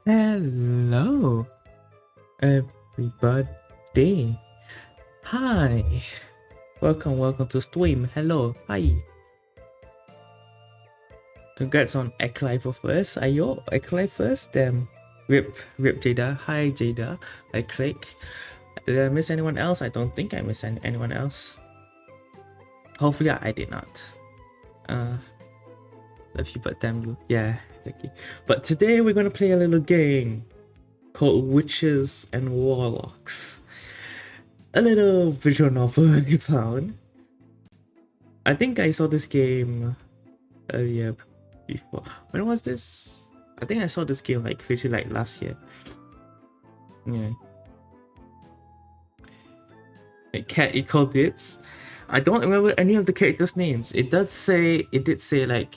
Hello, everybody. Hi. Welcome to stream. Hello. Hi. Congrats on Ecliver first. Are you Ecliver first? Rip Jada. Hi Jada. I click. Did I miss anyone else? I don't think I missed anyone else. Hopefully I did not. Love you, but damn you. Yeah, exactly. But today we're gonna play a little game called Witches and Warlocks. A little visual novel I found. I think I saw this game earlier before. When was this? I think I saw this game like literally like last year. Yeah. Cat Equal Dips. I don't remember any of the characters' names. It did say like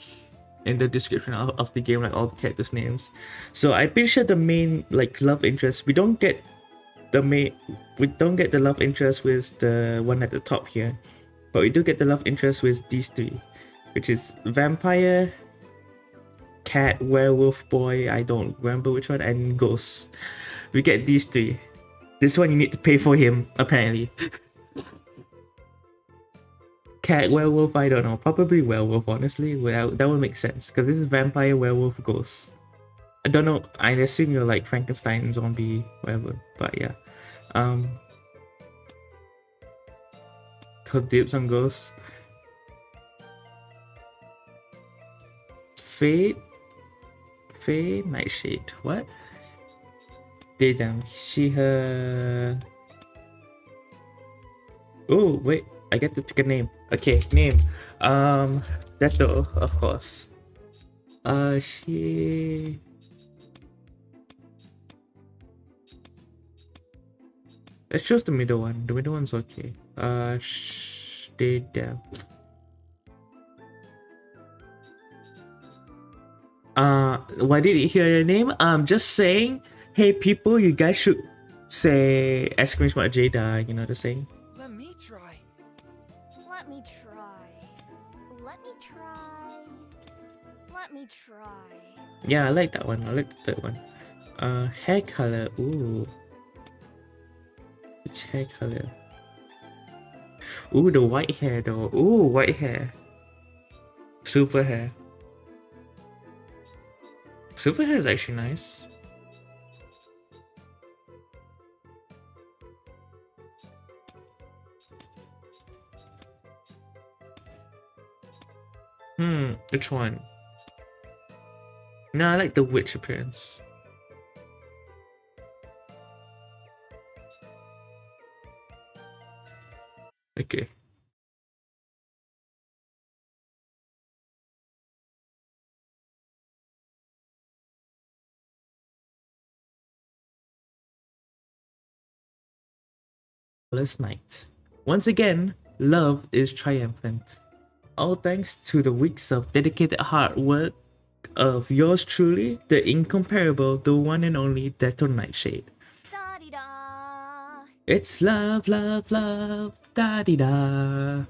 in the description of the game like all the characters' names. So I'm pretty sure the main like love interest, we don't get the love interest with the one at the top here. But we do get the love interest with these three, which is vampire, cat, werewolf boy, I don't remember which one, and ghost. We get these three. This one you need to pay for him, apparently. Cat, werewolf, I don't know. Probably werewolf, honestly. Well, that would make sense, because this is vampire, werewolf, ghost. I don't know. I assume you're like Frankenstein, zombie, whatever. But yeah. Called Dibs on Ghosts. Fade, Nightshade. What? Damn. She, her. Oh, wait. I get to pick a name. Okay, name. Deto, of course. She. Let's choose the middle one. The middle one's okay. Stay down. Why did you hear your name? Just saying, hey people, you guys should say exclamation mark Jada, you know the saying? Let me try. Let me try. Let me try. Let me try. Yeah, I like that one. I like the third one. Hair color. Ooh. Which hair color? Ooh, the white hair though. Ooh, white hair. Silver hair. Silver hair is actually nice. Which one? No, I like the witch appearance. Okay. Last night. Once again, love is triumphant. All thanks to the weeks of dedicated hard work of yours truly, the incomparable, the one and only Deto Nightshade. Da-di-da. It's love, love, love, da-di-da.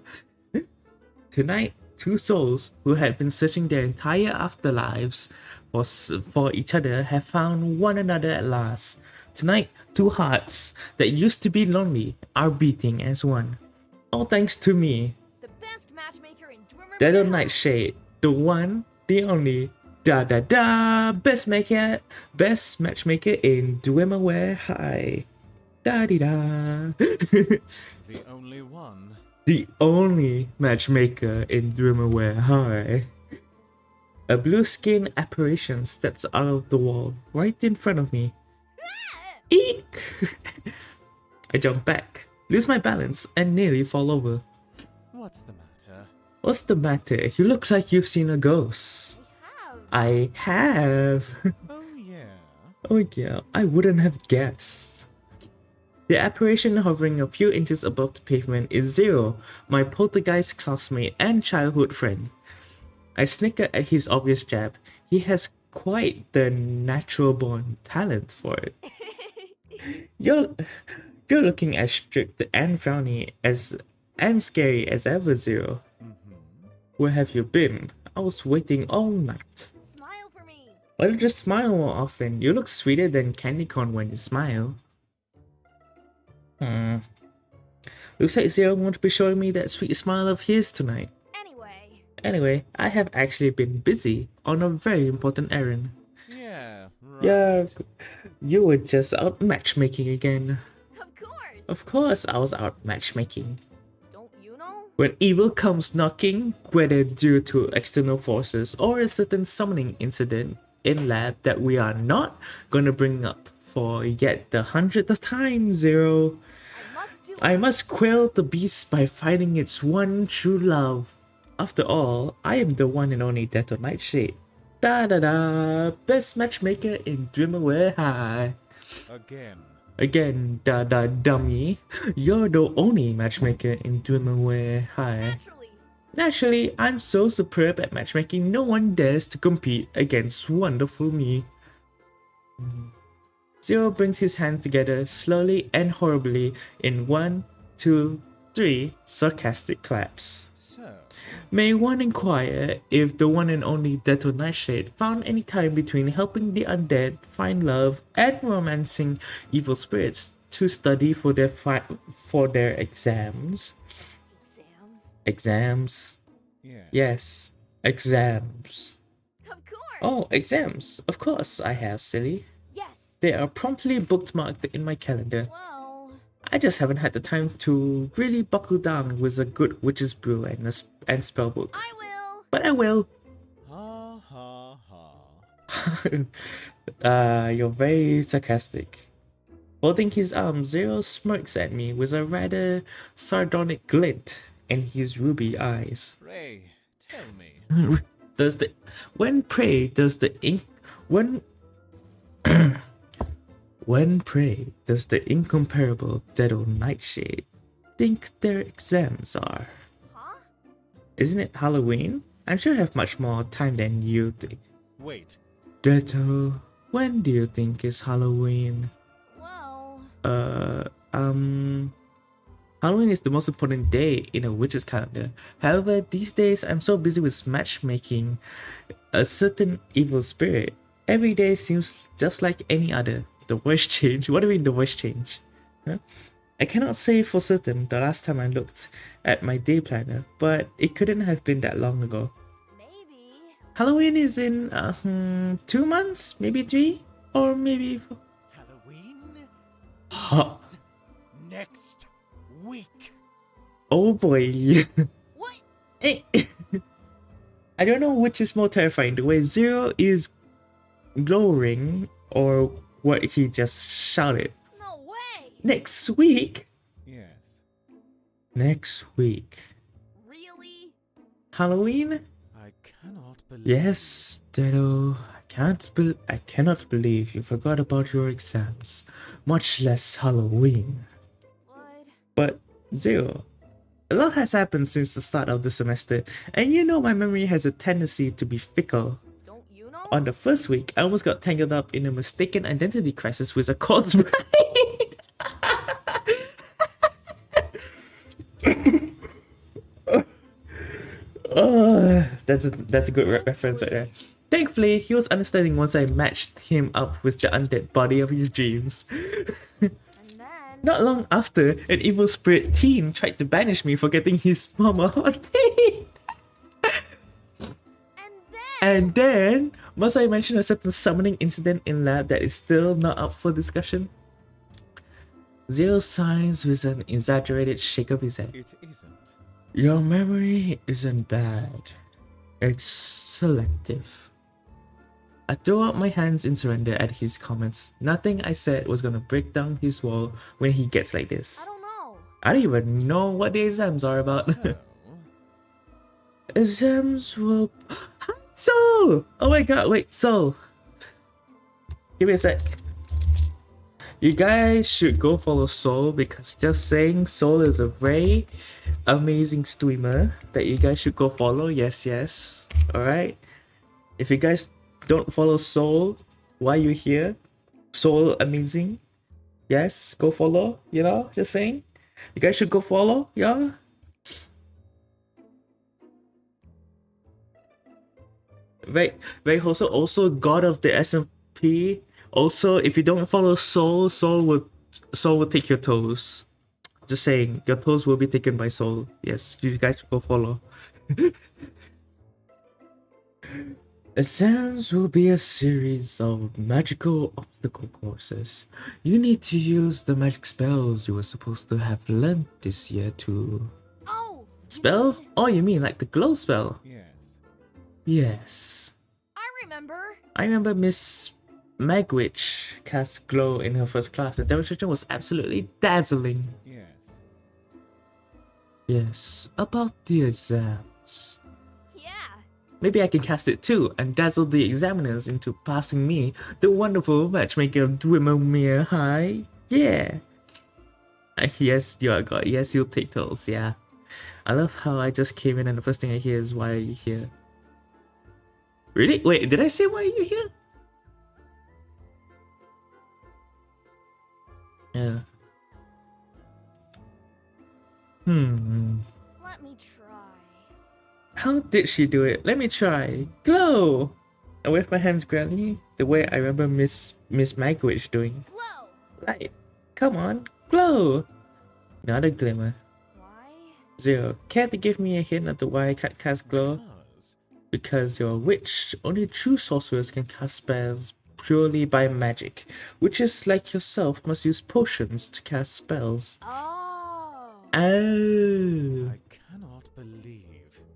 Tonight, two souls who had been searching their entire afterlives for each other have found one another at last. Tonight, two hearts that used to be lonely are beating as one. All thanks to me, The best matchmaker in Dwemer. Dead on Nightshade, the one, the only, best matchmaker in Dwemer High. Da-di-da. The only one. The only matchmaker in Dwemer High. A blue-skinned apparition steps out of the wall right in front of me. Eek! I jump back, lose my balance, and nearly fall over. What's the matter? What's the matter? You look like you've seen a ghost. I have. Oh yeah. Oh yeah, I wouldn't have guessed. The apparition hovering a few inches above the pavement is Zero, my poltergeist classmate and childhood friend. I snicker at his obvious jab. He has quite the natural-born talent for it. You're looking as strict and frowny and scary as ever, Zero. Where have you been? I was waiting all night. Smile for me. Why don't you just smile more often? You look sweeter than candy corn when you smile. Looks like Zero won't be showing me that sweet smile of his tonight. Anyway, I have actually been busy on a very important errand. Yeah, right. Yeah, you were just out matchmaking again. Of course. Of course, I was out matchmaking. Don't you know? When evil comes knocking, whether due to external forces or a certain summoning incident in lab that we are not gonna bring up for yet the 100th time, Zero, I must quell the beast by finding its one true love. After all, I am the one and only Death of Nightshade. Da da da! Best matchmaker in Dreamaware High. Again, da da dummy. You're the only matchmaker in Dreamaware High. Naturally, I'm so superb at matchmaking, no one dares to compete against wonderful me. Zero brings his hand together slowly and horribly in 1, 2, 3 sarcastic claps. So, May one inquire if the one and only Death Nightshade found any time between helping the undead find love and romancing evil spirits to study for their exams? Exams? yeah. Yes, exams. Of course. Oh, exams. Of course I have, silly. Yes. They are promptly bookmarked in my calendar. Well, I just haven't had the time to really buckle down with a good witch's brew and spellbook. I will. But I will. Ha ha ha. You're very sarcastic. Holding his arm, Zero smirks at me with a rather sardonic glint in his ruby eyes. Ray, tell me. When pray does the incomparable Deado Nightshade think their exams are? Huh? Isn't it Halloween? I'm sure I have much more time than you think. Wait. Deado, when do you think is Halloween? Well, Halloween is the most important day in a witch's calendar. However, these days I'm so busy with matchmaking a certain evil spirit. Every day seems just like any other. The voice change? What do you mean the voice change? Huh? I cannot say for certain the last time I looked at my day planner, but it couldn't have been that long ago. maybe. Halloween is in 2 months, maybe 3, or maybe 4. Halloween Huh. is next week. Oh boy. What? I don't know which is more terrifying, the way Zero is glowering or what he just shouted. No way. Next week? Yes. Next week. Really? Halloween? I cannot believe. Yes, Dedo. I cannot believe you forgot about your exams, much less Halloween. But Zero, a lot has happened since the start of the semester, and you know my memory has a tendency to be fickle. Don't you know? On the first week, I almost got tangled up in a mistaken identity crisis with a corpse bride. Oh, that's a good reference right there. Thankfully, he was understanding once I matched him up with the undead body of his dreams. And then. Not long after, an evil spirit teen tried to banish me for getting his mama haunted. And then, must I mention a certain summoning incident in lab that is still not up for discussion? Zero signs with an exaggerated shake of his head. It isn't. Your memory isn't bad. It's selective. I threw out my hands in surrender at his comments. Nothing I said was gonna break down his wall when he gets like this. I don't know. I don't even know what the exams are about. So, Exams will... Soul! Oh my god, wait, Soul. Give me a sec. You guys should go follow Soul, because just saying, Soul is a very amazing streamer that you guys should go follow. Yes, yes. Alright? If you guys don't follow Soul, why you here? Soul amazing. Yes, go follow, you know, just saying. You guys should go follow, yeah? Very also god of the SMP. Also, if you don't follow Soul will take your toes. Just saying, your toes will be taken by Soul. Yes, you guys go follow. Exams will be a series of magical obstacle courses. You need to use the magic spells you were supposed to have learned this year to... Oh! Spells? Oh, you mean like the glow spell? Yes. Yes. I remember. I remember Miss Magwitch cast glow in her first class. The demonstration was absolutely dazzling. Yes. Yes, about the exams. Yeah. Maybe I can cast it too and dazzle the examiners into passing me, the wonderful matchmaker of Dwimmermere High. Yeah. Yes, you are God. Yes, you'll take those. Yeah. I love how I just came in and the first thing I hear is, why are you here? Really? Wait, did I say why are you here? Yeah. Let me try. How did she do it? Let me try. Glow! I wave my hands grandly, the way I remember Miss Magwitch doing. Glow! Light. Come on. Glow! Another glimmer. Why? Zero. Care to give me a hint of the why I can't cast glow? Because. Because you're a witch. Only true sorcerers can cast spells purely by magic. Witches like yourself must use potions to cast spells. Oh. Oh. I cannot believe.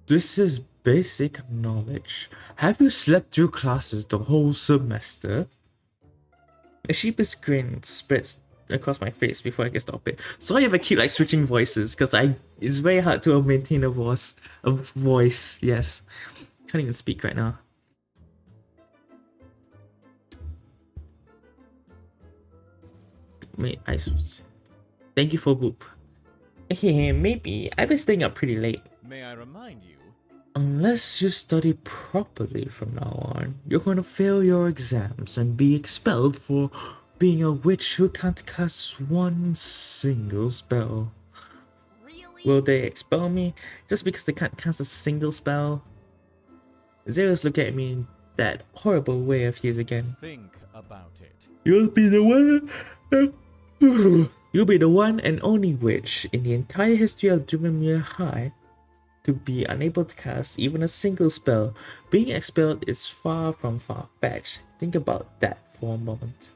This is basic knowledge. Have you slept through classes the whole semester? A sheepish grin spreads across my face before I can stop it. Sorry if I keep like switching voices, because it's very hard to maintain a voice. Yes, can't even speak right now. Mate, thank you for boop. Maybe I've been staying up pretty late. May I remind you? Unless you study properly from now on, you're gonna fail your exams and be expelled for being a witch who can't cast one single spell. Really? Will they expel me just because they can't cast a single spell? Zeus look at me in that horrible way of his again. Think about it. You'll be the one. You'll be the one and only witch in the entire history of Dwimmermere High to be unable to cast even a single spell. Being expelled is far from far-fetched. Think about that for a moment.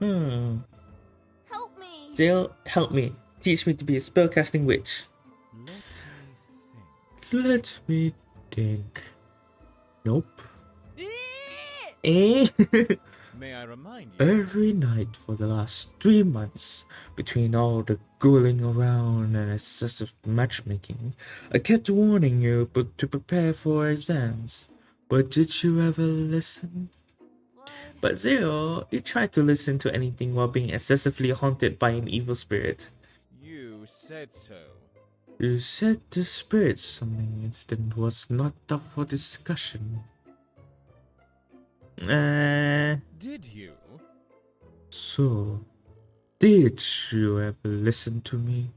Help me. Jill, help me. Teach me to be a spellcasting witch. Let me think. Let me think. Nope. Eh! Eh? May I remind you? Every night for the last 3 months, between all the ghouling around and excessive matchmaking, I kept warning you to prepare for exams. But did you ever listen? But Zero, you tried to listen to anything while being excessively haunted by an evil spirit. You said so. You said the spirit summoning incident was not up for discussion. Did you? So, did you ever listen to me?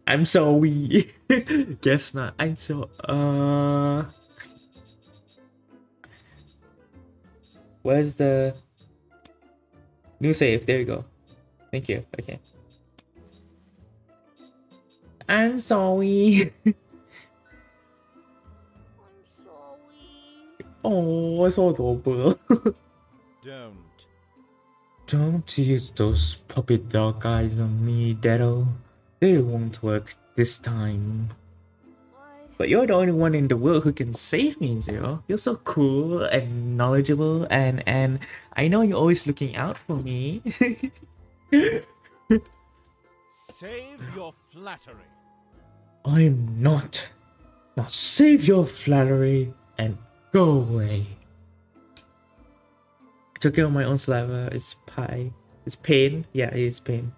I'm sorry. Guess not. I'm so where's the new save? There you go. Thank you. Okay. I'm sorry. I'm sorry. Oh, it's so adorable. Don't. Don't use those puppet dog eyes on me, Daddo. They won't work this time. But you're the only one in the world who can save me, Zero. You're so cool and knowledgeable, and I know you're always looking out for me. Save your flattery. I'm not. Now save your flattery and go away. Choking on my own saliva is pie. It's pain. Yeah, it is pain.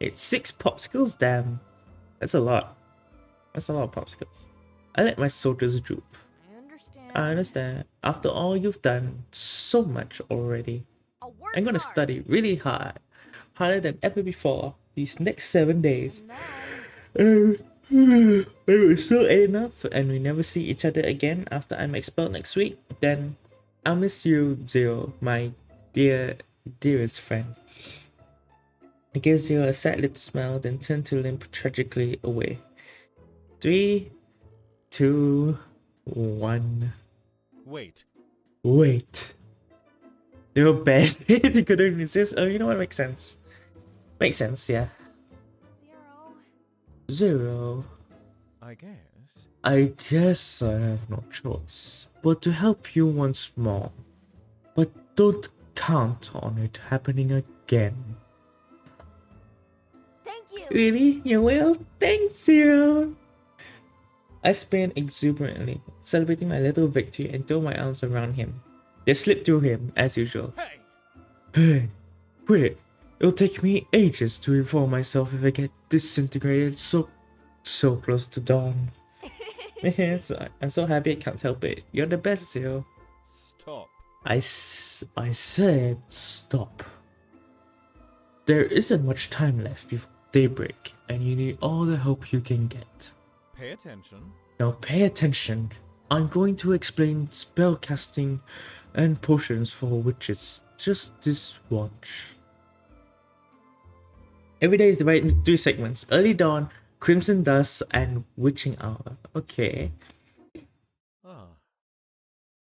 It's 6 popsicles? Damn. That's a lot. That's a lot of popsicles. I let my soldiers droop. I understand. I understand. After all you've done so much already. I'll work I'm gonna hard. study really hard. Harder than ever before. These next 7 days. And then, We were still enough and we never see each other again after I'm expelled next week, then I'll miss you, Zero, my dearest friend. I gave Zero a sad little smile, then turned to limp tragically away. 3, 2, 1. Wait. Wait. They were bad. They couldn't resist. Oh, you know what? Makes sense. Makes sense, yeah. Zero. 0. I guess. I guess I have no choice but to help you once more. But don't count on it happening again. Thank you. Really? You will? Thanks, Zero! I spin exuberantly, celebrating my little victory and throw my arms around him. They slip through him, as usual. Hey! Hey, quit it. It'll take me ages to reform myself if I get disintegrated so close to dawn. I'm so happy I can't help it. You're the best, Zero. Stop. I said stop. There isn't much time left before daybreak, and you need all the help you can get. Pay attention. Now pay attention. I'm going to explain spellcasting and potions for witches. Just this watch. Every day is divided into 3 segments: Early Dawn, Crimson Dusk, and Witching Hour. Okay. Ah.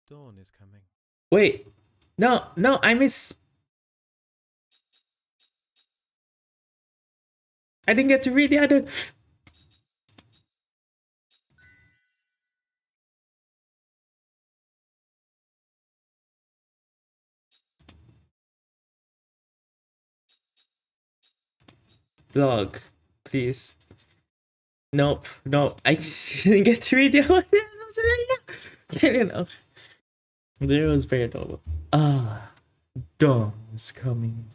Dawn is coming. Wait. No, I didn't get to read the other. Blog, please. Nope, I didn't get to read the other. There was very adorable. Ah, dawn is coming.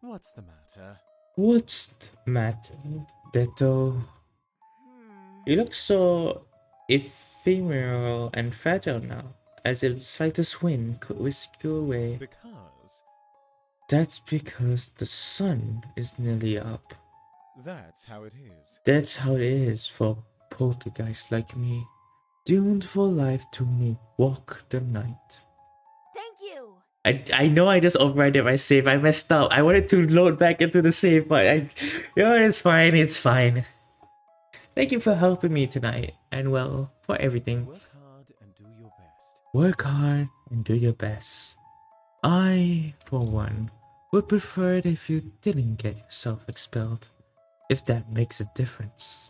What's the matter? What's the matter, Detto? You look so ephemeral and fragile now, as if the slightest wind could whisk you away. Because That's because the sun is nearly up. that's how it is. That's how it is for poltergeists like me, doomed for life to me walk the night. Thank you. I know I just overrided my save. I messed up. I wanted to load back into the save, but it's fine. It's fine. Thank you for helping me tonight, and well, for everything. Work hard and do your best. Work hard and do your best. I, for one, would prefer it if you didn't get yourself expelled, if that makes a difference.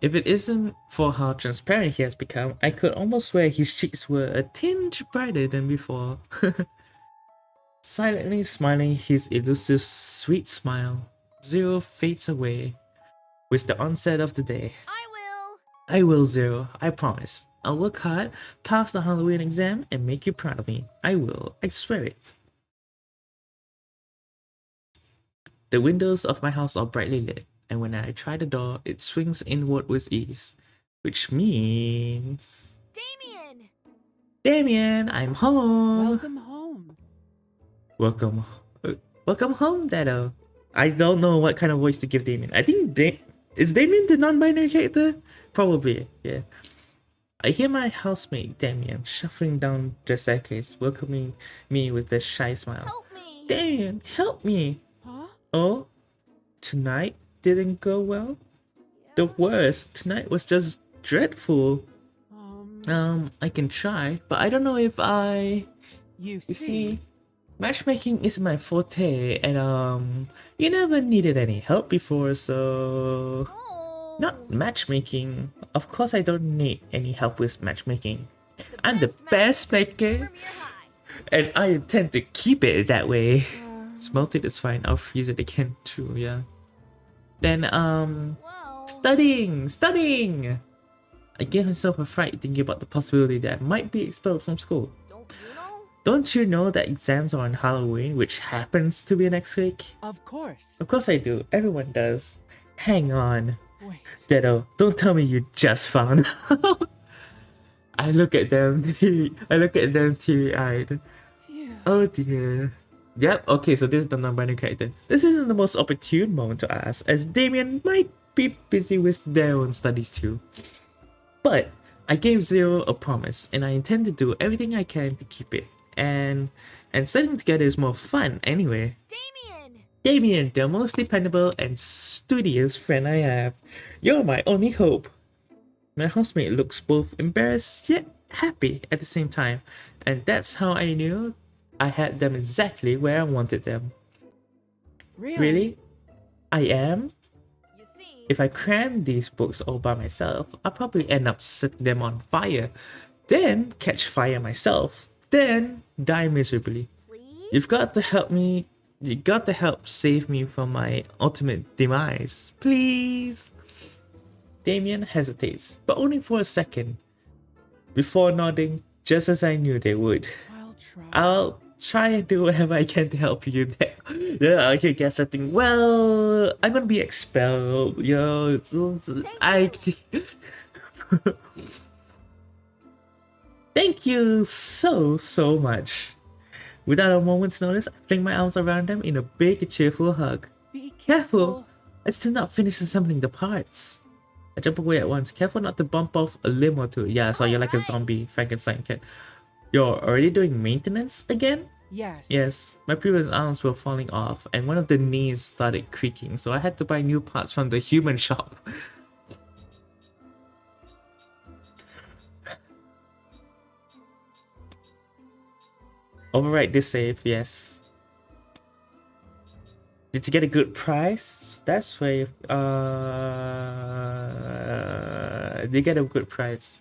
If it isn't for how transparent he has become, I could almost swear his cheeks were a tinge brighter than before. Silently smiling his elusive sweet smile, Zero fades away with the onset of the day. I will, Zero, I promise. I'll work hard, pass the Halloween exam, and make you proud of me. I will, I swear it. The windows of my house are brightly lit, and when I try the door, it swings inward with ease. Which means... Damien, I'm home! Welcome home. Welcome home, Dado. I don't know what kind of voice to give Damien. I think is Damien the non-binary character? Probably, yeah. I hear my housemate, Damien, shuffling down the staircase, welcoming me with a shy smile. Help me. Damien, help me! Huh? Oh? Tonight didn't go well? The worst. Tonight was just dreadful. I can try, but I don't know if I... You You see, see, matchmaking is my forte, and you never needed any help before, so... Oh. Not matchmaking. Of course I don't need any help with matchmaking. I'm the best best maker, Riviera High. and I intend to keep it that way. Smelt it is fine, I'll freeze it again too, yeah. Then, Well. studying! I gave myself a fright thinking about the possibility that I might be expelled from school. Don't you know? Don't you know that exams are on Halloween, which happens to be next week? of course. Of course I do, everyone does. Hang on. Wait. Dedo, don't tell me you just found out. I look at them teary-eyed. Phew. Oh dear. Yep, okay, so this is the non-binary character. This isn't the most opportune moment to ask, as Damien might be busy with their own studies too. But I gave Zero a promise, and I intend to do everything I can to keep it. And studying together is more fun anyway. Damien! Damien, the most dependable and studious friend I have. You're my only hope. My housemate looks both embarrassed yet happy at the same time, and that's how I knew I had them exactly where I wanted them. Really? I am? You see, If I cram these books all by myself, I'll probably end up setting them on fire, then catch fire myself, then die miserably. please? You've got to help me. You got to help save me from my ultimate demise. Please. Damien hesitates, but only for a second, before nodding, just as I knew they would. I'll try. I'll try and do whatever I can to help you there. Yeah, I can guess something. Well, I'm gonna be expelled. Yo, I. Thank you so much. Without a moment's notice, I fling my arms around them in a big, cheerful hug. Be Careful! I still not finished assembling the parts. I jump away at once, careful not to bump off a limb or two. Yeah, so you're like a zombie Frankenstein cat. You're already doing maintenance again? Yes. Yes, my previous arms were falling off and one of the knees started creaking, so I had to buy new parts from the human shop. Overwrite this save, yes. Did you get a good price? That's where you get a good price.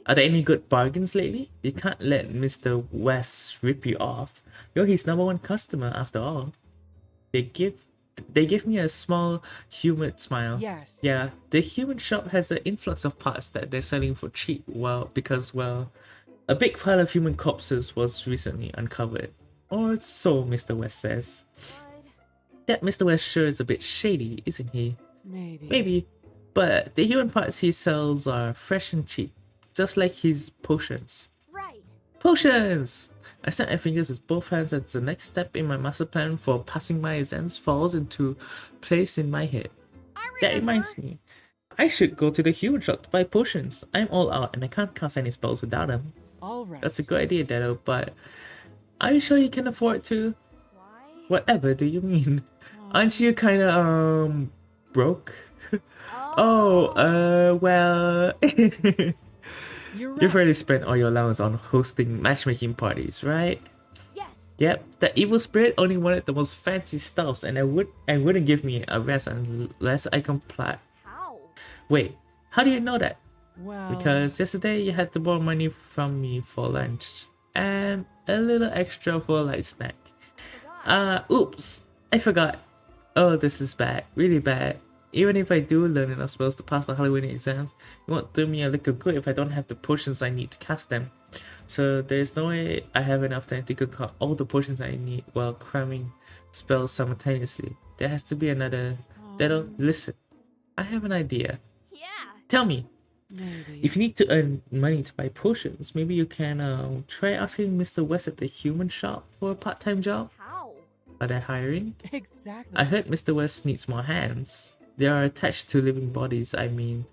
Are there any good bargains lately? You can't let Mr. West rip you off. You're his #1 customer after all. They give me a small humid smile. Yes. Yeah, the human shop has an influx of parts that they're selling for cheap. Because a big pile of human corpses was recently uncovered. Or so Mr. West says. That Mr. West sure is a bit shady, isn't he? Maybe. Maybe. But the human parts he sells are fresh and cheap. Just like his potions. Right. Potions! I snap my fingers with both hands as the next step in my master plan for passing my exams falls into place in my head. That reminds me. I should go to the human shop to buy potions. I'm all out and I can't cast any spells without them. All right. That's a good idea, Dado, but are you sure you can afford to? Why? Whatever do you mean? Aren't you kinda, broke? Oh. Well... You're right. You've already spent all your allowance on hosting matchmaking parties, right? Yes. Yep, the evil spirit only wanted the most fancy stuffs and wouldn't give me a rest unless I comply. How? Wait, how do you know that? Well. Because yesterday you had to borrow money from me for lunch and a little extra for a light snack. Oops, I forgot. Oh, this is bad, really bad. Even if I do learn enough spells to pass the Halloween exams, it won't do me a lick of good if I don't have the potions I need to cast them. So there's no way I have enough time to concoct all the potions I need while cramming spells simultaneously. There has to be another... That'll... Listen, I have an idea. Yeah. Tell me, Maybe. if you need to earn money to buy potions, maybe you can try asking Mr. West at the human shop for a part-time job? How? Are they hiring? Exactly. I heard Mr. West needs more hands. They are attached to living bodies, I mean,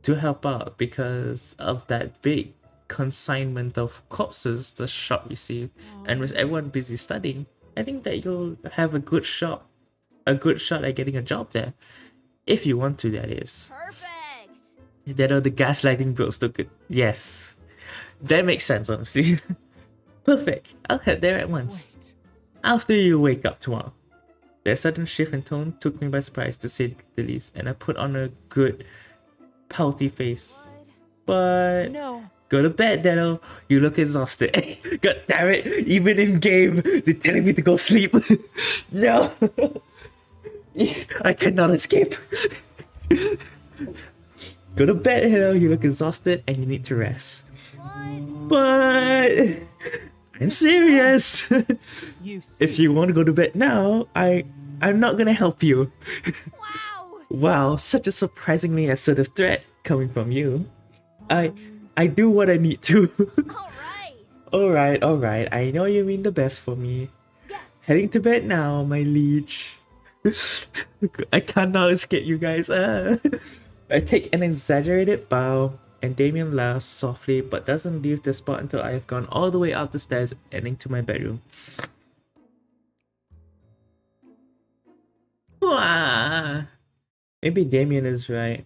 to help out because of that big consignment of corpses the shop received. And with everyone busy studying, I think that you'll have a good shot at getting a job there. If you want to, that is. Perfect. That the gaslighting builds look good. Yes. That makes sense, honestly. Perfect. I'll head there at once. Wait. After you wake up tomorrow. Their sudden shift in tone took me by surprise, to say the least, and I put on a good, pouty face. But No. go to bed, Dano. You look exhausted. God damn it! Even in game, they're telling me to go sleep. No, I cannot escape. Go to bed, Dano. You look exhausted and you need to rest. But I'm serious. You see. If you want to go to bed now, I'm not gonna help you. Wow. Wow, such a surprisingly assertive threat coming from you. I do what I need to. All right. Alright. I know you mean the best for me. Yes. Heading to bed now, my liege. I cannot escape you guys. I take an exaggerated bow, and Damien laughs softly but doesn't leave the spot until I have gone all the way up the stairs and into my bedroom. Wah! Maybe Damien is right.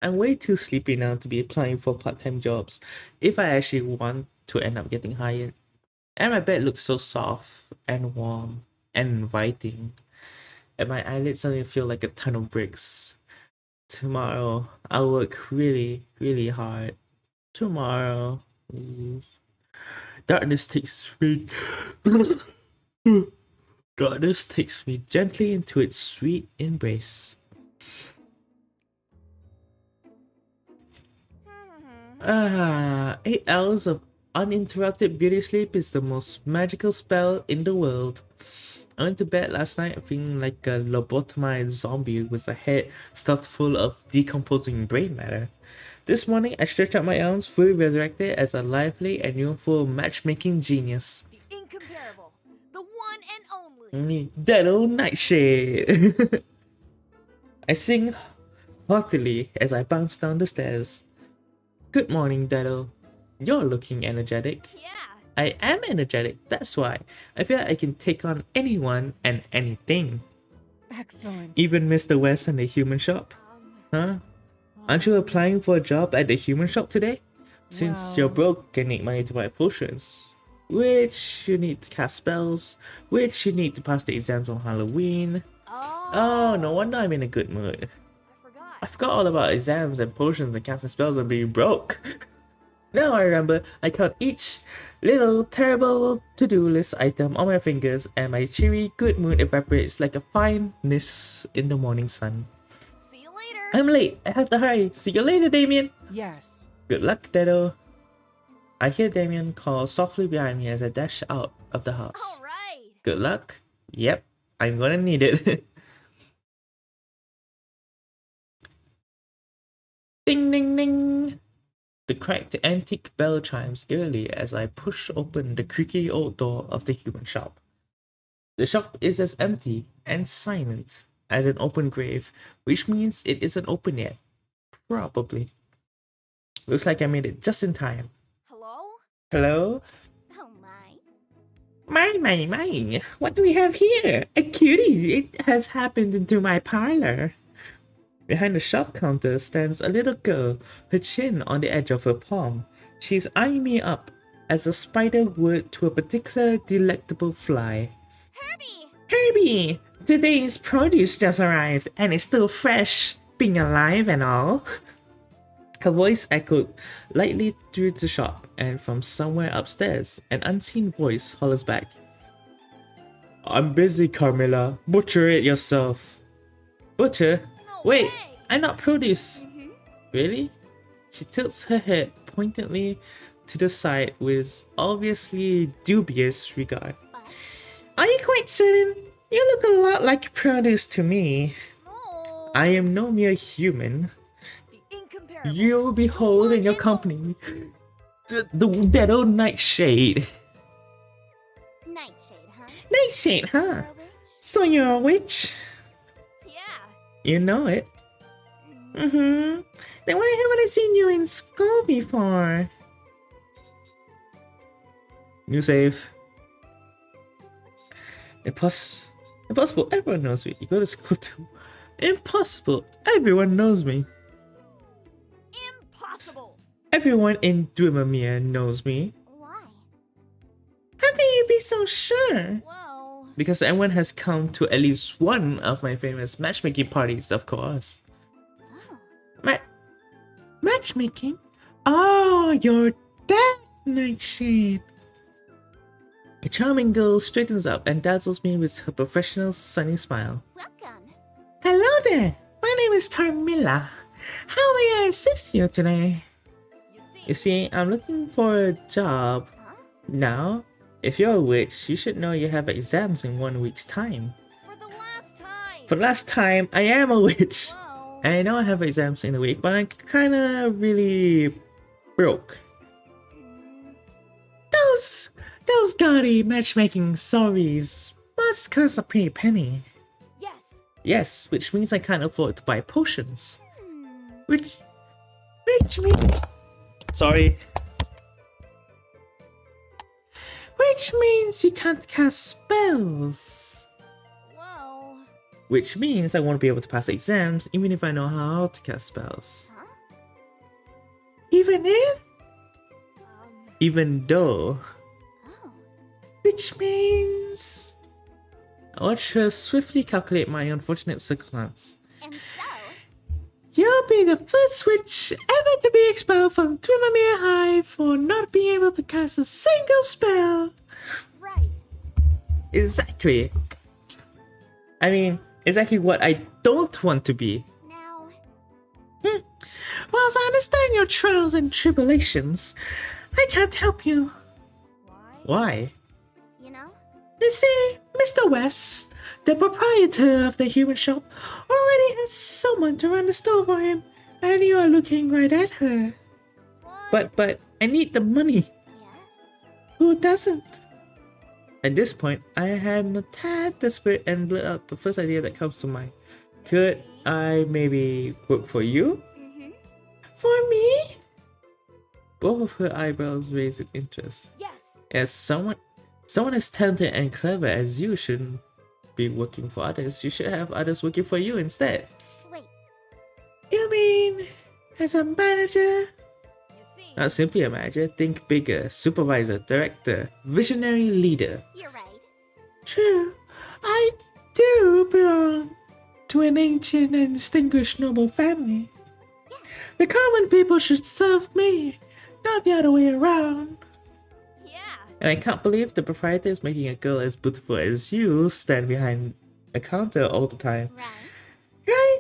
I'm way too sleepy now to be applying for part-time jobs if I actually want to end up getting hired. And my bed looks so soft and warm and inviting. And my eyelids suddenly feel like a ton of bricks. Tomorrow, I'll work really, really hard. Tomorrow. Darkness takes me. Darkness takes me gently into its sweet embrace. 8 hours of uninterrupted beauty sleep is the most magical spell in the world. I went to bed last night feeling like a lobotomized zombie with a head stuffed full of decomposing brain matter. This morning, I stretched out my arms, fully resurrected as a lively and youthful matchmaking genius. The incomparable, the one and only. That old nightshade. I sing heartily as I bounce down the stairs. Good morning, Dado. You're looking energetic. Yeah. I am energetic, that's why. I feel like I can take on anyone and anything. Excellent. Even Mr. West and the human shop. Huh? Aren't you applying for a job at the human shop today? Since you're broke and need money to buy potions. Which you need to cast spells. Which you need to pass the exams on Halloween. Oh, no wonder I'm in a good mood. I forgot all about exams and potions and casting spells and being broke. Now I remember, I count each little terrible to-do list item on my fingers and my cheery good mood evaporates like a fine mist in the morning sun. See you later. I'm late, I have to hurry. See you later, Damien. Yes. Good luck, Dedo. I hear Damien call softly behind me as I dash out of the house. All right. Good luck? Yep, I'm gonna need it. Ding ding ding! The cracked antique bell chimes eerily as I push open the creaky old door of the human shop. The shop is as empty and silent as an open grave, which means it isn't open yet. Probably. Looks like I made it just in time. Hello? Hello? Oh my. My. What do we have here? A cutie! It has happened into my parlor. Behind the shop counter stands a little girl, her chin on the edge of her palm. She's eyeing me up as a spider would to a particular delectable fly. Herbie! Today's produce just arrived and it's still fresh, being alive and all. Her voice echoed lightly through the shop, and from somewhere upstairs, an unseen voice hollers back. I'm busy, Carmilla. Butcher it yourself. Butcher? No Wait, way. I'm not produce. Really? She tilts her head pointedly to the side with obviously dubious regard. Are you quite certain? You look a lot like produce to me. No. I am no mere human. The incomparable. You behold in your company that old nightshade. Nightshade, huh? Nightshade, huh? You're a witch? So you're a witch? Yeah. You know it. Mm-hmm. Then why haven't I seen you in school before? New save. Impossible, everyone knows me. You go to school too. Impossible, everyone knows me. Impossible. Everyone in Dwimamere knows me. Why? How can you be so sure? Well, Because everyone has come to at least one of my famous matchmaking parties, of course. oh. Matchmaking? Oh, you're that Nightshade. A charming girl straightens up and dazzles me with her professional sunny smile. Welcome. Hello there, my name is Carmilla. How may I assist you today? You see, I'm looking for a job. Huh? Now, if you're a witch, you should know you have exams in 1 week's time. For the last time. For the last time, I am a witch. Whoa. And I know I have exams in a week, but I'm kinda really broke. Mm, Those gaudy matchmaking sorries. But must cost a pretty penny. Yes. Yes, which means I can't afford to buy potions. Hmm. Which means... Sorry. Which means you can't cast spells. Well. Which means I won't be able to pass exams even if I know how to cast spells. Huh? Even if? Um. Even though. Oh. Which means... I shall swiftly calculate my unfortunate circumstance. And so. You'll be the first witch ever to be expelled from Twimmermere High for not being able to cast a single spell. Right. Exactly. I mean, exactly what I don't want to be. Now. Whilst I understand your trials and tribulations, I can't help you. Why? Why? You know? You see, Mr. West, the proprietor of the human shop, already has someone to run the store for him, and you are looking right at her. What? But I need the money. Yes. Who doesn't? At this point, I am a tad desperate and blurt out the first idea that comes to mind. Could I maybe work for you? Mm-hmm. For me? Both of her eyebrows raised with interest. Yes. As someone as talented and clever as you shouldn't be working for others, you should have others working for you instead. Wait. You mean as a manager? You see. Not simply a manager, think bigger, supervisor, director, visionary leader. You're right. True, I do belong to an ancient and distinguished noble family. Yes. The common people should serve me, not the other way around. Yeah. And I can't believe the proprietor is making a girl as beautiful as you stand behind a counter all the time. Right. Right?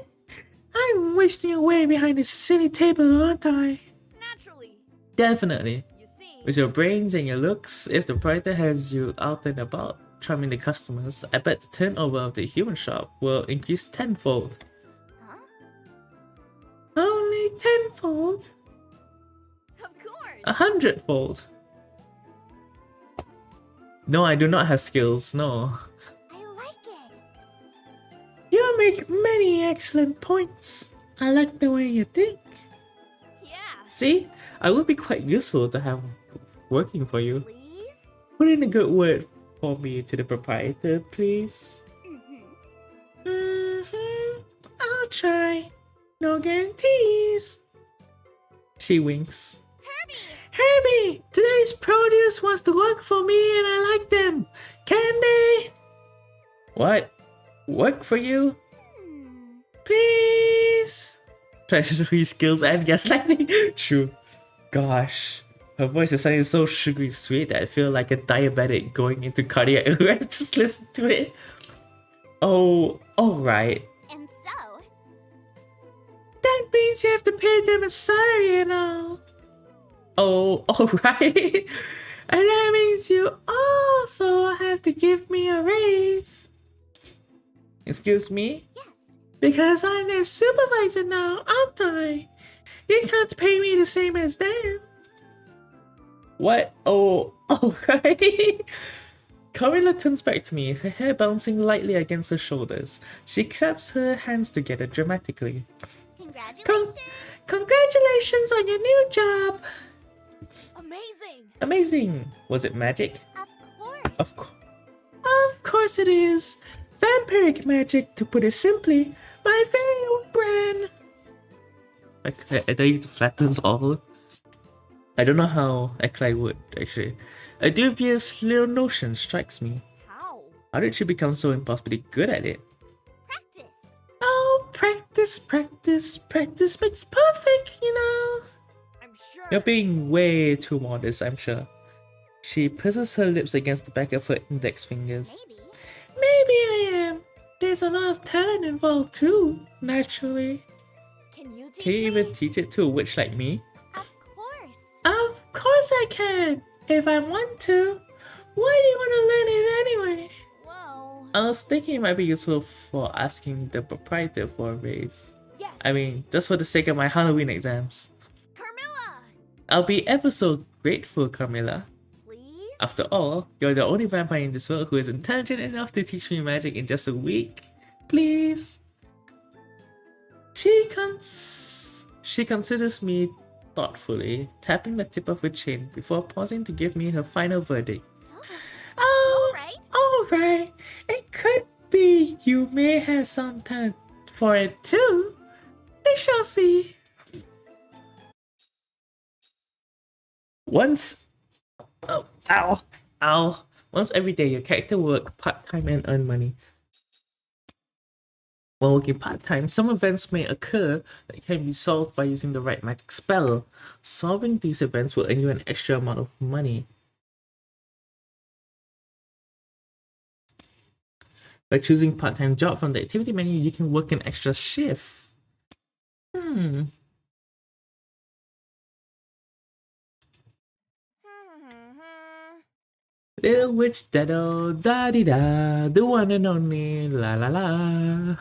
I'm wasting away behind this silly table, aren't I? Naturally. Definitely. You see. With your brains and your looks, if the proprietor has you out and about, charming the customers, I bet the turnover of the human shop will increase tenfold. Huh? Only tenfold? Of course. 100-fold. No, I do not have skills, no. I like it. You make many excellent points. I like the way you think. Yeah. See, I would be quite useful to have working for you. Please. Put in a good word for me to the proprietor, please. Mm-hmm. I'll try. No guarantees. She winks. Herbie. Herbie, today's produce wants to work for me and I like them. Can they? What? Work for you? Hmm. Please? Treasury skills and gaslighting? True. Gosh. Her voice is sounding so sugary sweet that I feel like a diabetic going into cardiac arrest. Just listen to it. Oh, alright. And so. That means you have to pay them a salary and all. Oh, alright. And that means you also have to give me a raise. Excuse me? Yes. Because I'm their supervisor now, aren't I? You can't pay me the same as them. What? Oh, alright. Carmilla turns back to me, her hair bouncing lightly against her shoulders. She claps her hands together dramatically. Congratulations. Congratulations on your new job! Amazing. Amazing! Was it magic? Of course. Of course it is! Vampiric magic, to put it simply, my very own brand! I think it flattens all. I don't know how Eklai would, actually. A dubious little notion strikes me. How? How did she become so impossibly good at it? Practice. Oh, practice, practice, practice makes perfect, you know? I'm sure. You're being way too modest, I'm sure. She presses her lips against the back of her index fingers. Maybe. Maybe I am. There's a lot of talent involved too, naturally. Can you teach Can you me? even teach it to a witch like me? Of course. Of course I can, if I want to. Why do you want to learn it anyway? Whoa. I was thinking it might be useful for asking the proprietor for a raise. Yes. I mean, just for the sake of my Halloween exams. Carmilla. I'll be ever so grateful, Carmilla. Please. After all, you're the only vampire in this world who is intelligent enough to teach me magic in just a week. Please. She considers me thoughtfully, tapping the tip of her chin before pausing to give me her final verdict. Oh, alright. It could be you may have some talent for it too. We shall see. Once every day, your character will work part-time and earn money. While working part-time, some events may occur that can be solved by using the right magic spell. Solving these events will earn you an extra amount of money. By choosing part-time job from the activity menu, you can work an extra shift. Little witch daddle da di da, the one and only la la la.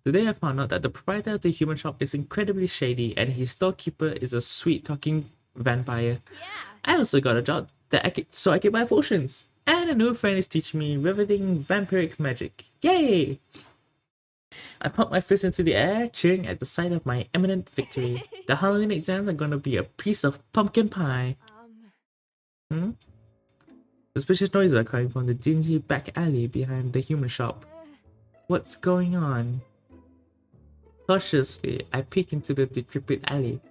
Today I found out that the proprietor of the human shop is incredibly shady and his storekeeper is a sweet-talking vampire. Yeah. I also got a job so I can buy potions. And a new friend is teaching me riveting vampiric magic. Yay! I pump my fist into the air, cheering at the sight of my imminent victory. The Halloween exams are gonna be a piece of pumpkin pie. Suspicious noises are coming from the dingy back alley behind the human shop. What's going on? Cautiously, I peek into the decrepit alley.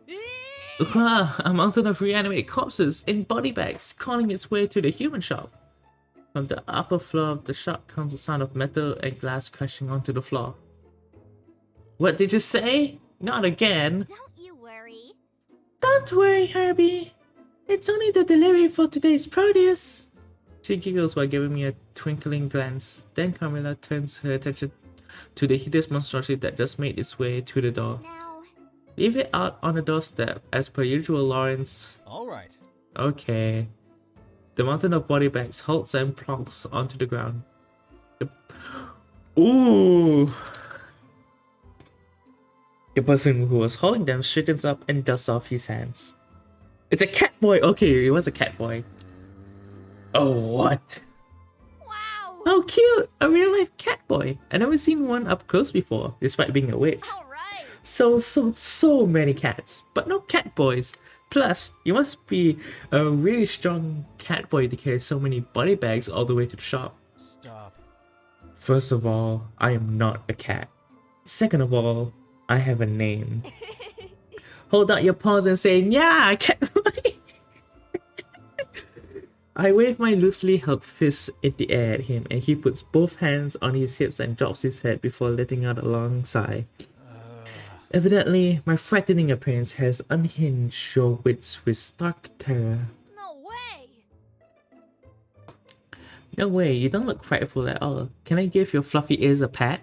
A mountain of reanimated corpses in body bags crawling its way to the human shop. From the upper floor of the shop comes the sound of metal and glass crashing onto the floor. What did you say? Not again. Don't you worry. Don't worry, Herbie. It's only the delivery for today's produce. She giggles while giving me a twinkling glance. Then Carmilla turns her attention to the hideous monstrosity that just made its way to the door. Now. Leave it out on the doorstep, as per usual, Lawrence. Alright. Okay. The mountain of body bags halts and plonks onto the ground. Ooh! The person who was holding them straightens up and dusts off his hands. It's a cat boy! Okay, it was a cat boy. Oh, what? Wow. How cute! A real life cat boy. I've never seen one up close before, despite being a witch. All right. So many cats, but no cat boys. Plus, you must be a really strong cat boy to carry so many body bags all the way to the shop. Stop. First of all, I am not a cat. Second of all, I have a name. Hold out your paws and say, yeah, cat boy! I wave my loosely held fist in the air at him, and he puts both hands on his hips and drops his head before letting out a long sigh. Evidently, my frightening appearance has unhinged your wits with stark terror. No way. No way, you don't look frightful at all. Can I give your fluffy ears a pat?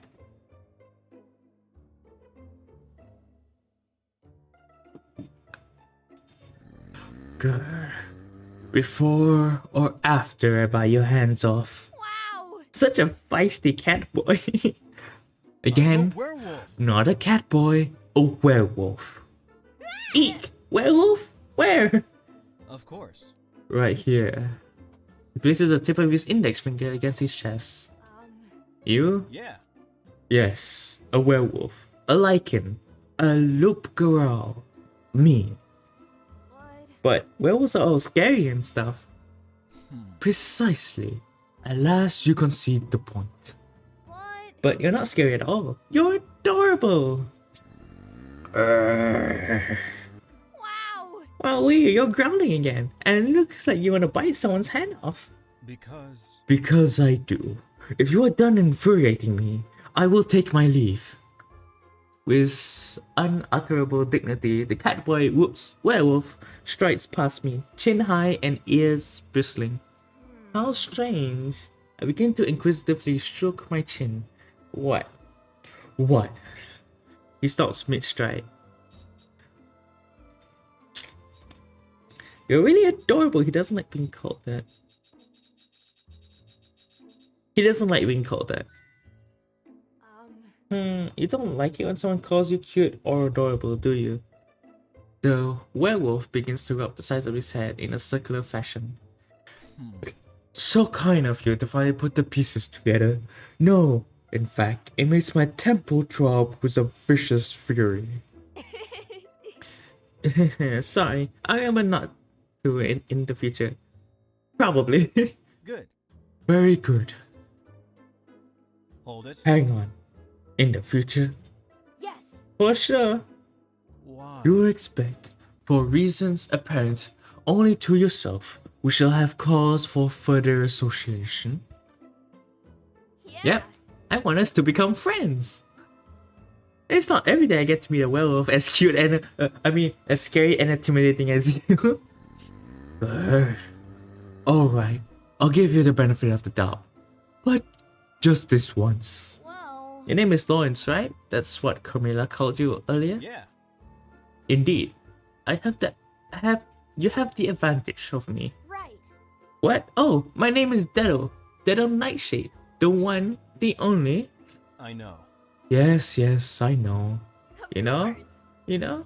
Grr. Before or after I bite your hands off. Wow. Such a feisty cat boy. Again, A werewolf. not a cat boy, a werewolf. Eek! Werewolf? Where? Of course. Right here. He places the tip of his index finger against his chest. You? Yeah. Yes, a werewolf. A lichen. A loop girl. Me. But werewolves are all scary and stuff. Precisely. At last you concede the point. What? But you're not scary at all. You're adorable. Wow. Well, you're growling again. And it looks like you want to bite someone's hand off. Because... Because I do. If you are done infuriating me, I will take my leave. With unutterable dignity, the catboy werewolf strides past me, chin high and ears bristling. How strange. I begin to inquisitively stroke my chin. What? What? He stops mid-stride. You're really adorable. He doesn't like being called that. He doesn't like being called that. You don't like it when someone calls you cute or adorable, do you? The werewolf begins to rub the sides of his head in a circular fashion. So kind of you to finally put the pieces together. No, in fact, it makes my temple throb with a vicious fury. Sorry, I am not do it in the future. Probably. Good. Very good. Hold it. Hang on. In the future? Yes. For sure. Why? You expect, for reasons apparent only to yourself, we shall have cause for further association? Yeah. Yep, I want us to become friends. It's not every day I get to meet a werewolf as cute and, as scary and intimidating as you. Alright, I'll give you the benefit of the doubt. But just this once. Well. Your name is Lawrence, right? That's what Camilla called you earlier? Yeah. Indeed. You have the advantage over me. Right. What? Oh, my name is Dedo. Dedo Nightshade. The one, the only. I know. Yes, I know. Of You know? course. You know?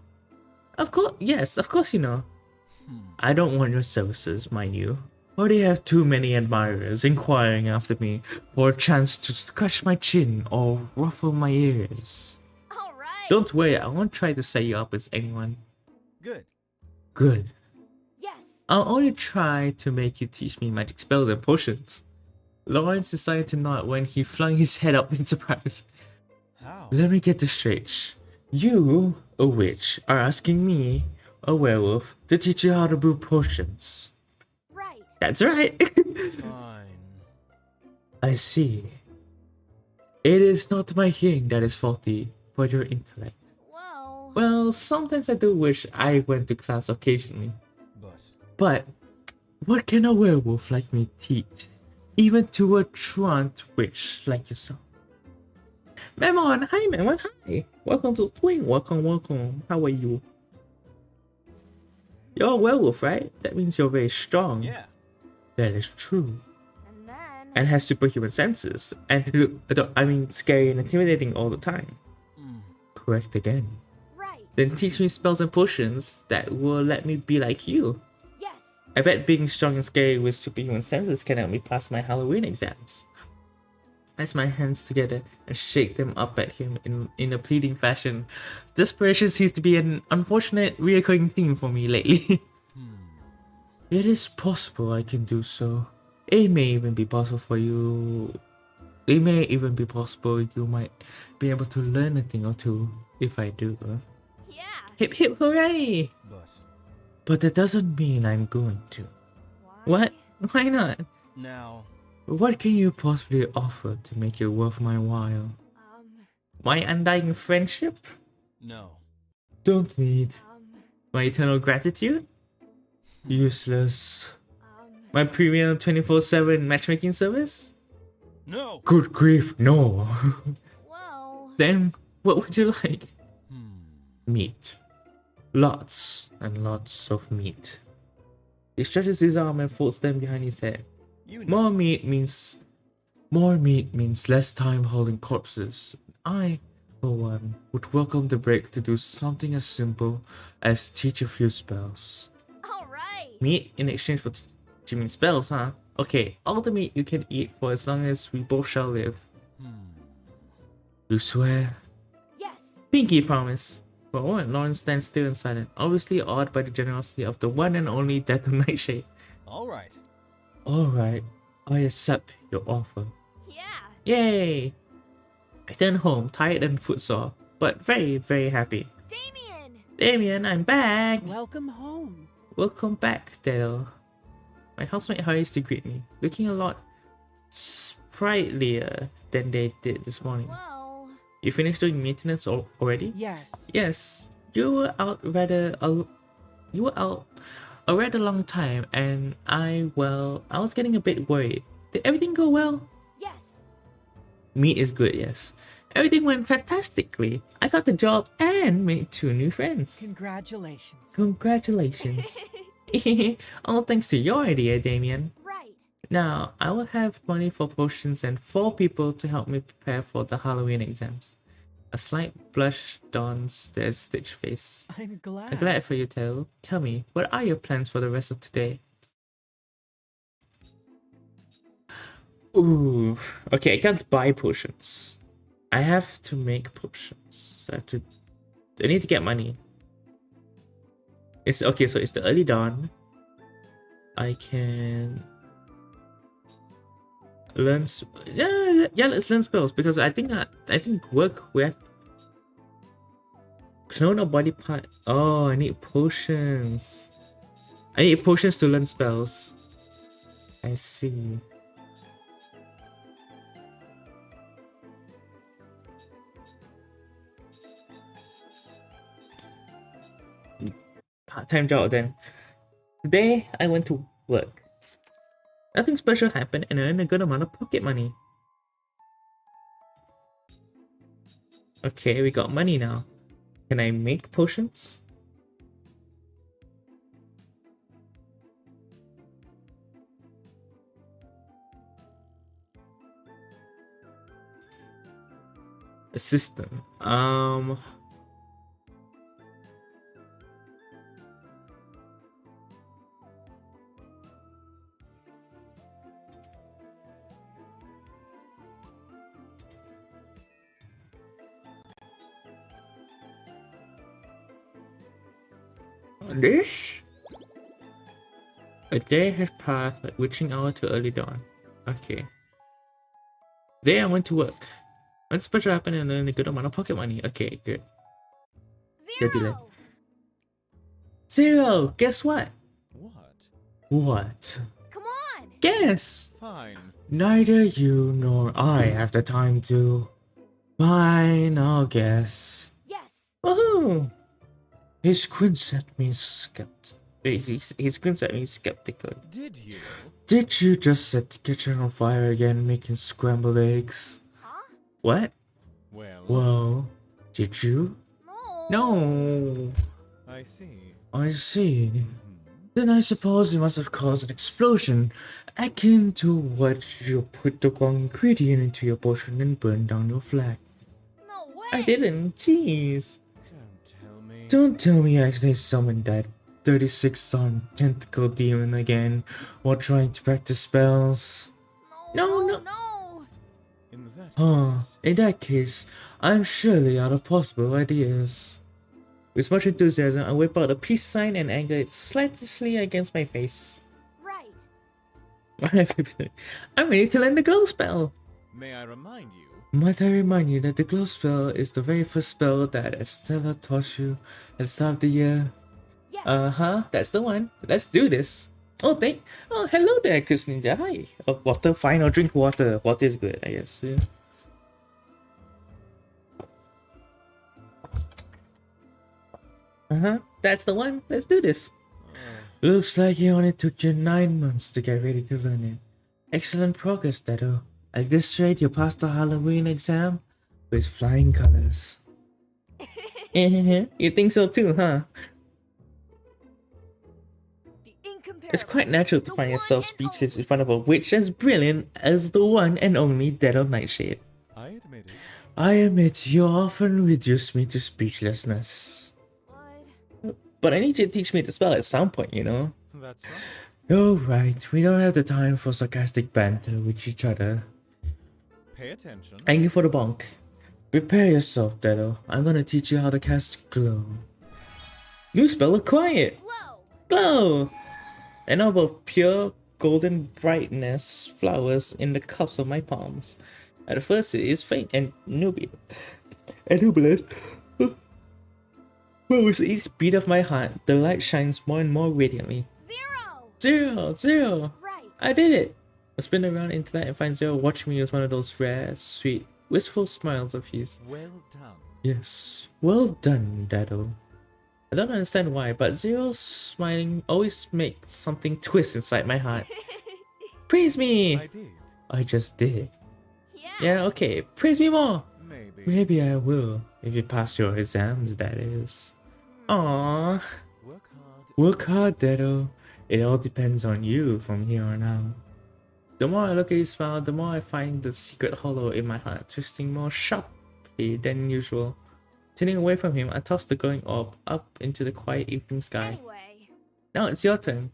Of course, yes, of course you know. I don't want your services, mind you. Already have too many admirers inquiring after me for a chance to scratch my chin or ruffle my ears. All right. Don't worry, I won't try to set you up as anyone. Good. Good. Yes. I'll only try to make you teach me magic spells and potions. Lawrence decided to nod when he flung his head up in surprise. How? Let me get this straight. You, a witch, are asking me, a werewolf, to teach you how to brew potions. Right. That's right. Fine. I see. It is not my hearing that is faulty, but your intellect. Well. Well, sometimes I do wish I went to class occasionally. But what can a werewolf like me teach? Even to a truant witch like yourself. Memon, hi Memon, hi. Welcome to Twin. Welcome. How are you? You're a werewolf, right? That means you're very strong. Yeah. That is true. And then. And has superhuman senses. And look, scary and intimidating all the time. Correct again. Right. Then teach me spells and potions that will let me be like you. Yes. I bet being strong and scary with superhuman senses can help me pass my Halloween exams. I press my hands together and shake them up at him in a pleading fashion. Desperation seems to be an unfortunate recurring theme for me lately. It is possible I can do so. It may even be possible for you. It may even be possible you might be able to learn a thing or two if I do. Yeah. Hip hip hooray! But that doesn't mean I'm going to. Why? What? Why not? Now. What can you possibly offer to make it worth my while? My undying friendship? No. Don't need. My eternal gratitude? Useless. My premium 24/7 matchmaking service? No. Good grief, no. Well. Then what would you like? Meat. Lots and lots of meat. He stretches his arm and folds them behind his head. You know. More meat means less time holding corpses. I, for one, would welcome the break to do something as simple as teach a few spells. All right. Meat in exchange for teaching spells, huh? Okay, all the meat you can eat for as long as we both shall live. You swear? Yes. Pinky promise. For a moment, Lawrence stands still and silent, obviously awed by the generosity of the one and only Death of Nightshade. All right. Alright, I accept your offer. Yeah. Yay! I turn home, tired and footsore, but very, very happy. Damien, I'm back! Welcome home. Welcome back, Dale. My housemate hurries to greet me, looking a lot sprightlier than they did this morning. Well. You finished doing maintenance already? Yes. Yes. You were out a rather long time, and I was getting a bit worried. Did everything go well? Yes. Meat is good, yes. Everything went fantastically. I got the job and made 2 new friends. Congratulations. Congratulations. All thanks to your idea, Damien. Right. Now, I will have money for potions and 4 people to help me prepare for the Halloween exams. A slight blush dawns their stitched face. I'm glad. I'm glad for you, Tell. Tell me, what are your plans for the rest of today? Ooh. Okay, I can't buy potions. I have to make potions. I need to get money. It's okay, so it's the early dawn. I can learn. Yeah. Let's learn spells because I think work with. Clone a body part. Oh, I need potions. I need potions to learn spells. I see. Part-time job then. Today I went to work. Nothing special happened and I earned a good amount of pocket money. Okay, we got money now. Can I make potions? A system. This? A day has passed, like witching hour to early dawn. Okay. There I went to work. What's special happened and then a good amount of pocket money. Okay, good. Good delay. Zero! Zero! Guess what? What? What? Come on! Guess! Fine. Neither you nor I have the time to. Fine, I'll guess. Yes! Woohoo! He squints at me he squints at me skeptically. Did you? Did you just set the kitchen on fire again, making scrambled eggs? Huh? What? Well, Well, did you? No! No. I see. I see. Hmm. Then I suppose you must have caused an explosion, akin to what you put the wrong ingredient into your potion and burned down your flag. No way! I didn't. Jeez. Don't tell me. Don't tell me I actually summoned that 36-armed tentacle demon again while trying to practice spells. No, no. No! In that Huh. case, In that case, I'm surely out of possible ideas. With much enthusiasm, I whip out a peace sign and angle it slightly against my face. Right. I'm ready to learn the glow spell. may I remind you? Might I remind you that the glow spell is the very first spell that Estella taught you at the start of the year? Yes! That's the one. Let's do this. Oh, hello there, Chris Ninja. Hi. Water, fine, or drink water. Water is good, I guess. Yeah. That's the one. Let's do this. Looks like it only took you 9 months to get ready to learn it. Excellent progress, Dedo. At this rate, you passed the Halloween exam with flying colors. You think so too, huh? The incomparable. It's quite natural to The find one yourself and speechless only. in front of a witch as brilliant as the one and only Dedo Nightshade. I admit it. I admit you often reduce me to speechlessness. What? But I need you to teach me the spell at some point, you know? That's right. Oh, right. We don't have the time for sarcastic banter with each other. Pay attention. Thank you for the bonk. Prepare yourself, Dedo. I'm gonna teach you how to cast Glow. New spell acquired! Blow! Glow! An orb of pure golden brightness flowers in the cups of my palms. At first it is faint and nubilant. But with each beat of my heart, the light shines more and more radiantly. Zero! Right. I did it! I spin around into that and find Zero watching me with one of those rare, sweet, wistful smiles of his. Well done. Yes, well done, Dado. I don't understand why, but Zero's smiling always makes something twist inside my heart. Praise me! I did. I just did. Yeah. Yeah, okay, praise me more! Maybe. Maybe I will, if you pass your exams, that is. Aww. Work hard. Work hard, Dado. It all depends on you from here on out. The more I look at his smile, the more I find the secret hollow in my heart twisting more sharply than usual. Turning away from him, I toss the glowing orb up into the quiet evening sky. Anyway. Now it's your turn.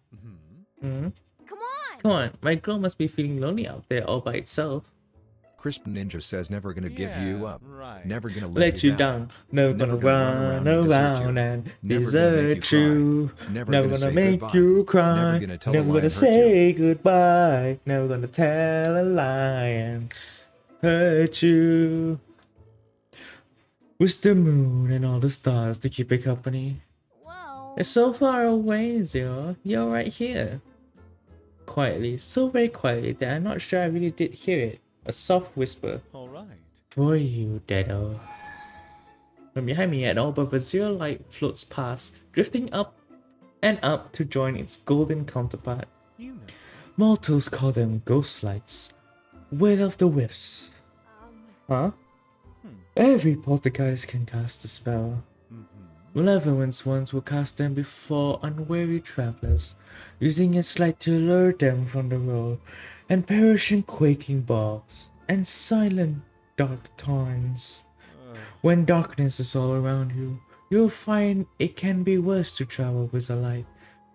Hmm. Hmm? Come on! Come on, my girl must be feeling lonely out there all by itself. Crisp Ninja says never gonna give you Yeah, up. right. Never gonna Let you down. Never gonna run around and Never gonna make you desert cry. you. Never Never gonna gonna say make goodbye. you cry. Never gonna tell a Never lie gonna and hurt you. say goodbye. Never gonna tell a lie and hurt you. With the moon and all the stars to keep you company. Well, It's so far away, Zero. You're right here. Quietly, so very quietly that I'm not sure I really did hear it. A soft whisper. All right. For you, Deado. From behind me, an orb of a zero light floats past, drifting up and up to join its golden counterpart. You know. Mortals call them ghost lights. Will of the wisps. Huh? Every poltergeist can cast a spell. Malevolent ones will cast them before unwary travelers, using its light to lure them from the road, and perish in quaking bogs and silent dark tarns. When darkness is all around you, you'll find it can be worse to travel with a light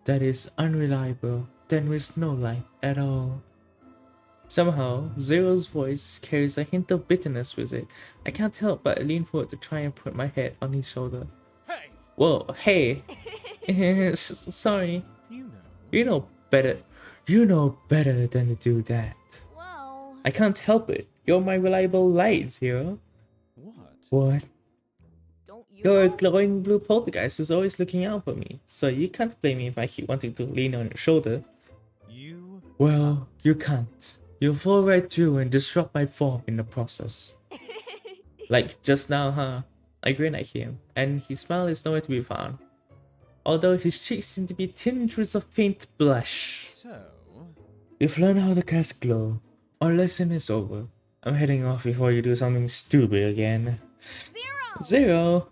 that is unreliable than with no light at all. Somehow, Zero's voice carries a hint of bitterness with it. I can't help but lean forward to try and put my head on his shoulder. Hey! Whoa, hey! Sorry. You know. You know better. You know better than to do that. well, I can't help it. You're my reliable light, Zero. What? What? don't you? You're a know? glowing blue poltergeist who's always looking out for me, so you can't blame me if I keep wanting to lean on your shoulder. You. Well, you can't. You'll fall right through and disrupt my form in the process. Like just now, huh? I grin at him, and his smile is nowhere to be found. Although his cheeks seem to be tinged with a faint blush. So. You've learned how to cast glow. Our lesson is over. I'm heading off before you do something stupid again. Zero. Zero!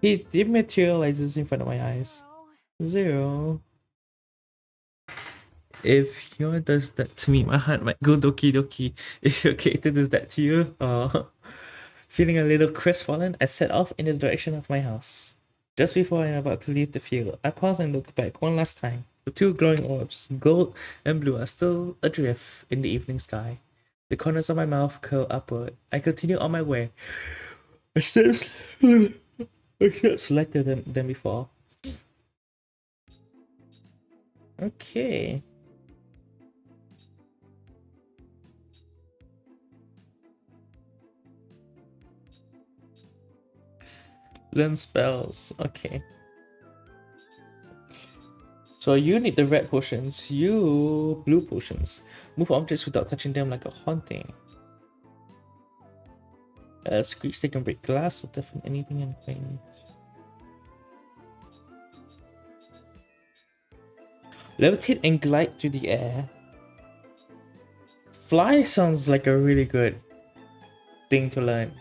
He dematerializes in front of my eyes. Zero. If your does that to me, my heart might go doki doki. If your character does that to you, feeling a little crestfallen, I set off in the direction of my house. Just before I'm about to leave the field, I pause and look back one last time. The two glowing orbs, gold and blue, are still adrift in the evening sky. The corners of my mouth curl upward. I continue on my way. I steps lighter than before. Okay. Learn spells. Okay. So you need the red potions, you blue potions. Move objects without touching them like a haunting. Screech, they can break glass or deafen anything in range. Levitate and glide through the air. Fly sounds like a really good thing to learn.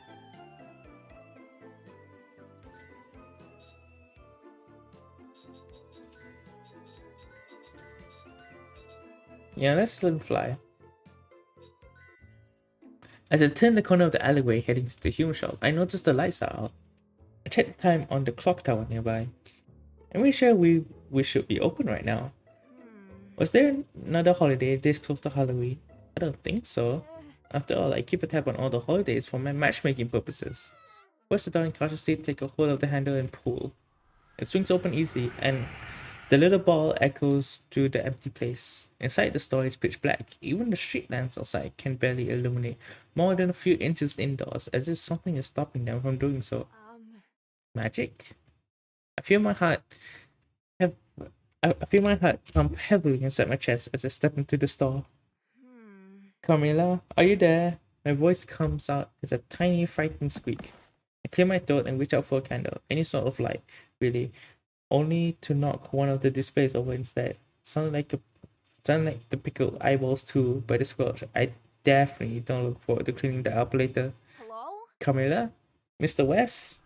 Yeah, let's learn fly. As I turn the corner of the alleyway heading to the human shop, I notice the lights are out. I check the time on the clock tower nearby. I'm pretty sure we should be open right now. Was there another holiday this close to Halloween? I don't think so. After all, I keep a tab on all the holidays for my matchmaking purposes. Press the door and cautiously take a hold of the handle and pull. It swings open easily, and the little ball echoes through the empty place. Inside, the store is pitch black. Even the street lamps outside can barely illuminate more than a few inches indoors, as if something is stopping them from doing so. Magic? I feel my heart pump heavily inside my chest as I step into the store. Carmilla, are you there? My voice comes out as a tiny, frightened squeak. I clear my throat and reach out for a candle, any sort of light, really, only to knock one of the displays over instead. Sound like the pickled eyeballs too by the squelch. I definitely don't look forward to cleaning that up later. Hello? Carmilla? Mr. West?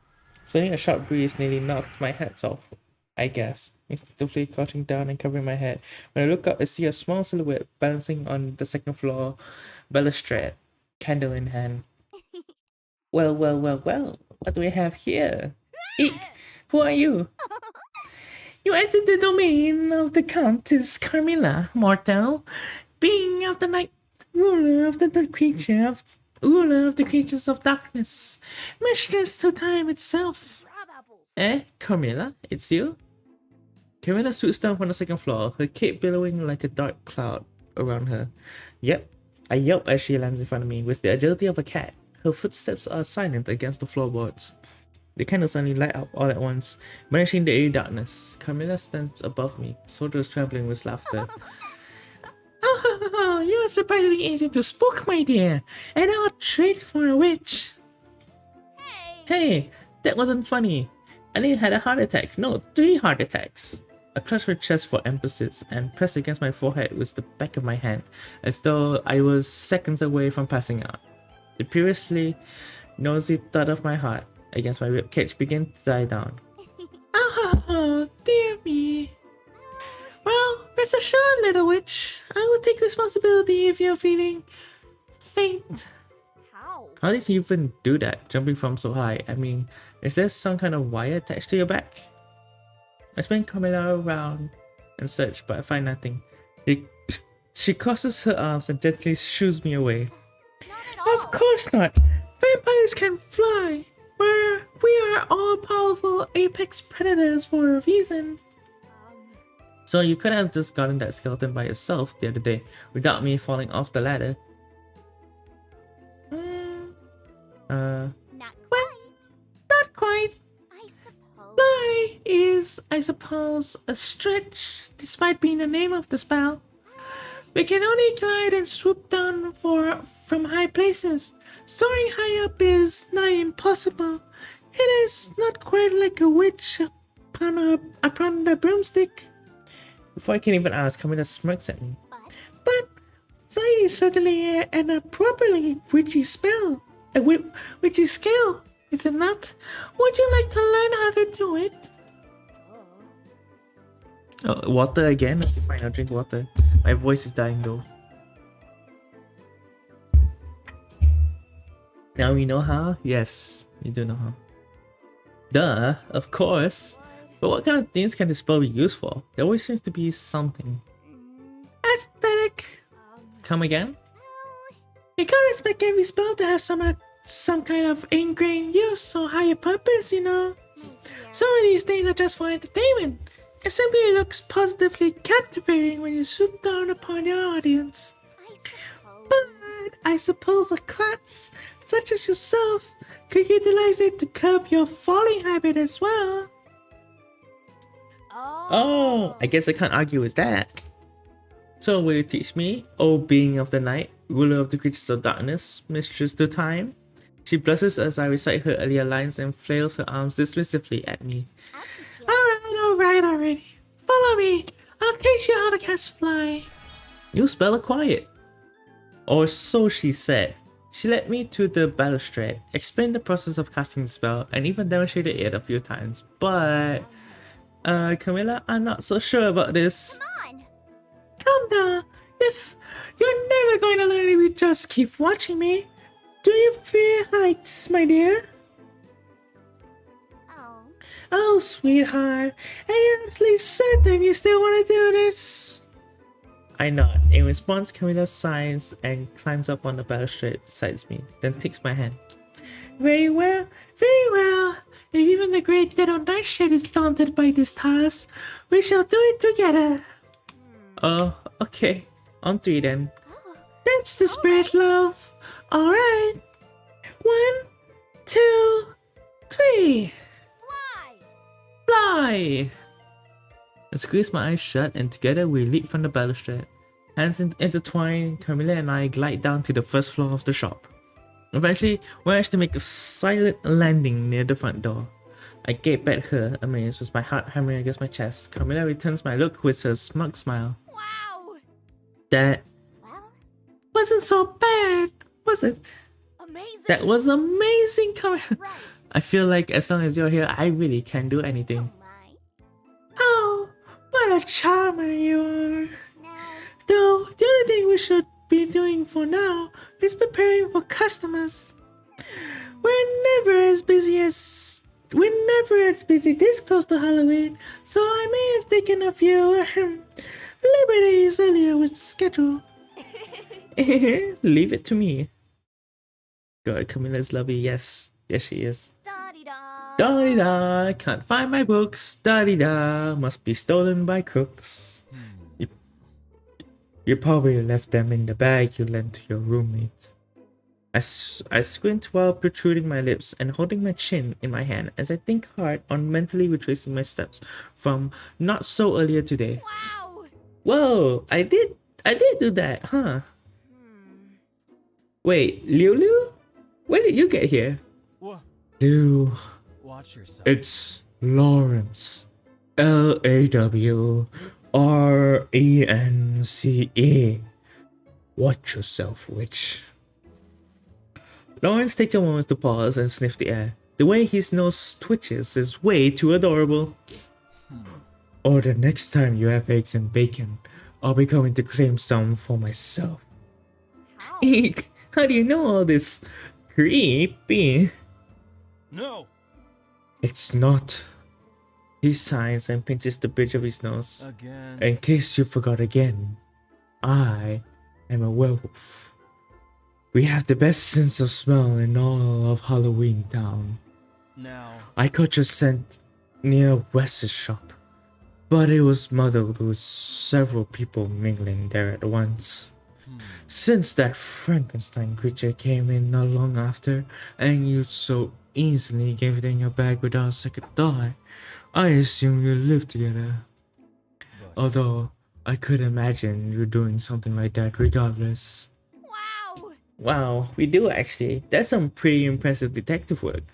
Suddenly a sharp breeze nearly knocked my hats off, I guess, instinctively crouching down and covering my head. When I look up, I see a small silhouette balancing on the second floor balustrade, candle in hand. Well, what do we have here? Eek! Who are you? You entered the domain of the Countess Carmilla, mortal, being of the night, ruler of the creatures of darkness, mistress to time itself. Crab apples. Eh, Carmilla, it's you? Carmilla swoops down from the second floor, her cape billowing like a dark cloud around her. Yep, I yelp as she lands in front of me with the agility of a cat. Her footsteps are silent against the floorboards. The candles suddenly light up all at once, banishing the eerie darkness. Carmilla stands above me, shoulders trembling with laughter. Oh, you are surprisingly easy to spook, my dear, and I'll trade for a witch. Hey, that wasn't funny. I nearly had a heart attack. No, 3 heart attacks. I clutched my chest for emphasis and pressed against my forehead with the back of my hand, as though I was seconds away from passing out. The previously noisy thud of my heart against my ribcage began to die down. Oh, dear me. Well, rest assured, little witch. I will take responsibility if you're feeling faint. How did you even do that, jumping from so high? I mean, is there some kind of wire attached to your back? I spin Carmilla around and search, but I find nothing. She crosses her arms and gently shoos me away. Of course not! Vampires can fly! We are all powerful apex predators for a reason. So you could have just gotten that skeleton by yourself the other day without me falling off the ladder. Not What? Not quite. I suppose. Fly is, I suppose, a stretch, despite being the name of the spell. We can only glide and swoop down from high places. Soaring high up is nigh impossible. It is not quite like a witch upon the broomstick. Before I can even ask, Camilla smirks at me. But flight is certainly an appropriately witchy spell. A witchy skill, is it not? Would you like to learn how to do it? Oh, water again? Okay, fine, I'll drink water. My voice is dying though. Now we know how? Yes, we do know how. Duh, of course. But what kind of things can this spell be used for? There always seems to be something. Aesthetic! Come again? You can't expect every spell to have some kind of ingrained use or higher purpose, you know. Some of these things are just for entertainment. It simply looks positively captivating when you swoop down upon your audience. But I suppose a klutz, such as yourself, could utilize it to curb your falling habit as well. Oh, I guess I can't argue with that. So will you teach me, O being of the night, ruler of the creatures of darkness, mistress to time? She blushes as I recite her earlier lines and flails her arms dismissively at me. Alright already. Follow me. I'll teach you how to cast fly. You spell it quiet. Or so she said. She led me to the balustrade, explained the process of casting the spell, and even demonstrated it a few times. But, Camilla, I'm not so sure about this. Come on. Calm down. If you're never going to learn if you just keep watching me. Do you fear heights, my dear? Oh, sweetheart. And you're absolutely certain you still want to do this? I nod. In response, Camilla sighs and climbs up on the balustrade beside me, then takes my hand. Very well, very well. If even the great Dead on Nightshade is daunted by this task, we shall do it together. Oh, okay. On 3 then. That's the spirit, love. Alright. 1, 2, 3. Fly! I squeeze my eyes shut and together we leap from the balustrade. Hands intertwined, Camilla and I glide down to the first floor of the shop. Eventually, we manage to make a silent landing near the front door. I gape at her, amazed, with my heart hammering against my chest. Camilla returns my look with her smug smile. Wow! That wasn't so bad, was it? Amazing! That was amazing, Camilla. Right. I feel like as long as you're here, I really can do anything. Oh, what a charmer you are. Though, the only thing we should be doing for now is preparing for customers. We're never as busy as we're never as busy this close to Halloween, so I may have taken a few liberties earlier with the schedule. Leave it to me. God, Camilla's lovely. Yes, yes, she is. Da-di-da. Da-di-da, can't find my books. Da-di-da, must be stolen by crooks. You probably left them in the bag you lent to your roommate. I squint while protruding my lips and holding my chin in my hand as I think hard on mentally retracing my steps from not so earlier today. Wow. Whoa, I did do that, huh? Hmm. Wait, Liu? When did you get here? What? Liu, Watch yourself. it's Lawrence. Lawrence. Watch yourself, witch. Lawrence takes a moment to pause and sniff the air. The way his nose twitches is way too adorable. Or the next time you have eggs and bacon, I'll be coming to claim some for myself. How? Eek! How do you know all this? Creepy. No! It's not. He sighs and pinches the bridge of his nose. Again. In case you forgot again, I am a werewolf. We have the best sense of smell in all of Halloween Town. Now. I caught your scent near Wes's shop, but it was muddled with several people mingling there at once. Since that Frankenstein creature came in not long after, and you so easily gave it in your bag without a second thought, I assume you lived together. Although, I could imagine you doing something like that regardless. Wow. Wow, we do actually. That's some pretty impressive detective work.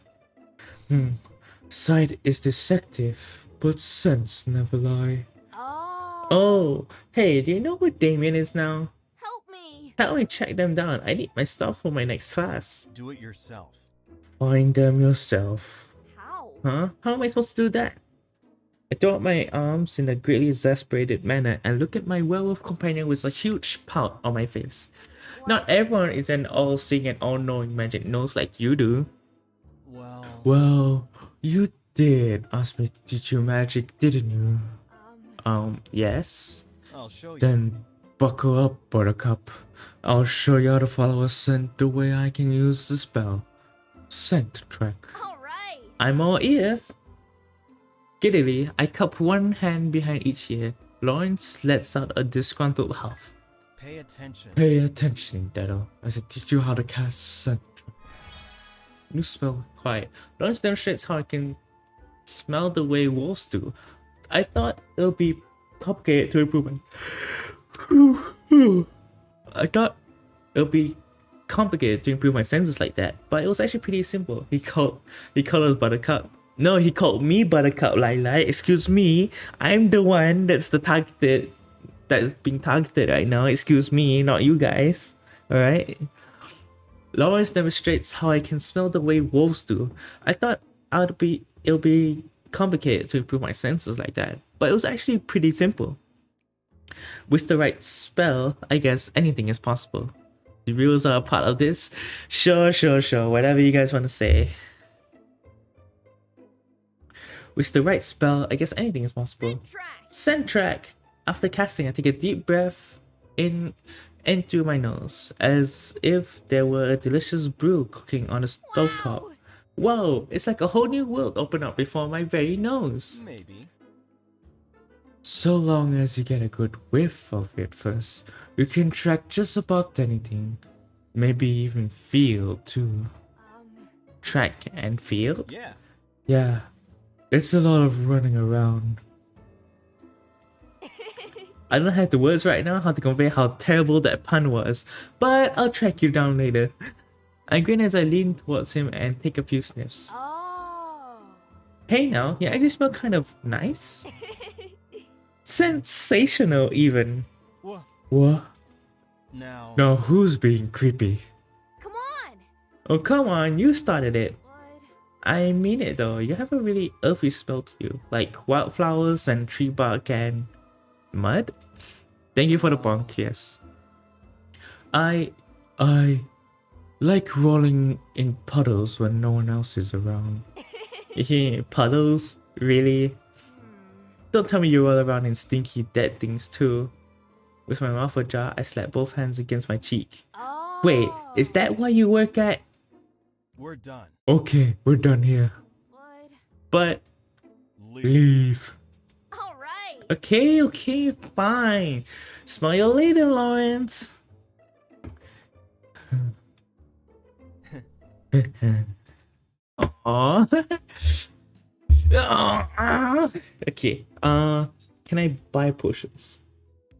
Sight is deceptive, but sense never lie. Oh. Oh, hey, do you know where Damien is now? Help me. Help me track them down. I need my stuff for my next class. Do it yourself. Find them yourself. How? Huh? How am I supposed to do that? I throw up my arms in a greatly exasperated manner and look at my werewolf companion with a huge pout on my face. Not everyone is an all-seeing and all-knowing magic nose like you do. Well, you did ask me to teach you magic, didn't you? Yes. I'll show you. Then buckle up, Buttercup. I'll show you how to follow a scent the way I can use the spell. Scent track. All right. I'm all ears. Giddily, I cup one hand behind each ear. Lawrence lets out a disgruntled huff. Pay attention. Pay attention, Dado, as I teach you how to cast scent track. New spell, quiet. Lawrence demonstrates how I can smell the way wolves do. I thought it'll be complicated to improve my... I thought it'll be complicated to improve my senses like that, but it was actually pretty simple. He called us Buttercup. No, he called me Buttercup, Lila. Excuse me. I'm the one that's being targeted right now. Excuse me, not you guys. Alright? Lawrence demonstrates how I can smell the way wolves do. I thought it'll be complicated to improve my senses like that, but it was actually pretty simple. With the right spell, I guess anything is possible. The rules are a part of this. Sure. Whatever you guys want to say. With the right spell, I guess anything is possible. Scent track. After casting, I take a deep breath in through my nose, as if there were a delicious brew cooking on a stovetop. Whoa, it's like a whole new world opened up before my very nose. Maybe. So long as you get a good whiff of it first, you can track just about anything. Maybe even feel too. Track and feel? Yeah. Yeah, it's a lot of running around. I don't have the words right now how to convey how terrible that pun was, but I'll track you down later. I grin as I lean towards him and take a few sniffs. Oh. Hey now, you actually smell kind of nice. Sensational even. What? Now. Now who's being creepy? Come on. Oh come on, you started it. What? I mean it though, you have a really earthy smell to you, like wildflowers and tree bark and mud? Thank you for the bonk, yes. I like rolling in puddles when no one else is around. Puddles? Really? Don't tell me you roll around in stinky dead things too. With my mouth ajar, I slapped both hands against my cheek. Oh. Wait, is that why you work at? We're done. Okay, we're done here. But But Leave. leave. all right. Okay, fine. Smell you later, Lawrence. Aww. Okay. Can I buy potions?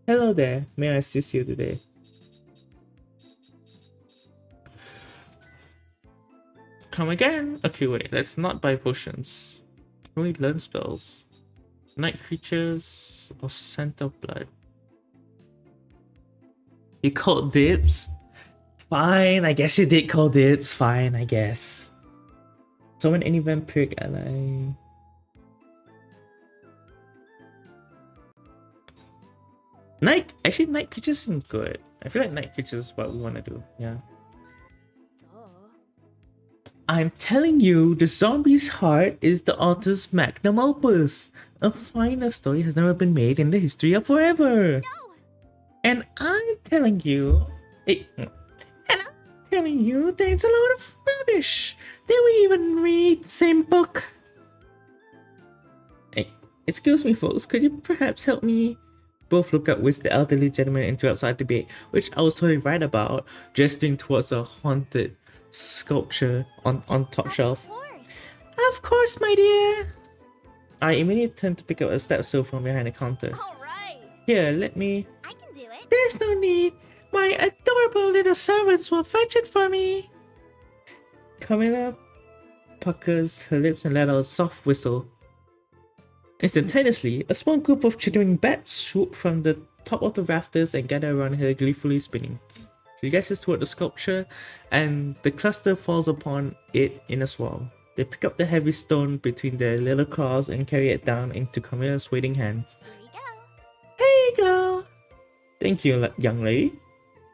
Hello there. May I assist you today? Come again. Okay, wait. Let's not buy potions. Can we learn spells? Night creatures or scent of blood? You called dibs? Fine, I guess you did call dibs. Fine, I guess. Summon any vampiric ally. Night creatures seem good. I feel like night creatures is what we want to do. Yeah. I'm telling you, the zombie's heart is the author's magnum opus. A finer story has never been made in the history of forever. And I'm telling you, that it's a load of rubbish. Did we even read the same book? Hey, excuse me, folks. Could you perhaps help me? Both look up, which the elderly gentleman interrupts our debate, which I was totally right about, gesturing towards a haunted sculpture on top shelf. Of course, my dear. I immediately turned to pick up a step stool from behind the counter. All right. Here, let me. I can do it. There's no need. My adorable little servants will fetch it for me. Camilla puckers her lips and let out a soft whistle. Instantaneously, a small group of chittering bats swoop from the top of the rafters and gather around her, gleefully spinning. She gestures toward the sculpture, and the cluster falls upon it in a swarm. They pick up the heavy stone between their little claws and carry it down into Camilla's waiting hands. Here you go. Here you go! Thank you, young lady.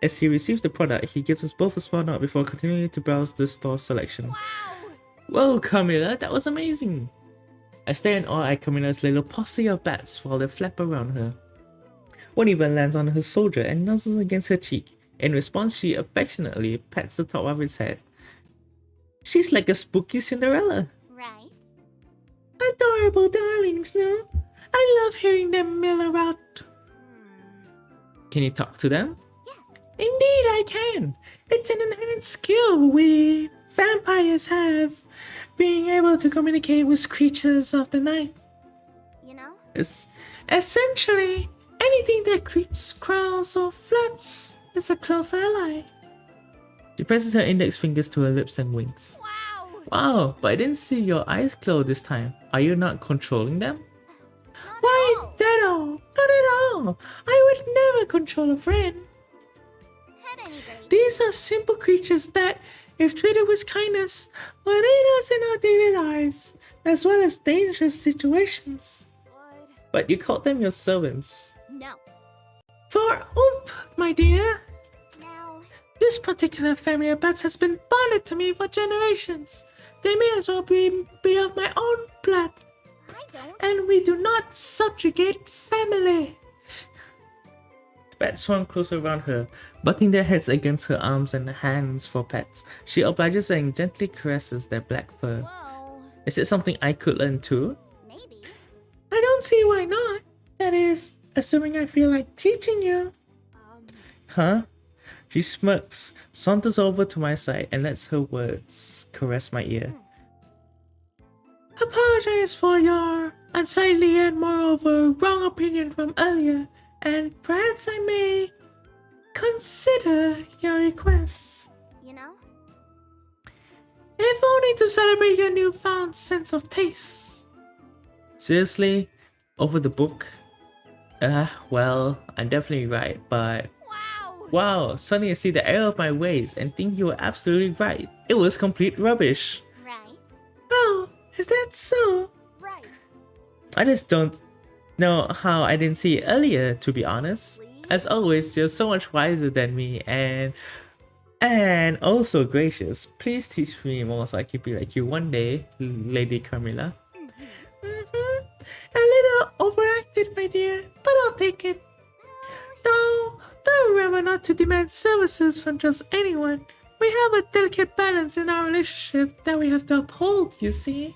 As he receives the product, he gives us both a small nod before continuing to browse the store's selection. Wow. Whoa, Camilla, that was amazing! I stare in awe at Camilla's little posse of bats while they flap around her. One even lands on her soldier and nuzzles against her cheek. In response, she affectionately pats the top of its head. She's like a spooky Cinderella. Right. Adorable darlings, no? I love hearing them mill about. Can you talk to them? Yes. Indeed I can. It's an inherent skill we vampires have, being able to communicate with creatures of the night. You know? It's essentially anything that creeps, crawls, or flaps is a close ally. She presses her index fingers to her lips and winks. Wow. Wow, but I didn't see your eyes close this time. Are you not controlling them? Not Why, at all. that all? Not at all. I would never control a friend. At any rate. These are simple creatures that, if treated with kindness, will aid us in our daily lives, as well as dangerous situations. But you called them your servants. No. For oomp, my dear. Now. This particular family of bats has been bonded to me for generations. They may as well be of my own blood. I don't. And we do not subjugate family. The bats swarm closer around her, butting their heads against her arms and hands for pets. She obliges and gently caresses their black fur. Whoa. Is it something I could learn too? Maybe. I don't see why not. That is, assuming I feel like teaching you. Huh? She smirks, saunters over to my side, and lets her words caress my ear. Apologize for your unsightly and moreover wrong opinion from earlier, and perhaps I may consider your request. You know? If only to celebrate your newfound sense of taste. Seriously? Over the book? Well, I'm definitely right, but Wow. wow, suddenly I see the error of my ways and think you were absolutely right. It was complete rubbish. Right. Oh, is that so? Right. I just don't know how I didn't see it earlier, to be honest. As always, you're so much wiser than me, and And also gracious, please teach me more so I can be like you one day, Lady Carmilla. Mm-hmm. A little overacted, my dear, but I'll take it. No, don't remember not to demand services from just anyone. We have a delicate balance in our relationship that we have to uphold, you see.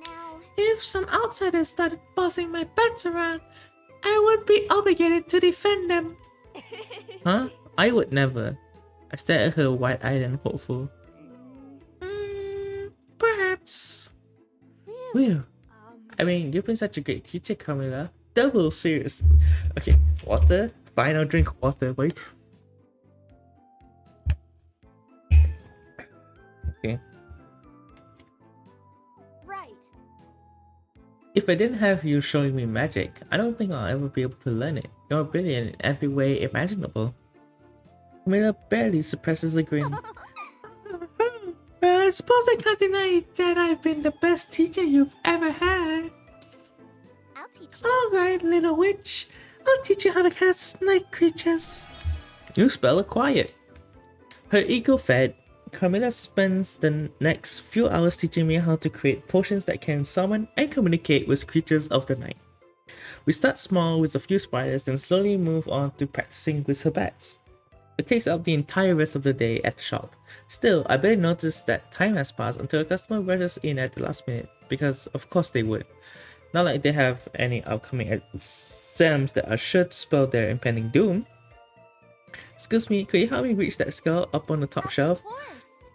Now, If some outsiders started bossing my bats around, I would be obligated to defend them. Huh? I would never. I stared at her wide-eyed and hopeful. Perhaps. Well, I mean, you've been such a great teacher, Camilla. Double serious. Okay, water. Fine, I'll drink water, wait. Okay. right. If I didn't have you showing me magic, I don't think I'll ever be able to learn it. You're brilliant in every way imaginable. Camilla barely suppresses a grin. Well, I suppose I can't deny that I've been the best teacher you've ever had. I'll teach you. Alright, little witch. I'll teach you how to cast night creatures. New spell acquired. Her ego fed, Carmilla spends the next few hours teaching me how to create potions that can summon and communicate with creatures of the night. We start small with a few spiders, then slowly move on to practicing with her bats. It takes up the entire rest of the day at the shop. Still, I barely notice that time has passed until a customer rushes in at the last minute, because of course they would. Not like they have any upcoming exams that are sure to spell their impending doom. Excuse me, could you help me reach that skull up on the top shelf? Of course.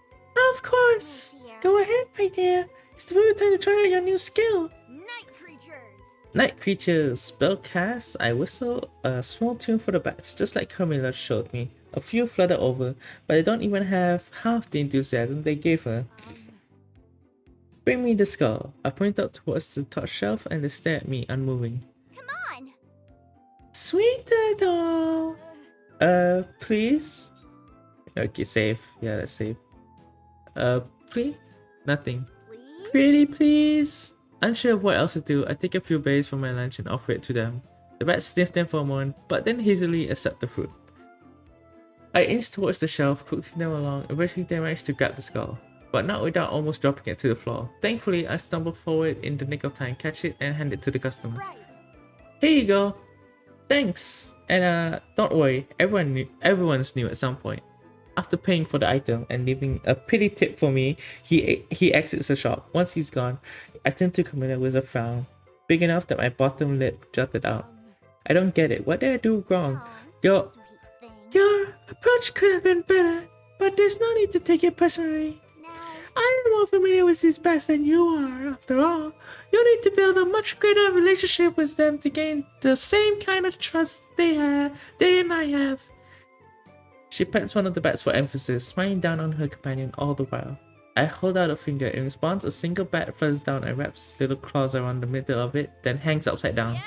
Of course! Oh, dear. Go ahead, my dear. It's the perfect time to try out your new skill. Night creatures. Night creatures, spell cast. I whistle a small tune for the bats, just like Carmilla showed me. A few flutter over, but they don't even have half the enthusiasm they gave her. Bring me the skull. I point out towards the top shelf and they stare at me, unmoving. Come on. Sweet doll. Please? Okay, save. Yeah, that's save. Please? Nothing. Please. Pretty please? Unsure of what else to do, I take a few berries from my lunch and offer it to them. The bats sniff them for a moment, but then hastily accept the fruit. I inch towards the shelf, coaxing them along. Eventually they manage to grab the skull, but not without almost dropping it to the floor. Thankfully, I stumble forward in the nick of time, catch it, and hand it to the customer. Right. Here you go. Thanks. And don't worry, everyone's new at some point. After paying for the item and leaving a pretty tip for me, he exits the shop. Once he's gone, I turn to Camilla with a frown, big enough that my bottom lip jutted out. I don't get it. What did I do wrong? Aw, Your sweet thing. your approach could have been better, but there's no need to take it personally. Now, I am more familiar with these bats than you are, after all. You need to build a much greater relationship with them to gain the same kind of trust they and I have. She pets one of the bats for emphasis, smiling down on her companion all the while. I hold out a finger. In response, a single bat flutters down and wraps its little claws around the middle of it, then hangs upside down.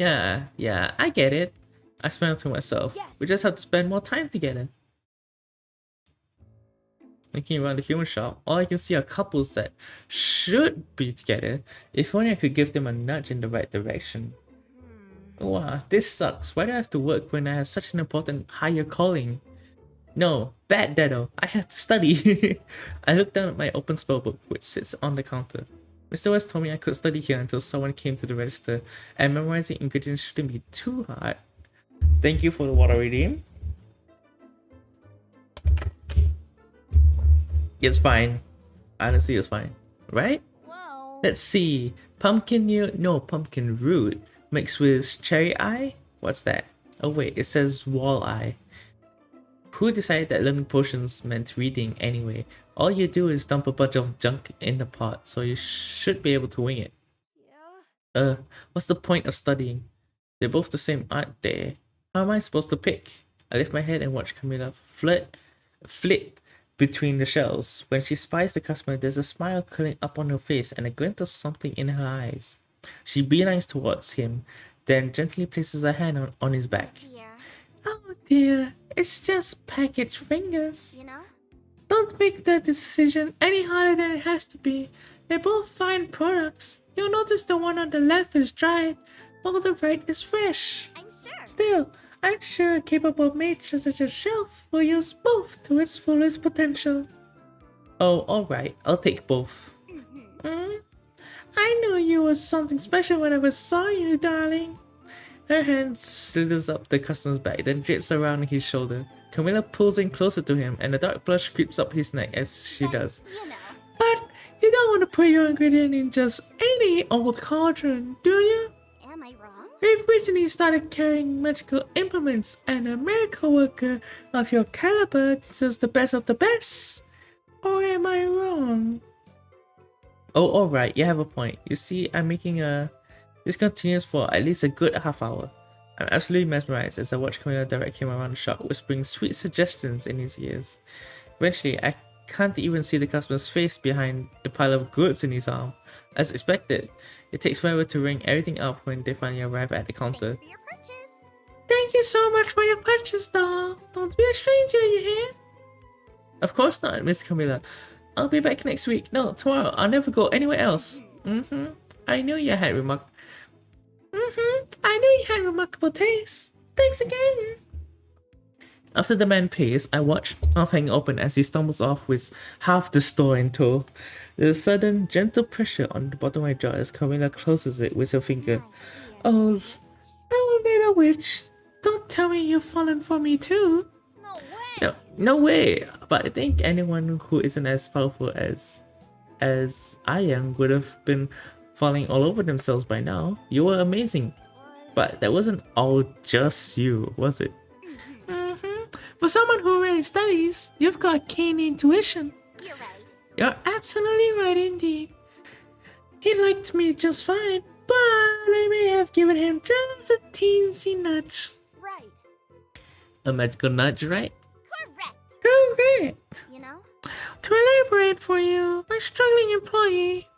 yeah. Yeah, I get it. I smile to myself. Yes. We just have to spend more time together. Looking around the human shop, all I can see are couples that should be together. If only I could give them a nudge in the right direction. Wow, this sucks. Why do I have to work when I have such an important higher calling? No, bad Dado. I have to study. I look down at my open spellbook, which sits on the counter. Mr. West told me I could study here until someone came to the register, and memorizing ingredients shouldn't be too hard. Thank you for the water redeem. It's fine. Honestly, it's fine. Right? Whoa. Let's see. Pumpkin root mixed with cherry eye? What's that? Oh wait, it says wall eye. Who decided that learning potions meant reading anyway? All you do is dump a bunch of junk in the pot, so you should be able to wing it. Yeah. What's the point of studying? They're both the same, aren't they? How am I supposed to pick? I lift my head and watch Camilla flit between the shelves. When she spies the customer, there's a smile curling up on her face and a glint of something in her eyes. She beelines towards him, then gently places her hand on his back. Dear. Oh dear, it's just packaged fingers. You know? Don't make the decision any harder than it has to be. They're both fine products. You'll notice the one on the left is dried, while the right is fresh. I'm sure. Still, I'm sure a capable mage such as yourself will use both to its fullest potential. Oh, alright, I'll take both. Mm? I knew you was something special when I first saw you, darling. Her hand slithers up the customer's back, then drapes around his shoulder. Camilla pulls in closer to him, and a dark blush creeps up his neck as she does. You know. But you don't want to put your ingredient in just any old cauldron, do you? Am I wrong? We've recently started carrying magical implements, and a miracle worker of your caliber deserves the best of the best. Or am I wrong? Oh, alright, you have a point. You see, I'm making this continues for at least a good half hour. I'm absolutely mesmerized as I watch Camilla direct him around the shop, whispering sweet suggestions in his ears. Eventually, I can't even see the customer's face behind the pile of goods in his arm. As expected, it takes forever to ring everything up when they finally arrive at the counter. Thanks for your purchase. Thank you so much for your purchase, doll. Don't be a stranger, you hear? Of course not, Miss Camilla. I'll be back next week. No, tomorrow. I'll never go anywhere else. I knew you had remarkable taste. Thanks again. After the man pays, I watch, mouth hanging open as he stumbles off with half the store in tow. There's a sudden, gentle pressure on the bottom of my jaw as Camilla closes it with her finger. Oh, little witch, don't tell me you've fallen for me too. No way. No way. But I think anyone who isn't as powerful as I am would have been falling all over themselves by now. You were amazing. But that wasn't all just you, was it? For someone who really studies, you've got keen intuition. You're right. You're absolutely right indeed. He liked me just fine, but I may have given him just a teensy nudge. Right. A magical nudge, right? Correct. Correct. You know? To elaborate for you, my struggling employee,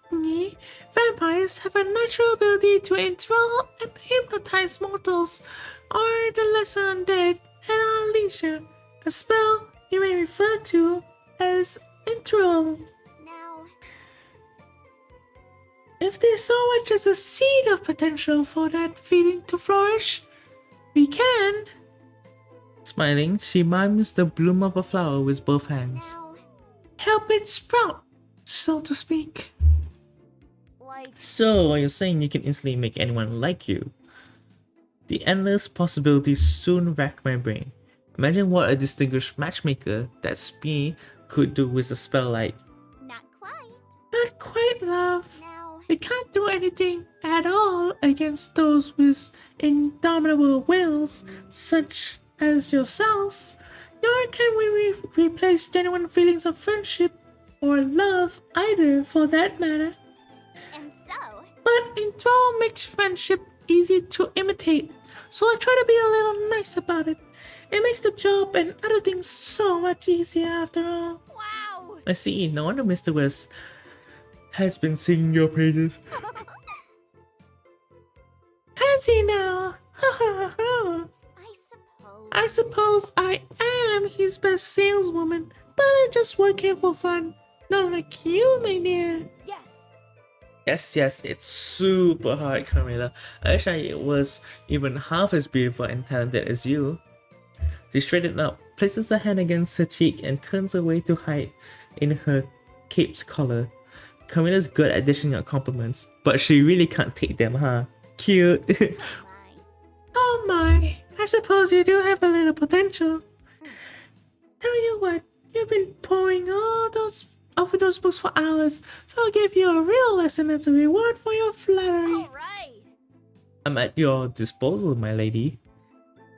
vampires have a natural ability to enthrall and hypnotize mortals or the lesser undead at our leisure. The spell you may refer to as enthrall. Now, If there's so much as a seed of potential for that feeling to flourish, we can. Smiling, she mimes the bloom of a flower with both hands. now, Help it sprout, so to speak. like, So, you're saying you can instantly make anyone like you? The endless possibilities soon rack my brain. Imagine what a distinguished matchmaker, that's me, could do with a spell like, not quite. not quite, love. Now, We can't do anything at all against those with indomitable wills, such as yourself. Nor can we replace genuine feelings of friendship or love either, for that matter. and so, But enthrall makes friendship easy to imitate, so I try to be a little nice about it. It makes the job and other things so much easier after all. wow. I see, no wonder Mr. West has been singing your praises. Has he now? Ha ha ha. I suppose I am his best saleswoman, but I just work here for fun. Not like you, my dear. Yes. Yes, it's super hard, Camilla. I wish I was even half as beautiful and talented as you. She straightened up, places her hand against her cheek, and turns away to hide in her cape's collar. Camilla's good at dishing out compliments, but she really can't take them, huh? Cute. My. Oh my, I suppose you do have a little potential. Tell you what, you've been poring over those books for hours, so I'll give you a real lesson as a reward for your flattery. All right. I'm at your disposal, my lady.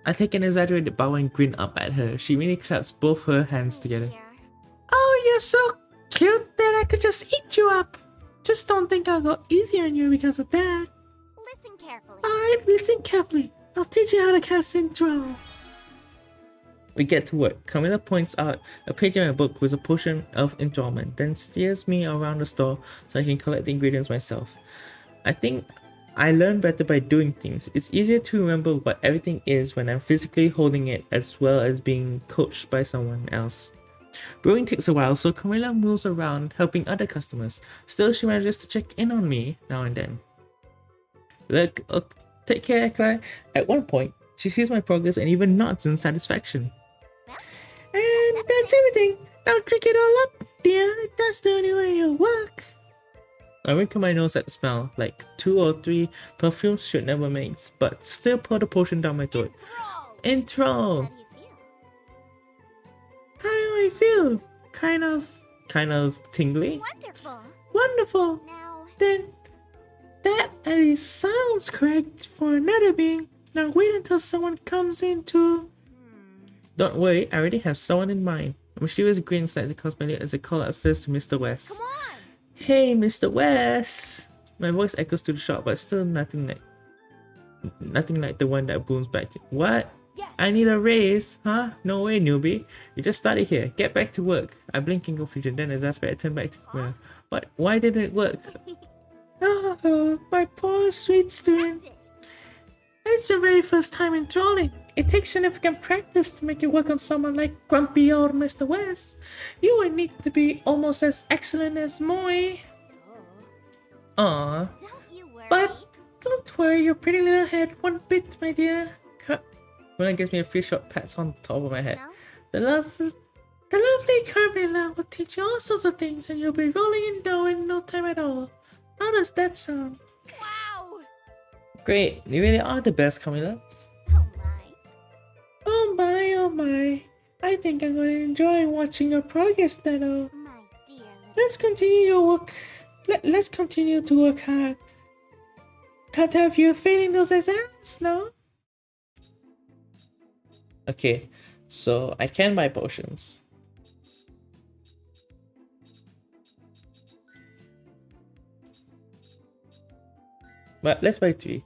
I take an exaggerated bow and grin up at her. She really claps both her hands together. Dear. Oh, you're so cute that I could just eat you up. Just don't think I'll go easy on you because of that. Listen carefully. Alright, listen carefully. I'll teach you how to cast enthrall. We get to work. Camilla points out a page in my book with a potion of enthrallment, then steers me around the store so I can collect the ingredients myself. I think I learn better by doing things. It's easier to remember what everything is when I'm physically holding it as well as being coached by someone else. Brewing takes a while, so Camilla moves around helping other customers. Still, she manages to check in on me now and then. Look, take care, Claire. At one point, She sees my progress and even nods in satisfaction. Well, And that's everything. Now drink it all up, dear. That's the only way it'll work. I wrinkle my nose at the smell. Like 2 or 3 perfumes should never mix, but still pour the potion down my throat. Enthrall. Intro. How do you feel? How do I feel? Kind of tingly. Wonderful. Wonderful. Now, Then that at least sounds correct for another being. Now wait until someone comes in to... Don't worry, I already have someone in mind. A mischievous grin slightly across my lips as I call upstairs to Mr. West. come on. Hey, Mr. West! My voice echoes to the shop, but still nothing like the one that booms back to... What? Yes. I need a raise? Huh? No way, newbie. You just started here. Get back to work. I blink in confusion, then exasperated, I turn back to Camilla. What? Why didn't it work? Oh, my poor sweet student. Practice. It's your very first time enthralling. It takes significant practice to make it work on someone like grumpy old Mr. West. You would need to be almost as excellent as Moy. Aww. Don't you worry. But don't worry your pretty little head one bit, my dear. When gives me a few short pats on the top of my head. No? The lovely Carmilla will teach you all sorts of things and you'll be rolling in dough in no time at all. How does that sound? Wow. Great, you really are the best, Camilla. Oh my. Oh my, oh my. I think I'm going to enjoy watching your progress, Nano. My dear little. Let's continue your work. Let's continue to work hard. Can't have you failing those exams, no? Okay, so I can buy potions. But let's buy 3.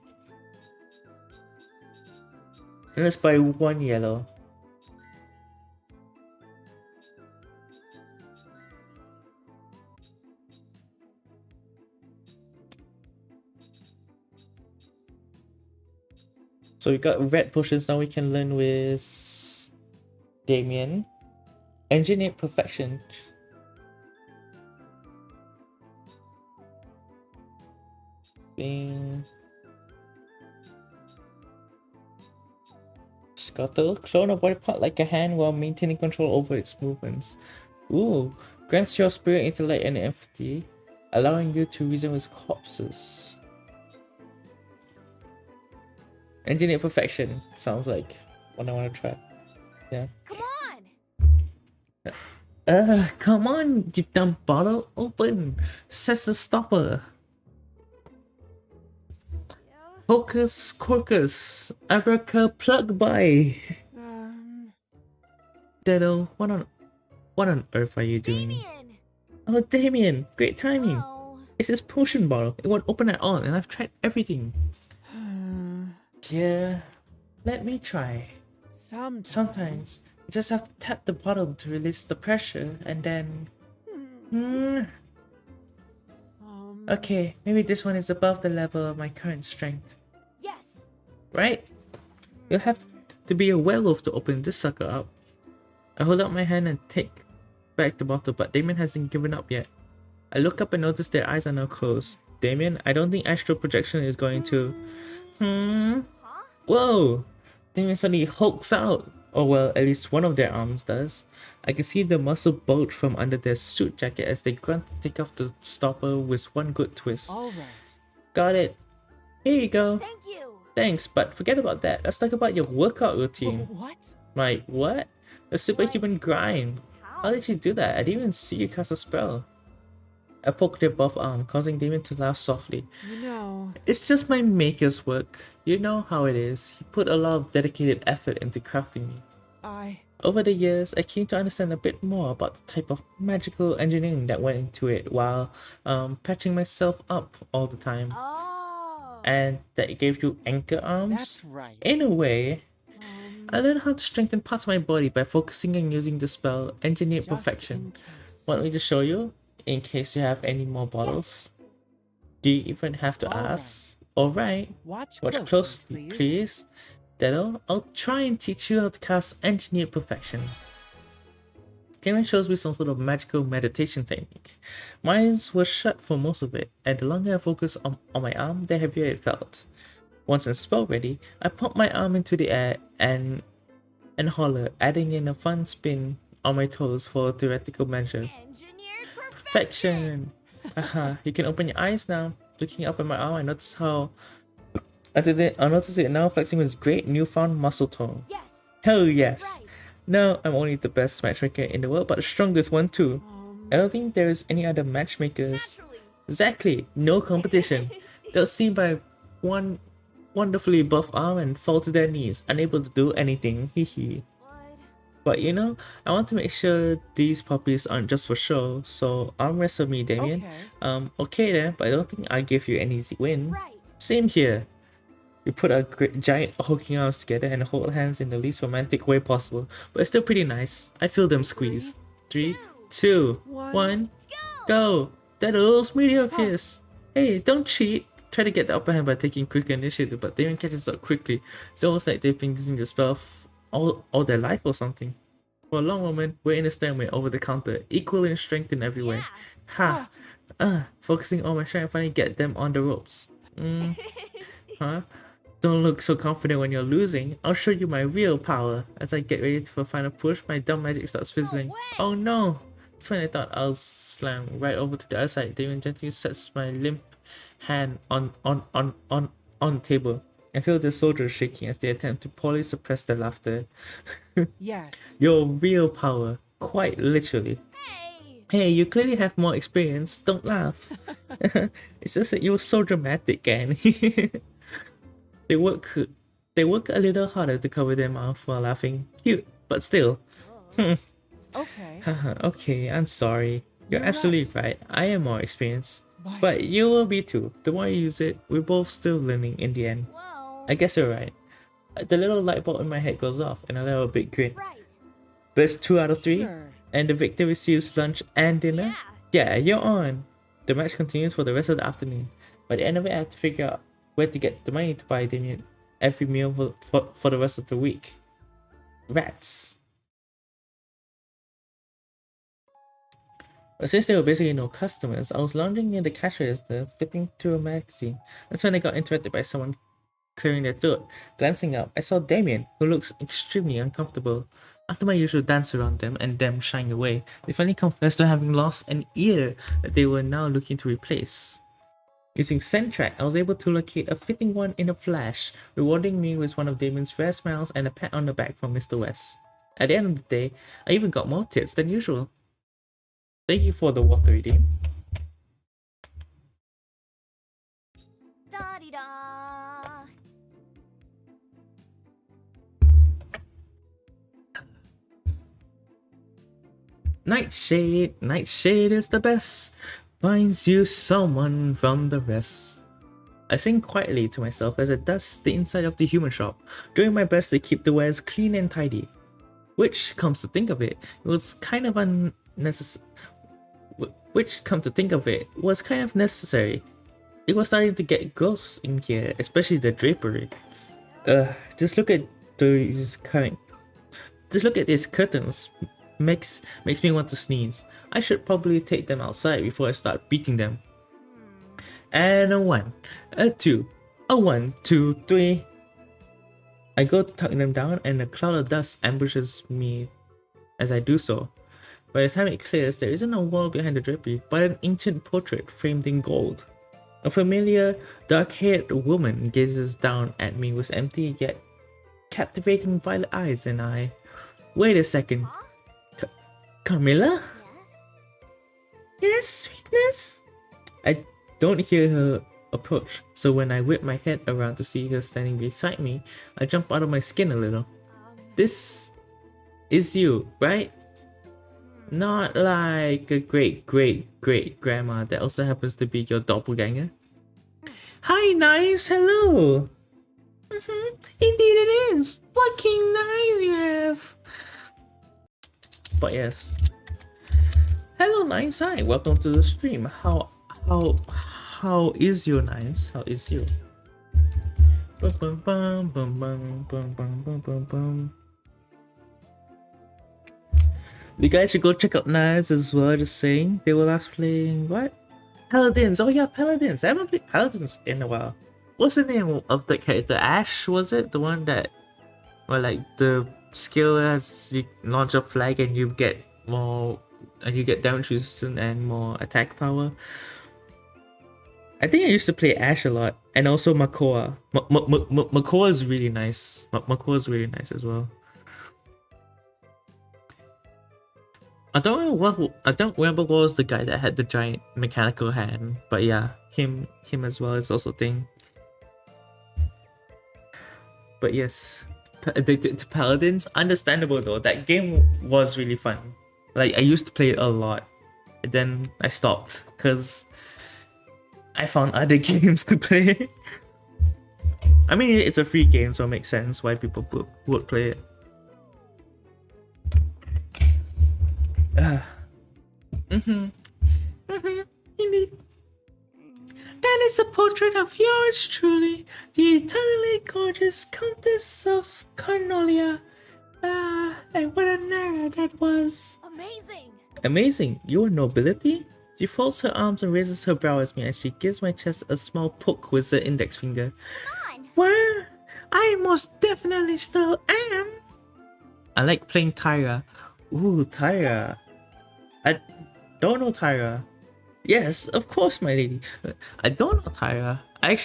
And let's buy 1 yellow. So we got red potions, now we can learn with Damien. Engineered Perfection. Scuttle. Clone a body part like a hand while maintaining control over its movements. Ooh. Grants your spirit intellect and empathy, allowing you to reason with corpses. Engineered Perfection. Sounds like what I want to try. Yeah. Come on. Come on, you dumb bottle. Open. Says the stopper. Hocus Corcus. Abraca plug by. Dedo, what on earth are you doing? Damien. Oh, Damien. Great timing. Oh. It's this potion bottle. It won't open at all, and I've tried everything. Yeah, let me try. Sometimes you just have to tap the bottom to release the pressure, and then... Okay, maybe this one is above the level of my current strength. Yes. Right? You'll have to be a werewolf to open this sucker up. I hold out my hand and take back the bottle, but Damien hasn't given up yet. I look up and notice their eyes are now closed. Damien, I don't think astral projection is going to... Huh? Whoa! Damien suddenly hulks out. Or well, at least one of their arms does. I can see the muscle bulge from under their suit jacket as they grunt to take off the stopper with one good twist. Alright. Got it. Here you go. Thank you. Thanks, but forget about that. Let's talk about your workout routine. What? My what? A superhuman grind. How did you do that? I didn't even see you cast a spell. I poked their buff arm, causing Damien to laugh softly. You know... It's just my maker's work. You know how it is. He put a lot of dedicated effort into crafting me. Over the years, I came to understand a bit more about the type of magical engineering that went into it while patching myself up all the time. Oh. And that it gave you anchor arms. That's right. In a way, I learned how to strengthen parts of my body by focusing and using the spell Engineered Just Perfection. in case. Want me to show you? In case you have any more bottles? Do you even have to Alright. ask? Alright, Watch watch closely, please. That'll, I'll try and teach you how to cast Engineered Perfection. Game shows me some sort of magical meditation technique. Mine was shut for most of it, and the longer I focused on my arm, the heavier it felt. Once I'm spell ready, I pump my arm into the air and holler, adding in a fun spin on my toes for theoretical measure. Engineered Perfection! perfection. Haha, you can open your eyes now. Looking up at my arm, I notice how I notice it now, flexing with great newfound muscle tone. Yes. Hell yes! Right. No, I'm only the best matchmaker in the world, but the strongest one too. I don't think there is any other matchmakers. Naturally. Exactly, no competition. They'll see my one wonderfully buff arm and fall to their knees, unable to do anything. Hehe. But you know, I want to make sure these puppies aren't just for show, so arm wrestle me, Damien. Okay. Okay then, but I don't think I'll give you an easy win. Right. Same here. We put our giant hulking arms together and hold hands in the least romantic way possible, but it's still pretty nice. I feel them squeeze. 3, 2, 1, go! That little meteor of his! Hey, don't cheat! Try to get the upper hand by taking quick initiative, but Damien catches up quickly. It's almost like they've been using the spell all their life or something. For a long moment, we're in a stalemate over the counter, equal in strength in every way. Ha! Focusing on my strength, finally get them on the ropes. Huh? Don't look so confident when you're losing. I'll show you my real power. As I get ready for a final push, my dumb magic starts fizzling. way. Oh no! That's when I thought I'll slam right over to the other side. Damien gently sets my limp hand on the table. I feel the soldiers shaking as they attempt to poorly suppress their laughter. Yes. Your real power, quite literally. Hey. Hey, you clearly have more experience. Don't laugh. It's just that you're so dramatic, Gan. They work a little harder to cover their mouth while laughing. Cute, but still. Okay. Okay, I'm sorry. You're You're absolutely right. right. I am more experienced. But you will be too. The more you use it, we're both still learning in the end. Whoa. I guess you're right. The little light bulb in my head goes off and I let out a big grin. Right. But it's 2 out of 3, Sure. and the victor receives lunch and dinner. Yeah, you're on. The match continues for the rest of the afternoon. By the end of it, I have to figure out where to get the money to buy Damien every meal for the rest of the week. Rats. But since there were basically no customers, I was lounging near the cash register, flipping through a magazine. That's when I got interrupted by someone clearing their throat. Glancing up, I saw Damien, who looks extremely uncomfortable. After my usual dance around them and them shying away, they finally confessed to having lost an ear that they were now looking to replace. Using SendTrack, I was able to locate a fitting one in a flash, rewarding me with one of Damien's rare smiles and a pat on the back from Mr. West. At the end of the day, I even got more tips than usual. Thank you for the water reading. Da-di-da. Nightshade, Nightshade is the best. Finds you someone from the rest. I sing quietly to myself as I dust the inside of the human shop, doing my best to keep the wares clean and tidy. Which, comes to think of it, was kind of unnecessary. Which, come to think of it, was kind of necessary. It was starting to get gross in here, especially the drapery. Just look at these curtains. Makes me want to sneeze. I should probably take them outside before I start beating them. And a 1, a 2, a 1, 2, 3. I go to tuck them down and a cloud of dust ambushes me as I do so. By the time it clears, there isn't a wall behind the drapery, but an ancient portrait framed in gold. A familiar, dark-haired woman gazes down at me with empty yet captivating violet eyes, and I... Wait a second. Carmilla? Yes. Yes, sweetness? I don't hear her approach, so when I whip my head around to see her standing beside me, I jump out of my skin a little. This is you, right? Not like a great-great-great-grandma that also happens to be your doppelganger. Hi, Knives! Hello! Indeed it is! What keen knives you have! But yes. Hello, Knives! Hi! Welcome to the stream. How is your Knives? How is you? Bum bum bum bum bum bum bum bum bum bum. You guys should go check out Knives as well, just saying. They were last playing what? Paladins. Oh yeah, Paladins. I haven't played Paladins in a while. what's the name of that character? Ash, was it? The one that, or like the skill as you launch a flag and you get more, and you get damage resistance and more attack power. I think I used to play Ash a lot, and also Makoa. Makoa is really nice. Makoa is really nice as well. I don't remember what was the guy that had the giant mechanical hand, but yeah, him as well is also a thing. But yes, Addicted to Paladins, understandable though. That game was really fun. Like I used to play it a lot, and then I stopped because I found other games to play. I mean, it's a free game, so it makes sense why people would play it. Indeed. That is a portrait of yours truly, the eternally gorgeous Countess of Carnolia. And what an era that was. Amazing. Amazing. Your nobility? She folds her arms and raises her brow at me, and she gives my chest a small poke with her index finger. Come on. Well, I most definitely still am. I like playing Tyra. Ooh, Tyra. I don't know Tyra. Yes, of course, my lady. I don't know Tyra. I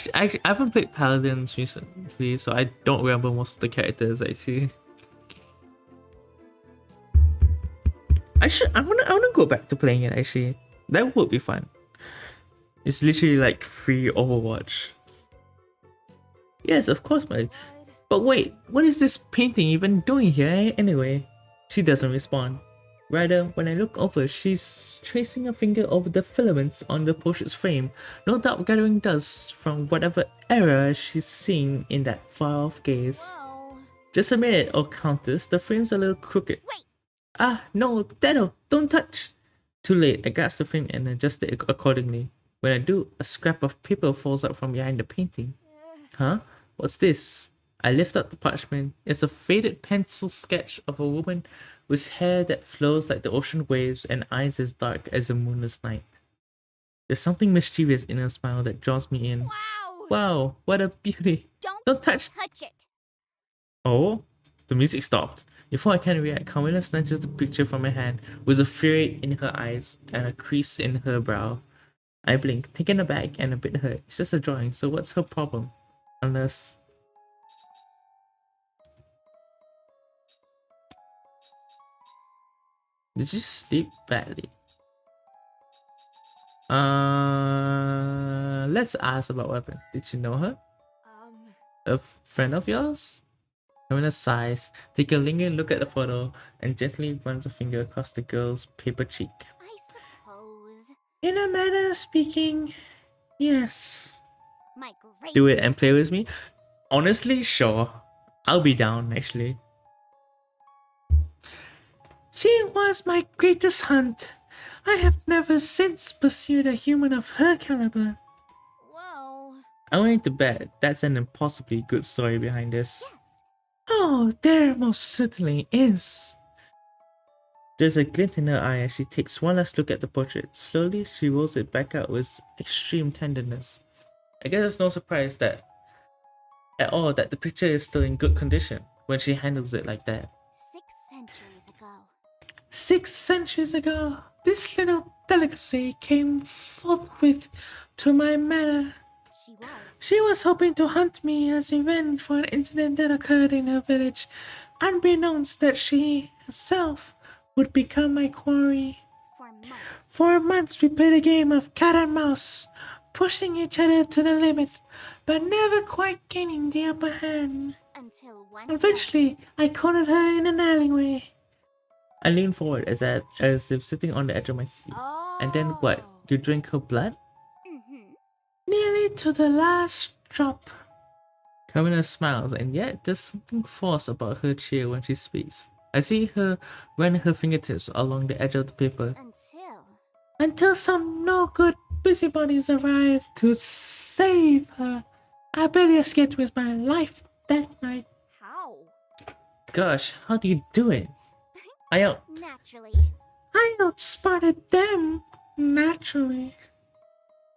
haven't played Paladins recently, so I don't remember most of the characters actually. I wanna go back to playing it actually. That would be fun. It's literally like free Overwatch. Yes, of course, my lady. But wait, what is this painting even doing here anyway? She doesn't respond. Rather, when I look over, she's tracing a finger over the filaments on the portrait's frame, no doubt gathering dust from whatever error she's seeing in that far-off gaze. Whoa. Just a minute, oh Countess, the frame's a little crooked. Wait. Ah, no, Dado, don't touch! Too late, I grasp the frame and adjust it accordingly. When I do, a scrap of paper falls out from behind the painting. Huh? What's this? I lift up the parchment. It's a faded pencil sketch of a woman with hair that flows like the ocean waves and eyes as dark as a moonless night. There's something mischievous in her smile that draws me in. Wow. Wow, what a beauty. Don't touch. it. Oh, the music stopped. Before I can react, Carmilla snatches the picture from my hand with a fury in her eyes and a crease in her brow. I blink, taken aback and a bit hurt. It's just a drawing, so what's her problem? Unless... Did you sleep badly? Let's ask about what happened. Did you know her? A friend of yours? Camilla sighs, take a lingering look at the photo, and gently runs a finger across the girl's paper cheek. I suppose. In a manner of speaking, yes. My great. Do it and play with me? Honestly, sure. I'll be down, actually. She was my greatest hunt. I have never since pursued a human of her caliber. Whoa. I'm willing to bet that's an impossibly good story behind this. Yes. Oh, there most certainly is. There's a glint in her eye as she takes one last look at the portrait. Slowly, she rolls it back out with extreme tenderness. I guess it's no surprise that the picture is still in good condition when she handles it like that. 6 centuries ago. 6 centuries ago, this little delicacy came forthwith to my manor. She was. She was hoping to hunt me as revenge for an incident that occurred in her village, unbeknownst that she herself would become my quarry. For months. For months we played a game of cat and mouse, pushing each other to the limit, but never quite gaining the upper hand. Until one day. Eventually, I cornered her in an alleyway. I leaned forward as if sitting on the edge of my seat. Oh. And then what? You drink her blood? Mm-hmm. Nearly to the last drop. Carmina smiles, and yet there's something forced about her cheer when she speaks. I see her run her fingertips along the edge of the paper. Until some no-good busybodies arrive to save her. I barely escaped with my life that night. How? Gosh, how do you do it? Naturally. I outsmarted them. Naturally.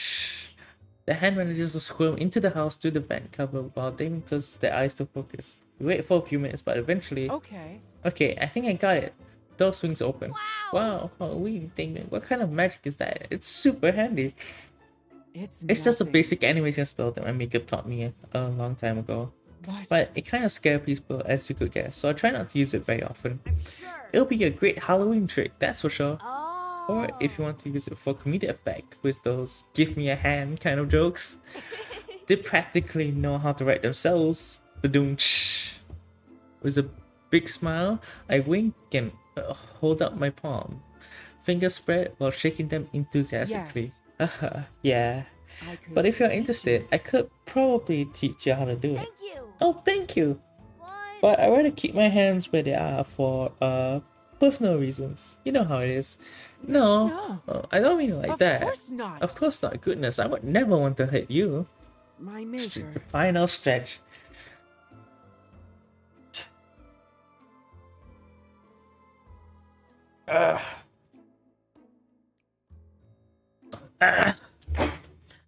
Shh. The hand manages to squirm into the house through the vent cover while Damon closes their eyes to focus. We wait for a few minutes, but eventually... Okay. Okay, I think I got it. Door swings open. Wow. Wow, Halloween, Damon. What kind of magic is that? It's super handy. It's Just a nothing. basic animation spell that my makeup taught me a long time ago. But it kind of scares people, as you could guess, so I try not to use it very often. I'm sure. It'll be a great Halloween trick, that's for sure. Oh. Or if you want to use it for comedic effect with those give me a hand kind of jokes. They practically know how to write themselves. Ba-doom-tsh. With a big smile, I wink and hold up my palm. Fingers spread while shaking them enthusiastically. Yes. Yeah. I could But if you're teach interested, you. I could probably teach you how to do it. Thank you. Oh, thank you. But But I rather keep my hands where they are for personal reasons. You know how it is. No, No. I don't mean it like Of that. course not. Of course not. Goodness, I would never want to hurt you. My major. Final stretch.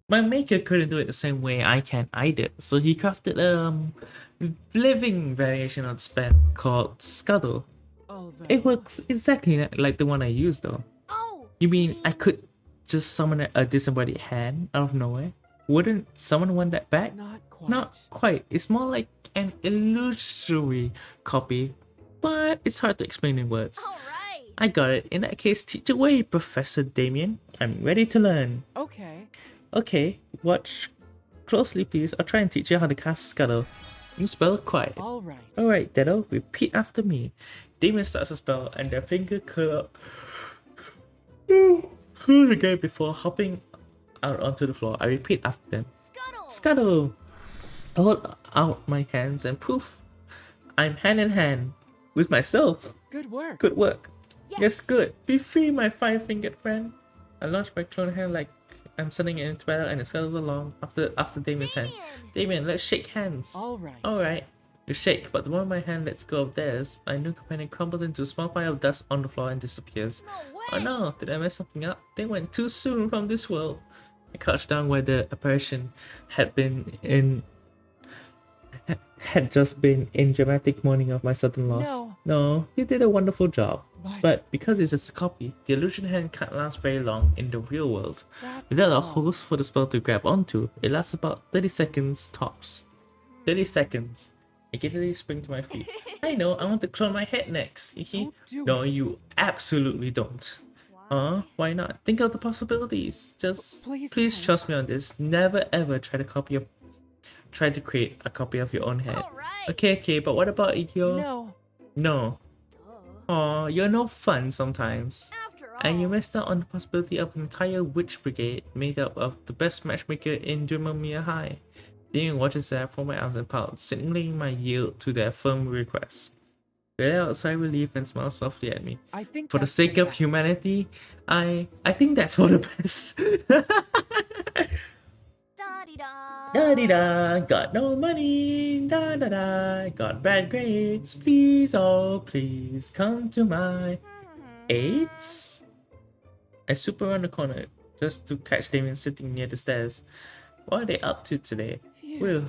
My maker couldn't do it the same way I can either, so he crafted a living variation of the spell called Scuttle. Although. It works exactly like the one I used though. oh. You mean I could just summon a disembodied hand out of nowhere? Wouldn't someone want that back? Not quite. Not quite. It's more like an illusory copy, but it's hard to explain in words. All right. I got it. In that case, teach away, Professor Damien. I'm ready to learn. Okay. Okay, watch closely please. I'll try and teach you how to cast Scuttle. You spell it quiet. All right. Alright, Dedo, repeat after me. Damien starts a spell and their finger curl up. Curl again before hopping out onto the floor. I repeat after them. Scuttle. Scuttle! I hold out my hands and poof! I'm hand in hand with myself. Good work. Good work. Yes. Yes, good. Be free, my five-fingered friend. I launch my clone hand like I'm sending it into battle and it scuttles along after Damien's hand. Damien, let's shake hands. All right. Alright. You shake, but the moment my hand lets go of theirs, my new companion crumbles into a small pile of dust on the floor and disappears. No way. Oh no, did I mess something up? They went too soon from this world. I crouched down where the apparition had just been in dramatic mourning of my sudden loss. No, you did a wonderful job. But because it's just a copy, the illusion hand can't last very long in the real world. That's Without a all. host for the spell to grab onto, it lasts about 30 seconds tops. 30 seconds. I giddily spring to my feet. I know, I want to clone my head next. Don't do No, it. you absolutely don't. Why not? Think of the possibilities. Just Please please don't. trust me on this. Never ever try to create a copy of your own head. All right. Okay, but what about your No. No. Duh. Aw, you're no fun sometimes. After all. And you missed out on the possibility of an entire witch brigade made up of the best matchmaker in Dreamomia High. Damien watches that from my arms and pouts, signaling my yield to their firm request. They let out a sigh of relief and smile softly at me. I think For the that's sake of best. humanity, I think that's for the best. Da-dee-da. Da di da, got no money. Da da da, got bad grades. Please, oh please, come to my aids. I swoop around the corner just to catch Damien sitting near the stairs. What are they up to today? Phew. We're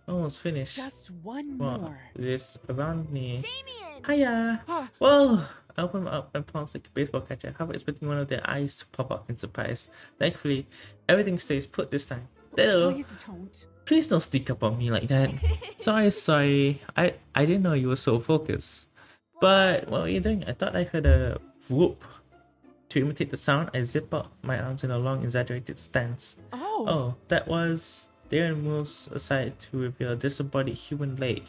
almost finished. Just one Wow, more. this around me. Damien. Hiya. Ah, Whoa! I open them up and pounce like a baseball catcher, half expecting one of their eyes to pop up in surprise. Thankfully, everything stays put this time. Hello. please don't. Please don't sneak up on me like that. Sorry. I didn't know you were so focused. But what were you doing? I thought I heard a whoop. To imitate the sound, I zip out my arms in a long, exaggerated stance. Oh. Oh, that was... Darren moves aside to reveal a disembodied human leg.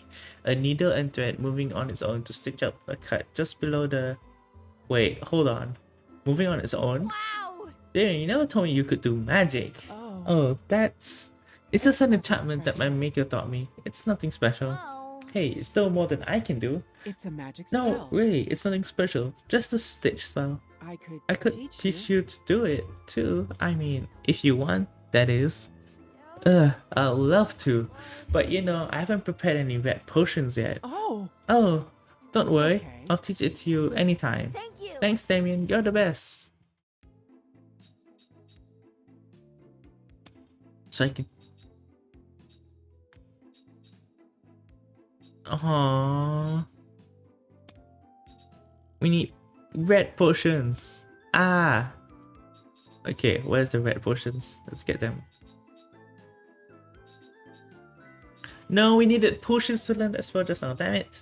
A needle and thread moving on its own to stitch up a cut just below the... Wait, hold on. Moving on its own? Wow. Darren, you never told me you could do magic. Oh. Oh, that's... It's just an nothing enchantment that my special. maker taught me. It's nothing special. Oh. Hey, it's still more than I can do. It's a magic No, spell. really, it's nothing special. Just a stitch spell. I could I could teach you to do it too. I mean, if you want, that is. I'd love to. But you know, I haven't prepared any red potions yet. Oh. Oh, don't It's worry. okay. I'll teach it to you anytime. Thank you. Thanks, Damien. You're the best. So I can. Aww. We need red potions. Ah. Okay, where's the red potions? Let's get them. No, we needed potions to learn that spell just now. Damn it.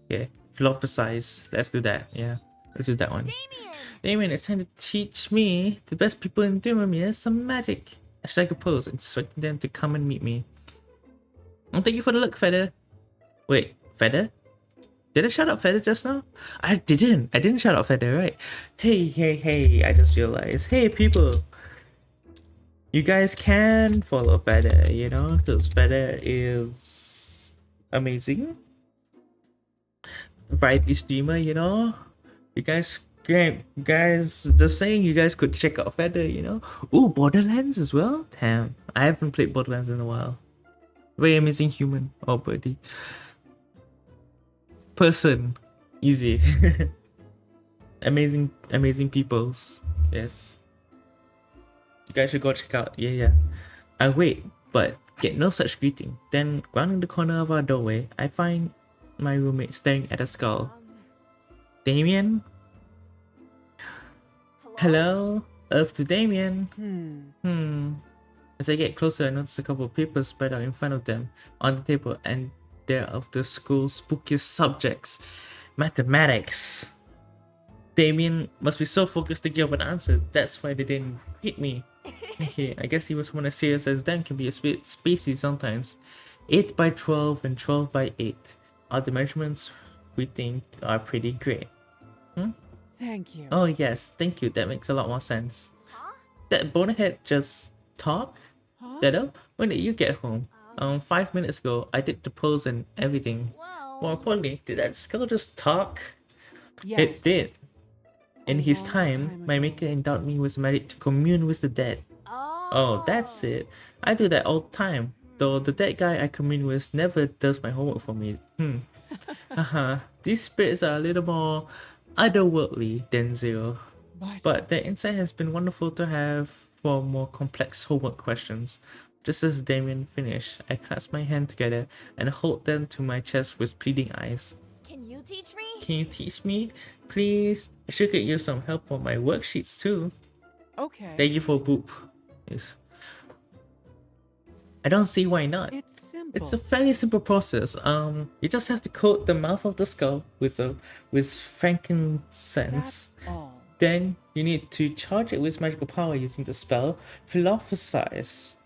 Okay, philosophize. Let's do that. Yeah, let's do that one. Damien! Damien, it's time to teach me, the best people in Doomamere, some magic. I strike a pose and expecting them to come and meet me. Oh, thank you for the look, Feather. Wait, Feather? Did I shout out Feather just now? I didn't. I didn't shout out Feather, right? Hey, I just realized. Hey, people. You guys can follow Feather, you know? Because Feather is amazing. Variety streamer, you know? You guys, just saying you guys could check out Feather, you know? Ooh, Borderlands as well? Damn, I haven't played Borderlands in a while. Very amazing human. Oh, buddy. Person. Easy. amazing peoples. Yes. You guys should go check out. Yeah. I wait, but get no such greeting. Then, rounding the corner of our doorway, I find my roommate staring at a skull. Damien? Hello? Earth to Damien. As I get closer, I notice a couple of papers spread out in front of them on the table, and they're of the school's spookiest subjects. Mathematics. Damien must be so focused to give an answer. That's why they didn't hit me. I guess he was someone as serious as them can be a bit spacey sometimes. 8 by 12 and 12 by 8 are the measurements we think are pretty great. Thank you. Oh yes, thank you. That makes a lot more sense. Huh? That bonehead just talk? Huh? Dado? When did you get home? 5 minutes ago. I did the pose and everything. Well... More importantly, did that skull just talk? Yes. It did. In A his long time, time my ago. maker endowed me with magic to commune with the dead. Oh, that's it. I do that all the time. Though the dead guy I commune with never does my homework for me. These spirits are a little more otherworldly than Zero. But their insight has been wonderful to have for more complex homework questions. Just as Damien finished, I clasp my hand together and hold them to my chest with pleading eyes. Can you teach me? Can you teach me? Please? I should get you some help on my worksheets too. Okay. Thank you for boop. Yes. I don't see why not. It's simple. It's a fairly simple process. You just have to coat the mouth of the skull with frankincense. That's all. Then you need to charge it with magical power using the spell Philosophize.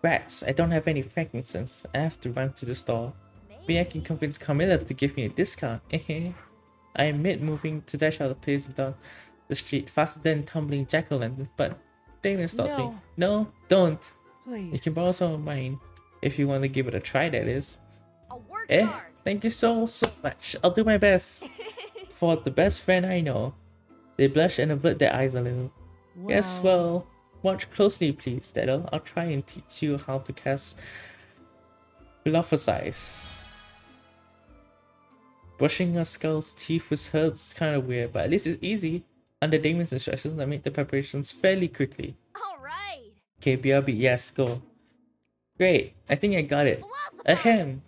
Rats, I don't have any frankincense. I have to run to the store. Maybe I can convince Carmilla to give me a discount. I admit moving to dash out of the place and down the street faster than tumbling jack-o'-lantern, but Damien stops me. No, don't. Please. You can borrow some of mine if you want to give it a try, that is. I'll work hard. Thank you so much. I'll do my best. For the best friend I know. They blush and avert their eyes a little. Yes, well, watch closely please, Dado. I'll try and teach you how to cast Philosophize. Brushing a skull's teeth with herbs is kind of weird, but at least it's easy. Under Damien's instructions, I made the preparations fairly quickly. Alright. Okay, BRB, yes, go. Great, I think I got it. Philosophize. Ahem.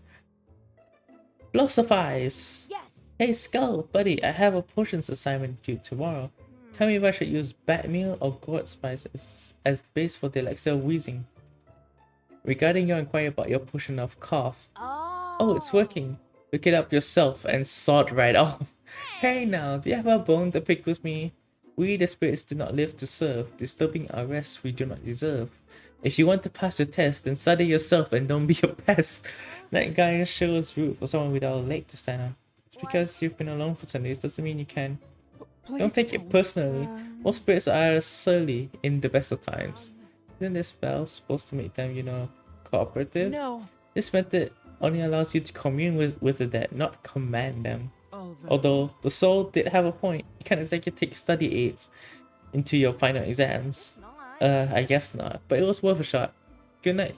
Philosophize. Yes. Hey Skull, buddy, I have a potions assignment due tomorrow. Tell me if I should use bat meal or gourd spice as base for the elixir of wheezing. Regarding your inquiry about your potion of cough. Oh, it's working. Look it up yourself and sort right off. Hey now, do you have a bone to pick with me? We the spirits do not live to serve, disturbing our rest we do not deserve. If you want to pass your test, then study yourself and don't be a pest. That guy sure was rude for someone without a leg to stand on. It's because you've been alone for 10 days doesn't mean you can. Please Don't take it personally. Most spirits are surly in the best of times. Isn't this spell supposed to make them, you know, cooperative? No. This method only allows you to commune with the dead, not command them. Although the soul did have a point, you can't exactly take study aids into your final exams. I guess not, but it was worth a shot. Good night.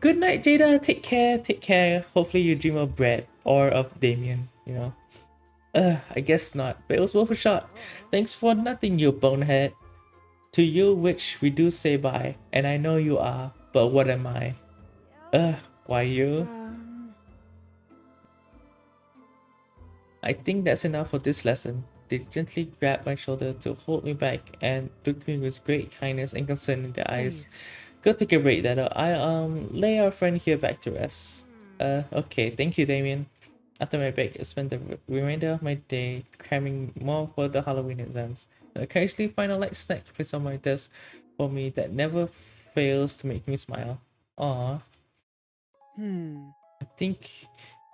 Good night, Jada. Take care. Hopefully you dream of bread. or of Damien, you know. I guess not, but it was worth a shot. Thanks for nothing, you bonehead. To you, which we do say bye, and I know you are, but what am I? Why you? I think that's enough for this lesson. They gently grabbed my shoulder to hold me back and looked me with great kindness and concern in their eyes. Please. Go take a break, Dada. I lay our friend here back to rest. Okay, thank you, Damien. After my break, I spent the remainder of my day cramming more for the Halloween exams. I occasionally find a light snack placed on my desk for me that never fails to make me smile. Aww. I think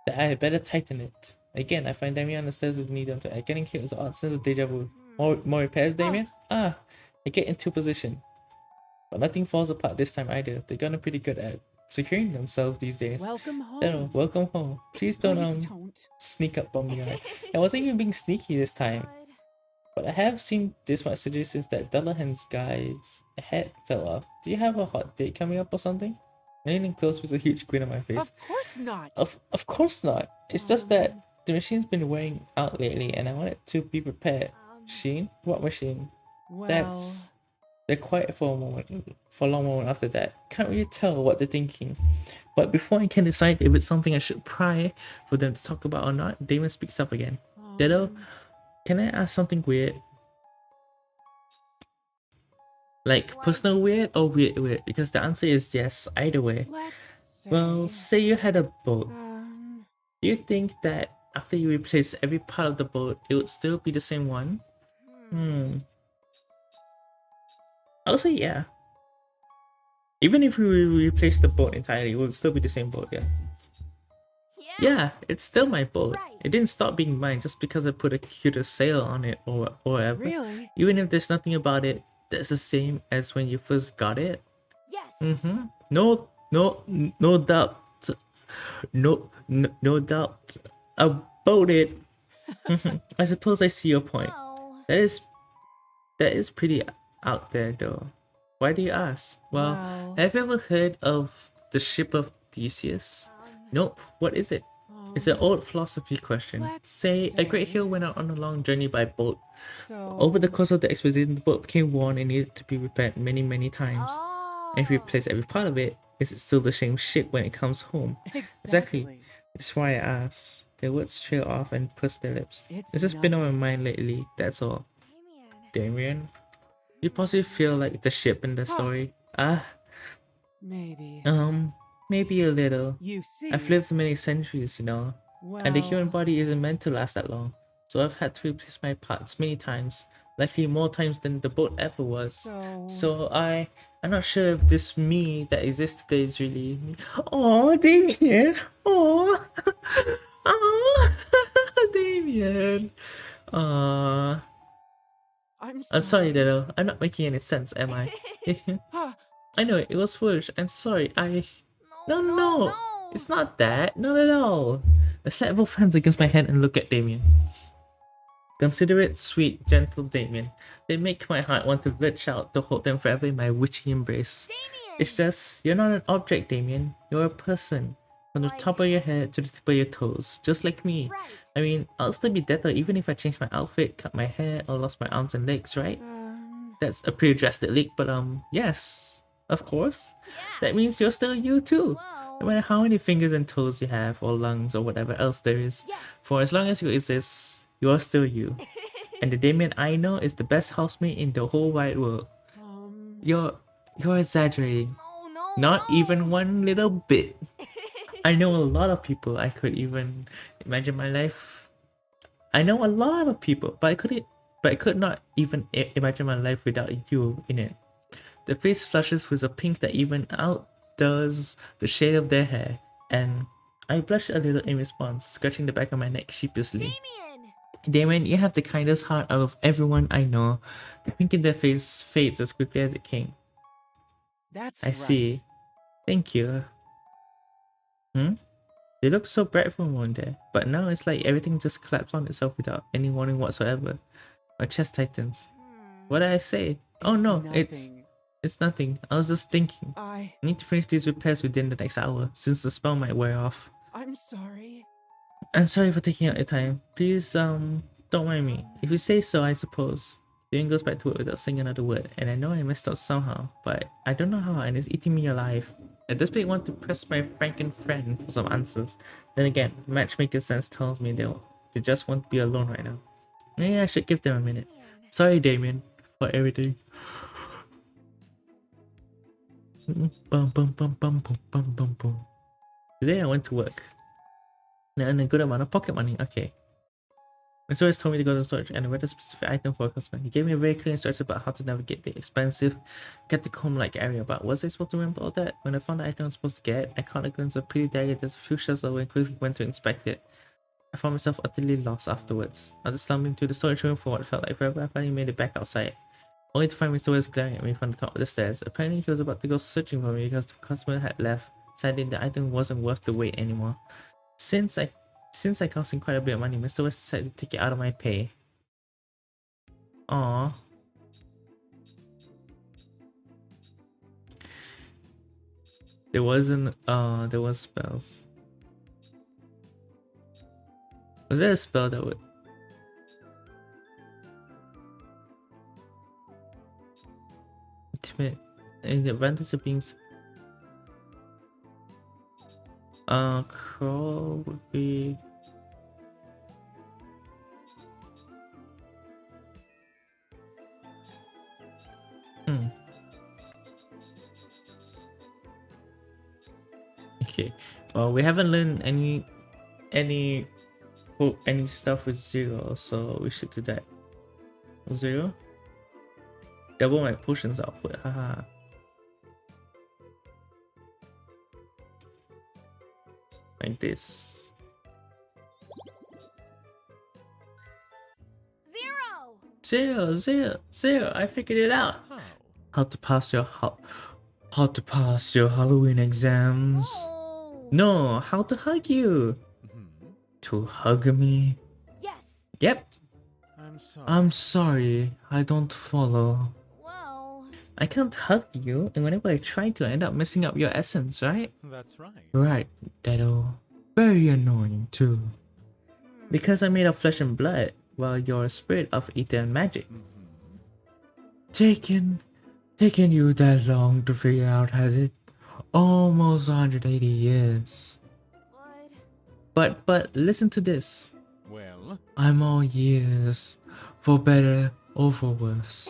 that I had better tighten it. Again, I find Damien on the stairs with me down to getting hit with an odd sense of deja vu. More repairs, Damien? I get into position. But nothing falls apart this time either. They've gotten pretty good at securing themselves these days. Welcome home. Hello, welcome home. Please don't sneak up on me. Right? I wasn't even being sneaky this time. But I have seen this much to do since that Dullahan's guy's head fell off. Do you have a hot date coming up or something? Leaning close with a huge grin on my face. Of course not. Of course not. It's just that the machine's been wearing out lately and I wanted to be prepared. Machine? What machine? Well, They're quiet for a long moment after that. Can't really tell what they're thinking. But before I can decide if it's something I should pry for them to talk about or not, Damon speaks up again. Ditto, can I ask something weird? Like personal weird or weird? Because the answer is yes, either way. let's say. Well, say you had a boat. Do you think that after you replace every part of the boat, it would still be the same one? I'll say yeah. Even if we replace the boat entirely, it would still be the same boat, yeah. Yeah, it's still my boat. Right. It didn't stop being mine just because I put a cuter sail on it or whatever. Really? Even if there's nothing about it that's the same as when you first got it. Yes. No doubt. No doubt about it. I suppose I see your point. Well, That is pretty out there though. Why do you ask? Well, Well. have you ever heard of the ship of Theseus? Nope. What is it? It's an old philosophy question. Let's Say a great say- hero went out on a long journey by boat. So. Over the course of the expedition, the boat became worn and needed to be repaired many times. And if you replace every part of it, is it still the same ship when it comes home? Exactly. That's why I asked. Their words trail off and purse their lips. It's just been on my mind lately, that's all. Damien? You possibly feel like the ship in the story? Maybe. Maybe a little. You see. I've lived many centuries, you know, and the human well, body isn't meant to last that long. So I've had to replace my parts many times, likely more times than the boat ever was. So I'm not sure if this me that exists today is really me. Oh, Damien! Oh, oh, Damien! I'm sorry, Dado. I'm not making any sense, am I? I know it was foolish. I'm sorry. No. It's not that. Not at all. I slap both hands against my head and look at Damien. Considerate, sweet, gentle Damien. They make my heart want to reach out to hold them forever in my witchy embrace. Damien! It's just, you're not an object, Damien. You're a person. From the top of your head to the tip of your toes. Just like me. Right. I mean, I'll still be Death even if I change my outfit, cut my hair, or lost my arms and legs, right? That's a pretty drastic leap, but yes. Of course. Yeah. That means you're still you too. Well, No matter how many fingers and toes you have, or lungs, or whatever else there is. yes. For as long as you exist, you're still you. And the Damien I know is the best housemate in the whole wide world. You're exaggerating. No. Not even one little bit. I know a lot of people I could even imagine my life. I know a lot of people, but I could not even imagine my life without you in it. The face flushes with a pink that even outdoes the shade of their hair, and I blush a little in response, scratching the back of my neck sheepishly. Damien, you have the kindest heart out of everyone I know. The pink in their face fades as quickly as it came. That's I right. see. Thank you. They looked so bright for a moment there, but now it's like everything just collapsed on itself without any warning whatsoever. My chest tightens. What did I say? Oh no, it's nothing. I was just thinking. I need to finish these repairs within the next hour, since the spell might wear off. I'm sorry. I'm sorry for taking out your time. Please, don't mind me. If you say so, I suppose. Doing goes back to it without saying another word, and I know I messed up somehow, but I don't know how, and it's eating me alive. I desperately want to press my Franken friend for some answers. Then again, matchmaker sense tells me they just want to be alone right now. Maybe I should give them a minute. Sorry, Damien, for everything. Bum bum bum bum bum bum bum bum. Today I went to work. And I earned a good amount of pocket money. Okay. Mr. always told me to go to the storage and read a specific item for a customer. He gave me a very clear instruction about how to navigate the expensive catacomb-like area, but was I supposed to remember all that? When I found the item I was supposed to get, I caught a glimpse of a pretty dagger just a few shelves away and quickly went to inspect it. I found myself utterly lost afterwards. After slumping to the storage room for what felt like forever, I finally made it back outside. Only to find Mr. West glaring at me from the top of the stairs. Apparently he was about to go searching for me because the customer had left. Sadly, the item wasn't worth the wait anymore. Since I cost him quite a bit of money, Mr. West decided to take it out of my pay. Aww. There was spells. Was there a spell that would... Ultimate. And the advantage of being... Crawl would be... Okay. Well, we haven't learned any stuff with 0, so we should do that. 0? Double my potions output, haha. Like this. 0. 0. I figured it out. How? How to pass your Halloween exams. Oh. No, how to hug you. Mhm. To hug me. Yes. Yep. I'm sorry. I'm sorry, I don't follow. Well. I can't hug you, and whenever I try to, I end up messing up your essence, right? That's right. Right, Dedo. Very annoying too. Because I'm made of flesh and blood, while you're a spirit of ether and magic. Taken you that long to figure out, has it? Almost 180 years. But listen to this. Well, I'm all ears, for better or for worse.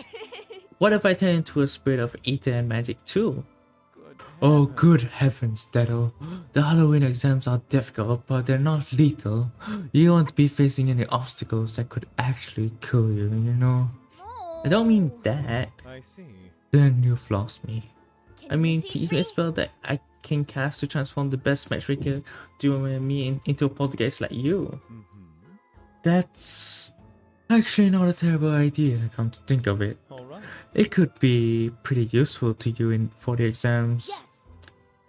What if I turn into a spirit of ether and magic too? good. Oh, good heavens, Dedo. The Halloween exams are difficult, but they're not lethal. You won't be facing any obstacles that could actually kill you, you know? No. I don't mean that. I see. Then you've lost me. Can I you mean, teach teach me a me? spell that I can cast to transform the best matchmaker doing me into a poltergeist like you. That's actually not a terrible idea, come to think of it. All right. It could be pretty useful to you for the exams. Yes.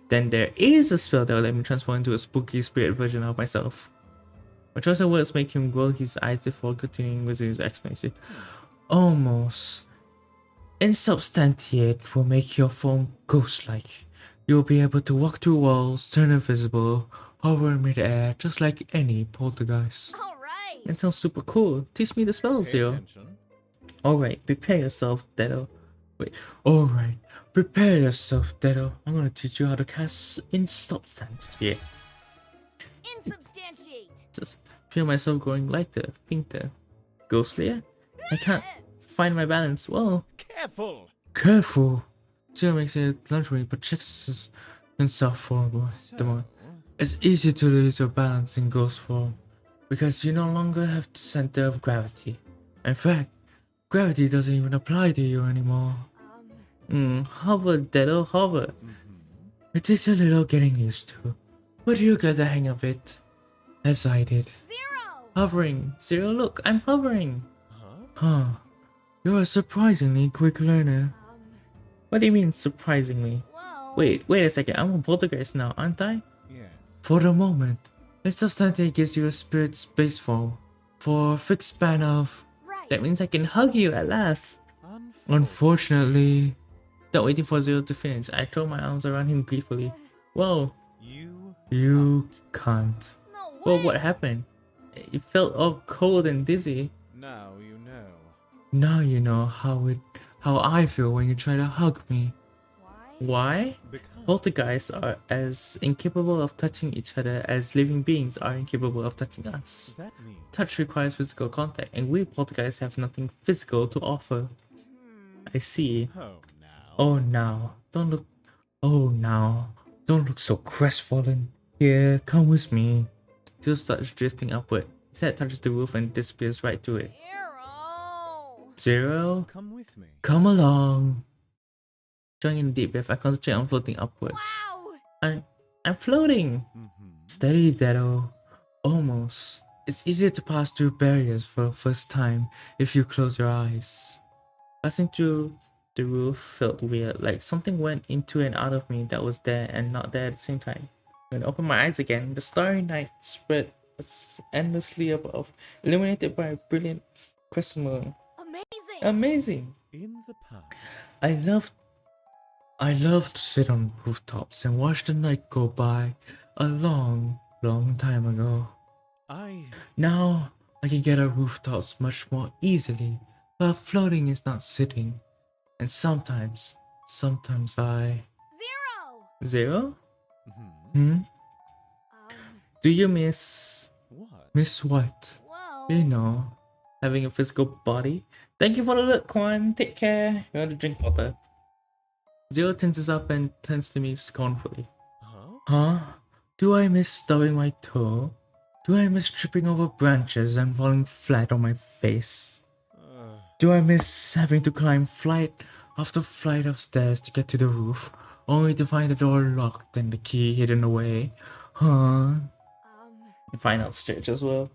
Then there is a spell that will let me transform into a spooky spirit version of myself. My choice of words make him roll his eyes before continuing with his explanation. Almost. Insubstantiate will make your form ghost-like. You'll be able to walk through walls, turn invisible, hover in mid-air, just like any poltergeist. All right. That sounds super cool. Teach me the spells, Pay yo. attention. Alright, prepare yourself, Dedo. Wait, alright. Prepare yourself, Dedo. I'm gonna teach you how to cast Insubstantiate. Insubstantiate. Just feel myself growing lighter, fainter. Ghostlier? I can't find my balance. Whoa. Careful. Careful. Zero makes it luxury, but checks himself forward. The more. It's easy to lose your balance in ghost form, because you no longer have the center of gravity. In fact, gravity doesn't even apply to you anymore. Hover, Dedo, hover. It takes a little getting used to, but you get the hang of it. As I did. 0. Hovering. Zero, look, I'm hovering. Huh? You're a surprisingly quick learner. What do you mean, surprisingly? Well. Wait a second, I'm a poltergeist now, aren't I? Yes. For the moment, Insubstantiate gives you a spirit space fall for a fixed span of... Right. That means I can hug you at last. Unfortunately. Unfortunately, not waiting for Zero to finish, I throw my arms around him gleefully. Whoa, You. you can't. No Well, what happened? It felt all cold and dizzy. Now you know. Now you know how I feel when you try to hug me. Why? Why? Because Poltergeists are as incapable of touching each other as living beings are incapable of touching us. that means Touch requires physical contact, and we poltergeists have nothing physical to offer. I see. home now. Oh, now. Don't look. Oh, now. Don't look so crestfallen. Here, come with me. Jill starts drifting upward. His head touches the roof and disappears right to it. Arrow. Zero, Come with me. come along. Drawing in a deep breath, I concentrate on floating upwards. Wow. I'm floating. Mm-hmm. Steady, Dado. Almost. It's easier to pass through barriers for the first time if you close your eyes. Passing through the roof felt weird, like something went into and out of me that was there and not there at the same time. When I opened my eyes again, the starry night spread endlessly above, illuminated by a brilliant crescent moon. Amazing. Amazing! In the past. I love to sit on rooftops and watch the night go by a long, long time ago. Now I can get on rooftops much more easily, but floating is not sitting. And sometimes I... Zero. Zero? Mm-hmm. Do you miss... What? Miss what? Well. You know, having a physical body? Thank you for the look, Kwan. Take care. You want to drink water? Zero tenses up and turns to me scornfully. Huh? Huh? Do I miss stubbing my toe? Do I miss tripping over branches and falling flat on my face? Do I miss having to climb flight after flight of stairs to get to the roof, only to find the door locked and the key hidden away? Huh? And find out stretch as well.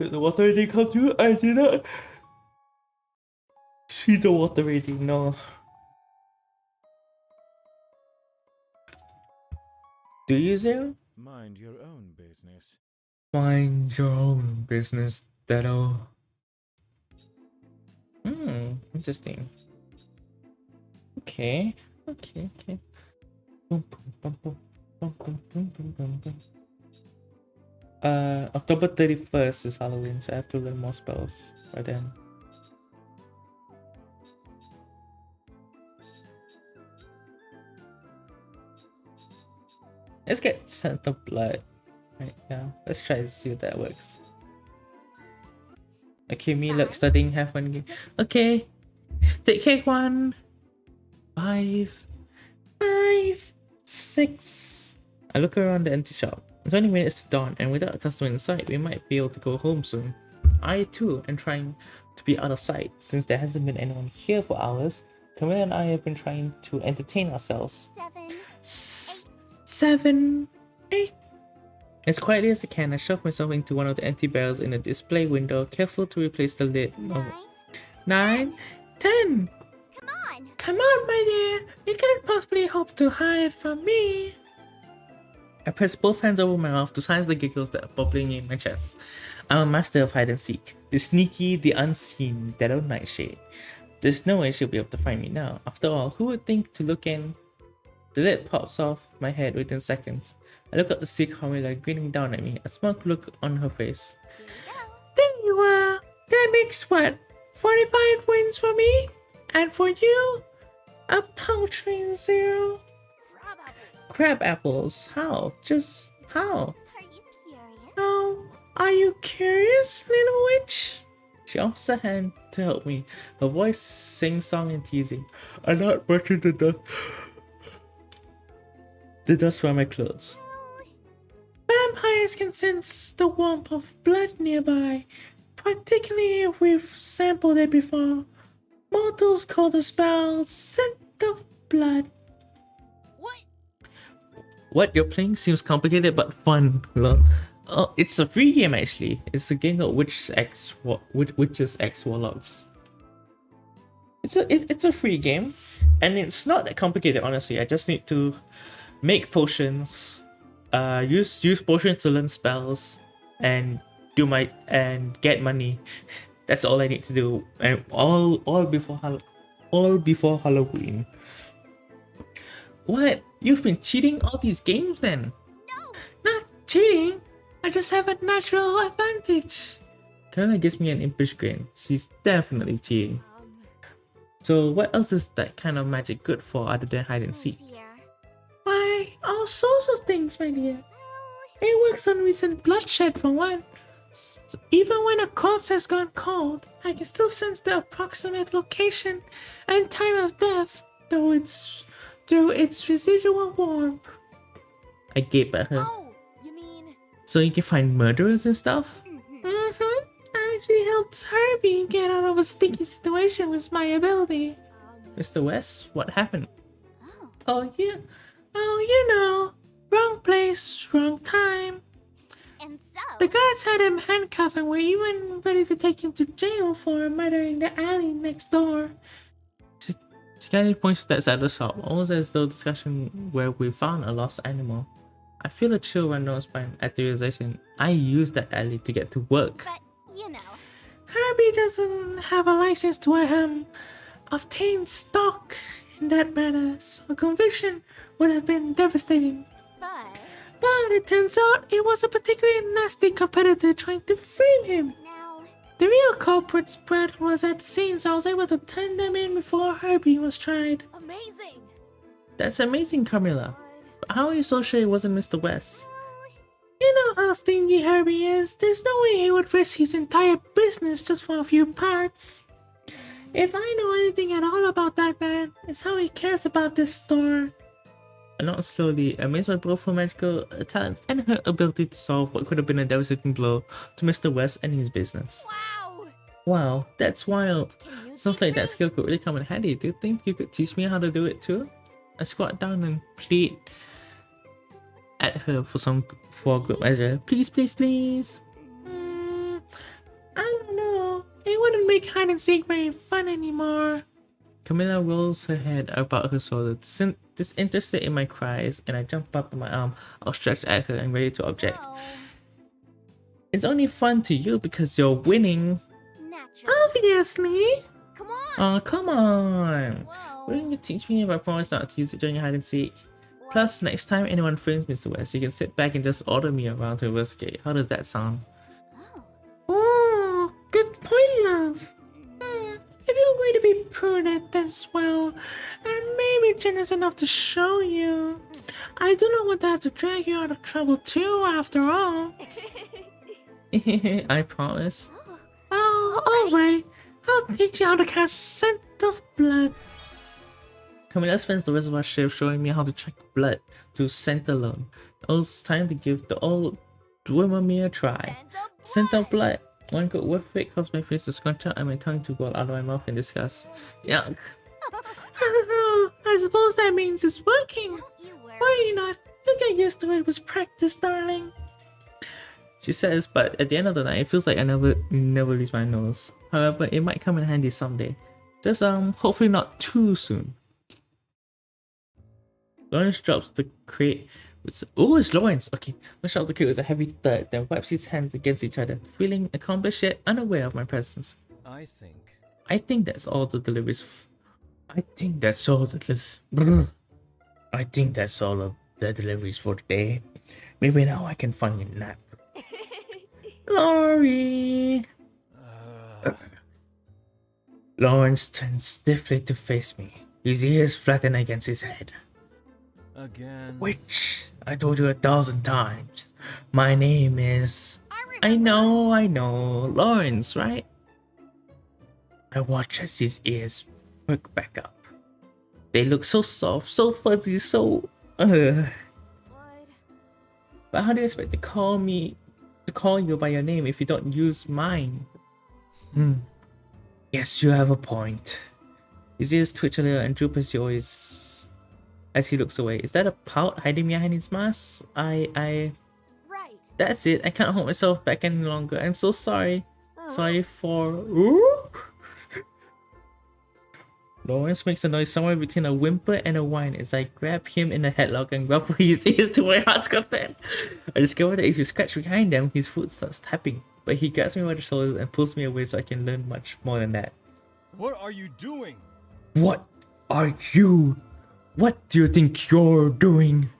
Did the water reading come through? I did not see the water reading, no. Do you, Zero? Mind your own business. Mind your own business, Dado. Interesting. Okay. Boom, boom, boom, boom, boom, boom, boom, boom, boom, boom. October 31st is Halloween, so I have to learn more spells by then. Let's get Scent of Blood right now. Let's try to see if that works. Okay, me luck studying half one game. Okay. Take care, one. 5, 6. I look around the empty shop. It's only minutes to dawn, and without a customer in sight, we might be able to go home soon. I too am trying to be out of sight. Since there hasn't been anyone here for hours, Camille and I have been trying to entertain ourselves. 7, 8. As quietly as I can, I shove myself into one of the empty barrels in a display window, careful to replace the lid. 9, 10. Come on, my dear. You can't possibly hope to hide from me. I press both hands over my mouth to silence the giggles that are bubbling in my chest. I'm a master of hide and seek. The sneaky, the unseen, dead old nightshade. There's no way she'll be able to find me now. After all, who would think to look in? The lid pops off my head within seconds. I look up to see Carmilla grinning down at me, a smug look on her face. There you are. That makes what? 45 wins for me? And for you? A paltry 0. Crab apples? How? Just how? Are you curious? Oh, are you curious, little witch? She offers a hand to help me, her voice sing-song and teasing. I'm not brushing the dust from my clothes. Vampires can sense the warmth of blood nearby, particularly if we've sampled it before. Mortals call the spell scent of blood. What you're playing seems complicated but fun. Lol. Oh, it's a free game actually. It's a game called Witches X Warlocks. It's a free game, and it's not that complicated honestly. I just need to make potions, use potions to learn spells, and get money. That's all I need to do, and all before Halloween. What? You've been cheating all these games then? No! Not cheating. I just have a natural advantage. Camilla gives me an impish grin. She's definitely cheating. So what else is that kind of magic good for other than hide and seek? Dear. Why, all sorts of things, my dear. It works on recent bloodshed for one. So even when a corpse has gone cold, I can still sense the approximate location and time of death through its residual warmth. I gape at her. Oh, you mean... So you can find murderers and stuff? Mhm. Mm-hmm. I actually helped Herbie get out of a sticky situation with my ability. Mr. West, what happened? Oh, yeah. Oh, you know. Wrong place, wrong time. And so... The guards had him handcuffed and were even ready to take him to jail for a murder in the alley next door. She kindly points to that side of the shop, almost as though discussion where we found a lost animal. I feel a chill run down my spine at the realization I used that alley to get to work. But, you know... Herbie doesn't have a license to obtain stock in that manner, so a conviction would have been devastating. But it turns out it was a particularly nasty competitor trying to frame him. Now... The real culprit's bread was at the scene, so I was able to turn them in before Herbie was tried. Amazing! That's amazing, Carmilla. But how are you so sure it wasn't Mr. West? You know how stingy Herbie is. There's no way he would risk his entire business just for a few parts. If I know anything at all about that man, it's how he cares about this store. I nod slowly, amazed by both her magical talent and her ability to solve what could have been a devastating blow to Mr. West and his business. Wow! Wow, that's wild. Can you Sounds teach like that me? skill could really come in handy. Do you think you could teach me how to do it too? I squat down and plead at her for good measure. Please, please, please. I don't know. It wouldn't make hide and seek very fun anymore. Camilla rolls her head about her shoulder, disinterested in my cries, and I jump up on my arm, outstretched at her and ready to object. No. It's only fun to you because you're winning. Natural. Obviously. Come on! Oh, come on. Whoa. Wouldn't you teach me if I promise not to use it during hide and seek? Plus, next time anyone frames Mr. West, you can sit back and just order me around to investigate. How does that sound? Oh. Oh, good point, love. If you're going to be prudent as well, and maybe generous enough to show you, I do not want to have to drag you out of trouble too, after all. I promise. Oh, alright. I'll teach you how to cast Scent of Blood. Camilla spends the rest of our shift showing me how to track blood through scent alone. It was time to give the old Dwemer a try. Scent of Blood. One good whiff of it caused my face to scrunch out and my tongue to roll out of my mouth in disgust. Yuck. I suppose that means it's working. Don't you worry. Worry not. You'll get used to it with practice, darling. She says, but at the end of the night, it feels like I never lose my nose. However, it might come in handy someday. Just hopefully not too soon. Lawrence drops the crate. Oh, it's Lawrence! Okay, Lawrence drops the crate with a heavy thud, then wipes his hands against each other, feeling accomplished yet unaware of my presence. I think that's all the deliveries. I think that's all the deliveries for today. Maybe now I can find a nap. Laurie! Lawrence turns stiffly to face me, his ears flattened against his head. again. Which, I told you 1,000 times. My name is... I remember. I know. Lawrence, right? I watch as his ears perk back up. They look so soft, so fuzzy, so... What? But how do you expect to call you by your name if you don't use mine? Yes, you have a point. His ears twitch a little and droop as he looks away. Is that a pout hiding behind his mask? Right. That's it. I can't hold myself back any longer. I'm so sorry. Sorry for... Lawrence makes a noise somewhere between a whimper and a whine as I grab him in a headlock and ruffle his ears to my heart's content. I discover that if you scratch behind them, his foot starts tapping. But he grabs me by the shoulders and pulls me away so I can learn much more than that. What are you doing? What are you What do you think you're doing?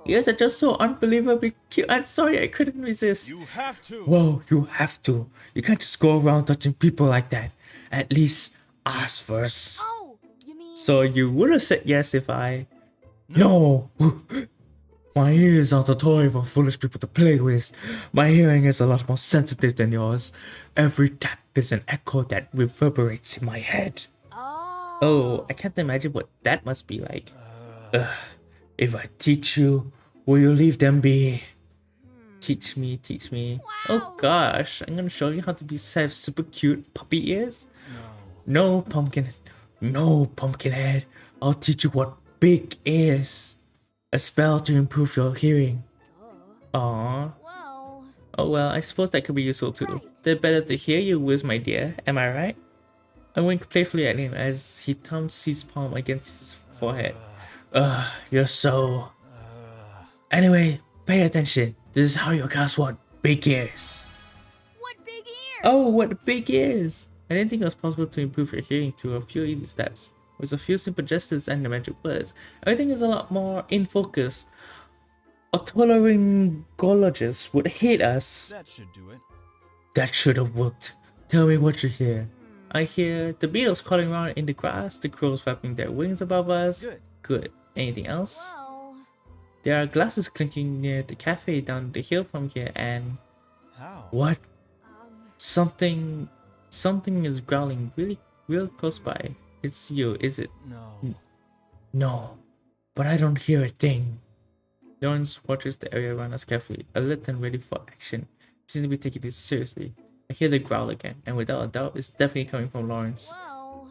You guys are just so unbelievably cute. I'm sorry, I couldn't resist. You have to. Well, you have to. You can't just go around touching people like that. At least ask first. Oh, you mean? So you would have said yes if I... No! My ears aren't a toy for foolish people to play with. My hearing is a lot more sensitive than yours. Every tap is an echo that reverberates in my head. Oh, I can't imagine what that must be like. If I teach you, will you leave them be? Teach me, teach me. Oh gosh, I'm gonna show you how to have super cute puppy ears. No, pumpkin. No, pumpkinhead. I'll teach you what big is. A spell to improve your hearing. Aww. Well, Oh well, I suppose that could be useful too. They're better to hear you with, my dear. Am I right? I winked playfully at him as he thumped his palm against his forehead. You're so... Anyway, pay attention. This is how you cast what big ears. what big ear? Oh, what big ears! I didn't think it was possible to improve your hearing to a few easy steps. With a few simple gestures and the magic words, everything is a lot more in focus. A otolaryngologist would hate us. That should do it. That should have worked. Tell me what you hear. I hear the beetles crawling around in the grass, the crows flapping their wings above us. Good. Good. Anything else? Well, There are glasses clinking near the cafe down the hill from here, and... How? What? um, Something is growling real close by. It's you, is it? No. No, but I don't hear a thing. Lawrence watches the area around us carefully, alert and ready for action. He seems to be taking this seriously. I hear the growl again, and without a doubt, it's definitely coming from Lawrence. well,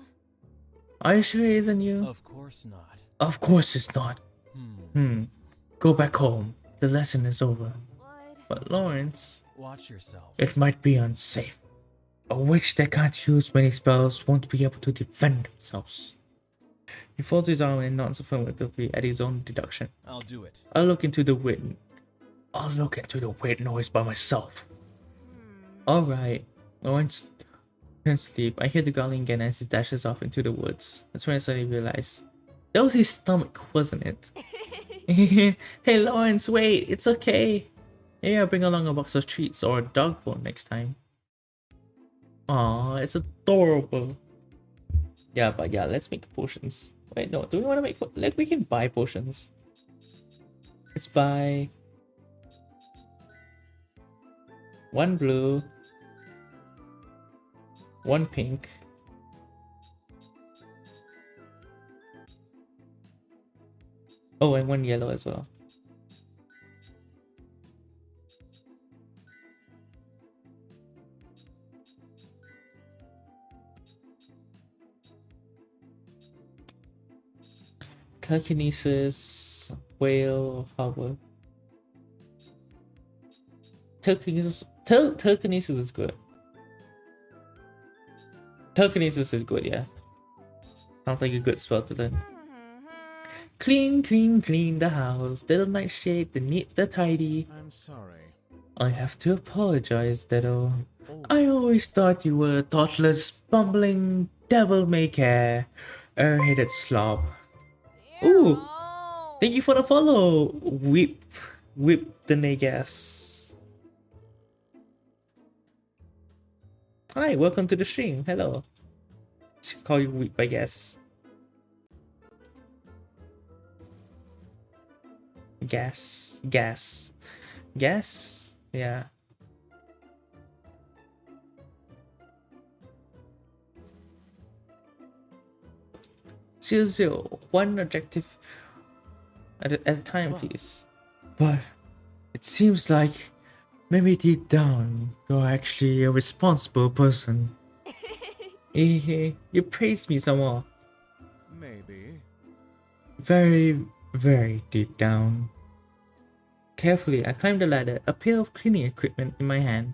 Are you sure it isn't you? Of course not. Of course it's not. Go back home. The lesson is over. But Lawrence, Watch yourself. it might be unsafe. A witch that can't use many spells won't be able to defend themselves. He folds his arm and nods affirmatively at his own deduction. I'll do it. I'll look into the weird noise by myself. Alright. Lawrence turns to leave. I hear the growling again as he dashes off into the woods. That's when I suddenly realize that was his stomach, wasn't it? Hey Lawrence, wait, it's okay. Maybe I'll bring along a box of treats or a dog bone next time. Aw, it's adorable. Yeah, but yeah, let's make potions. Wait, no, do we want to make... Like, we can buy potions. Let's buy... 1 blue. 1 pink. Oh, and 1 yellow as well. Telekinesis, whale, hover. Telekinesis is good. Telekinesis is good, yeah. Sounds like a good spell to learn. Clean, clean, clean the house. Little nightshade, the neat, the tidy. I'm sorry. I have to apologize, Dedo. I always thought you were a thoughtless, bumbling, devil-may-care, air-headed slob. Ooh! Thank you for the follow! Whip the Negas. Hi, welcome to the stream. Hello. Should call you Whip, I guess. Gas. Yeah. Zero. One objective at a time, please. But it seems like maybe deep down you're actually a responsible person. You praise me some more. Maybe. Very, very deep down. Carefully, I climbed the ladder, a pail of cleaning equipment in my hand.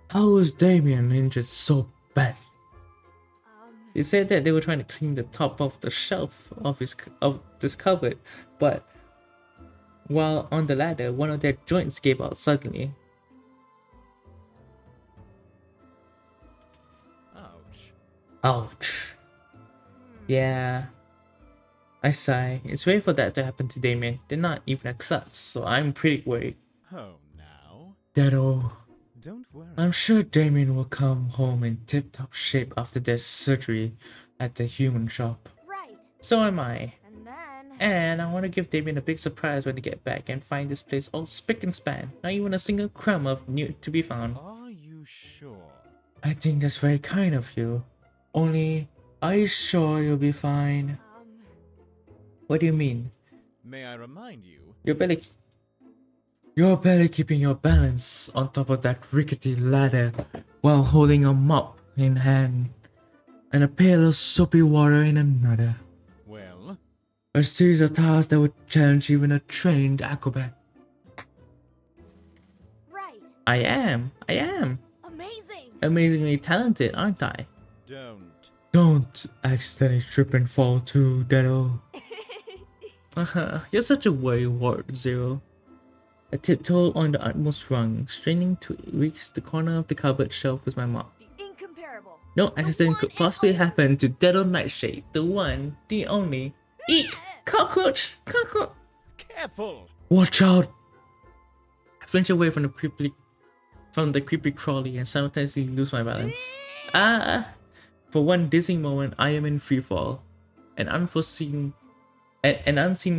How was Damien injured so bad? They said that they were trying to clean the top of the shelf of this cupboard, but while on the ladder, one of their joints gave out suddenly. Ouch. Ouch. Yeah. I sigh. It's rare for that to happen to Damien. They're not even a klutz, so I'm pretty worried. Oh, now? Deado. Don't worry. I'm sure Damien will come home in tip-top shape after their surgery at the human shop. Right. So am I. And then. And I want to give Damien a big surprise when they get back and find this place all spick and span. Not even a single crumb of newt to be found. Are you sure? I think that's very kind of you. Only, are you sure you'll be fine? What do you mean? May I remind you? You're barely keeping your balance on top of that rickety ladder while holding a mop in hand and a pail of soapy water in another. Well? A series of tasks that would challenge even a trained acrobat. Right. I am. Amazing. Amazingly talented, aren't I? Don't. Accidentally trip and fall too, Deado. You're such a worry wart, Zero. I tiptoe on the utmost rung, straining to reach the corner of the cupboard shelf with my mop. The incomparable. No The accident one could and possibly only. happen to Deado Nightshade, the one, the only. Eek! Cockroach! Cockroach! Careful! Watch out! I flinch away from the creepy crawly and simultaneously lose my balance. Ah! For one dizzy moment, I am in freefall. An unseen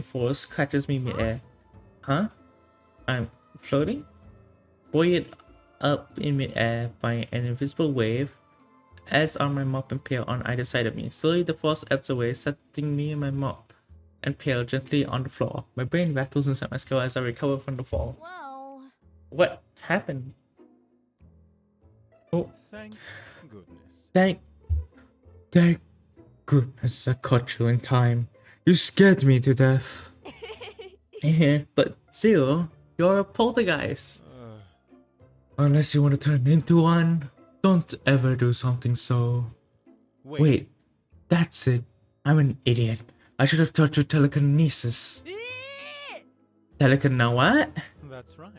force catches me midair. Huh? I'm floating? Buoyed up in midair by an invisible wave, as are my mop and pail on either side of me. Slowly the force ebbs away, setting me and my mop and pail gently on the floor. My brain rattles inside my skull as I recover from the fall. Whoa. What happened? Oh, Thank goodness. thank goodness I caught you in time. You scared me to death. But Zero, you're a poltergeist. Unless you want to turn into one, don't ever do something so... Wait, that's it. I'm an idiot. I should have taught you telekinesis. Now what? That's right.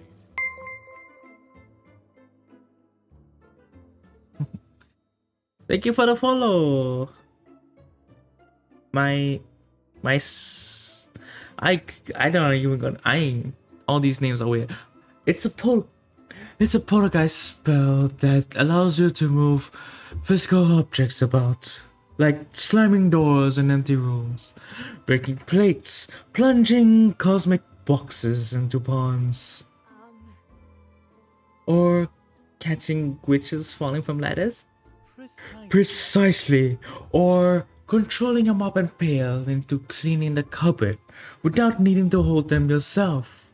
Thank you for the follow. I don't even gonna. All these names are weird. It's a poltergeist spell that allows you to move physical objects about, like slamming doors in empty rooms, breaking plates, plunging cosmic boxes into ponds, or catching witches falling from ladders. Precisely, or controlling a mop and pail into cleaning the cupboard without needing to hold them yourself.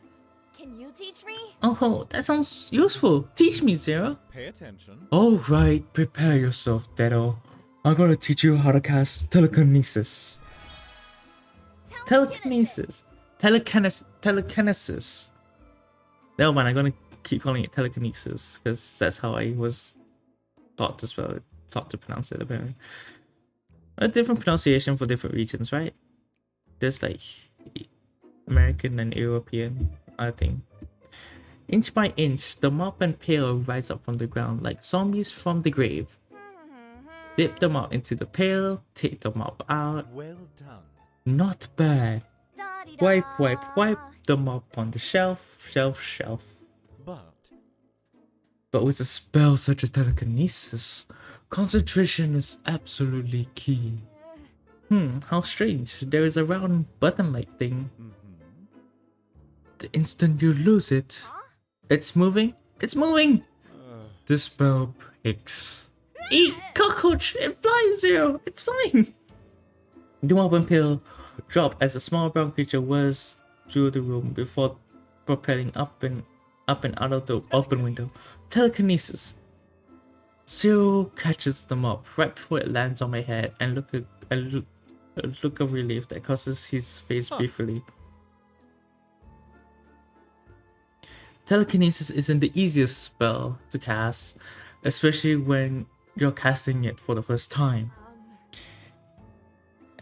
Can you teach me? Oh, that sounds useful. Teach me, Zero. Pay attention. Alright, prepare yourself, Deado. I'm gonna teach you how to cast telekinesis. Telekinesis. Never mind, I'm gonna keep calling it telekinesis because that's how I was taught to spell it, taught to pronounce it apparently. A different pronunciation for different regions, right? There's like American and European, I think. Inch by inch, the mop and pail rise up from the ground like zombies from the grave. Dip the mop into the pail, take the mop out. Well done. Not bad. Da-dee-da. Wipe the mop on the shelf. But with a spell such as telekinesis, concentration is absolutely key. How strange. There is a round button-like thing. The instant you lose it, it's moving. The spell breaks. Eat cockroach! It flies, Zero! It's fine! The mop and pail drop as a small brown creature whirs through the room before propelling up and out of the open window. Telekinesis. Zero catches the mop right before it lands on my head and a look of relief that crosses his face briefly. Telekinesis isn't the easiest spell to cast, especially when you're casting it for the first time.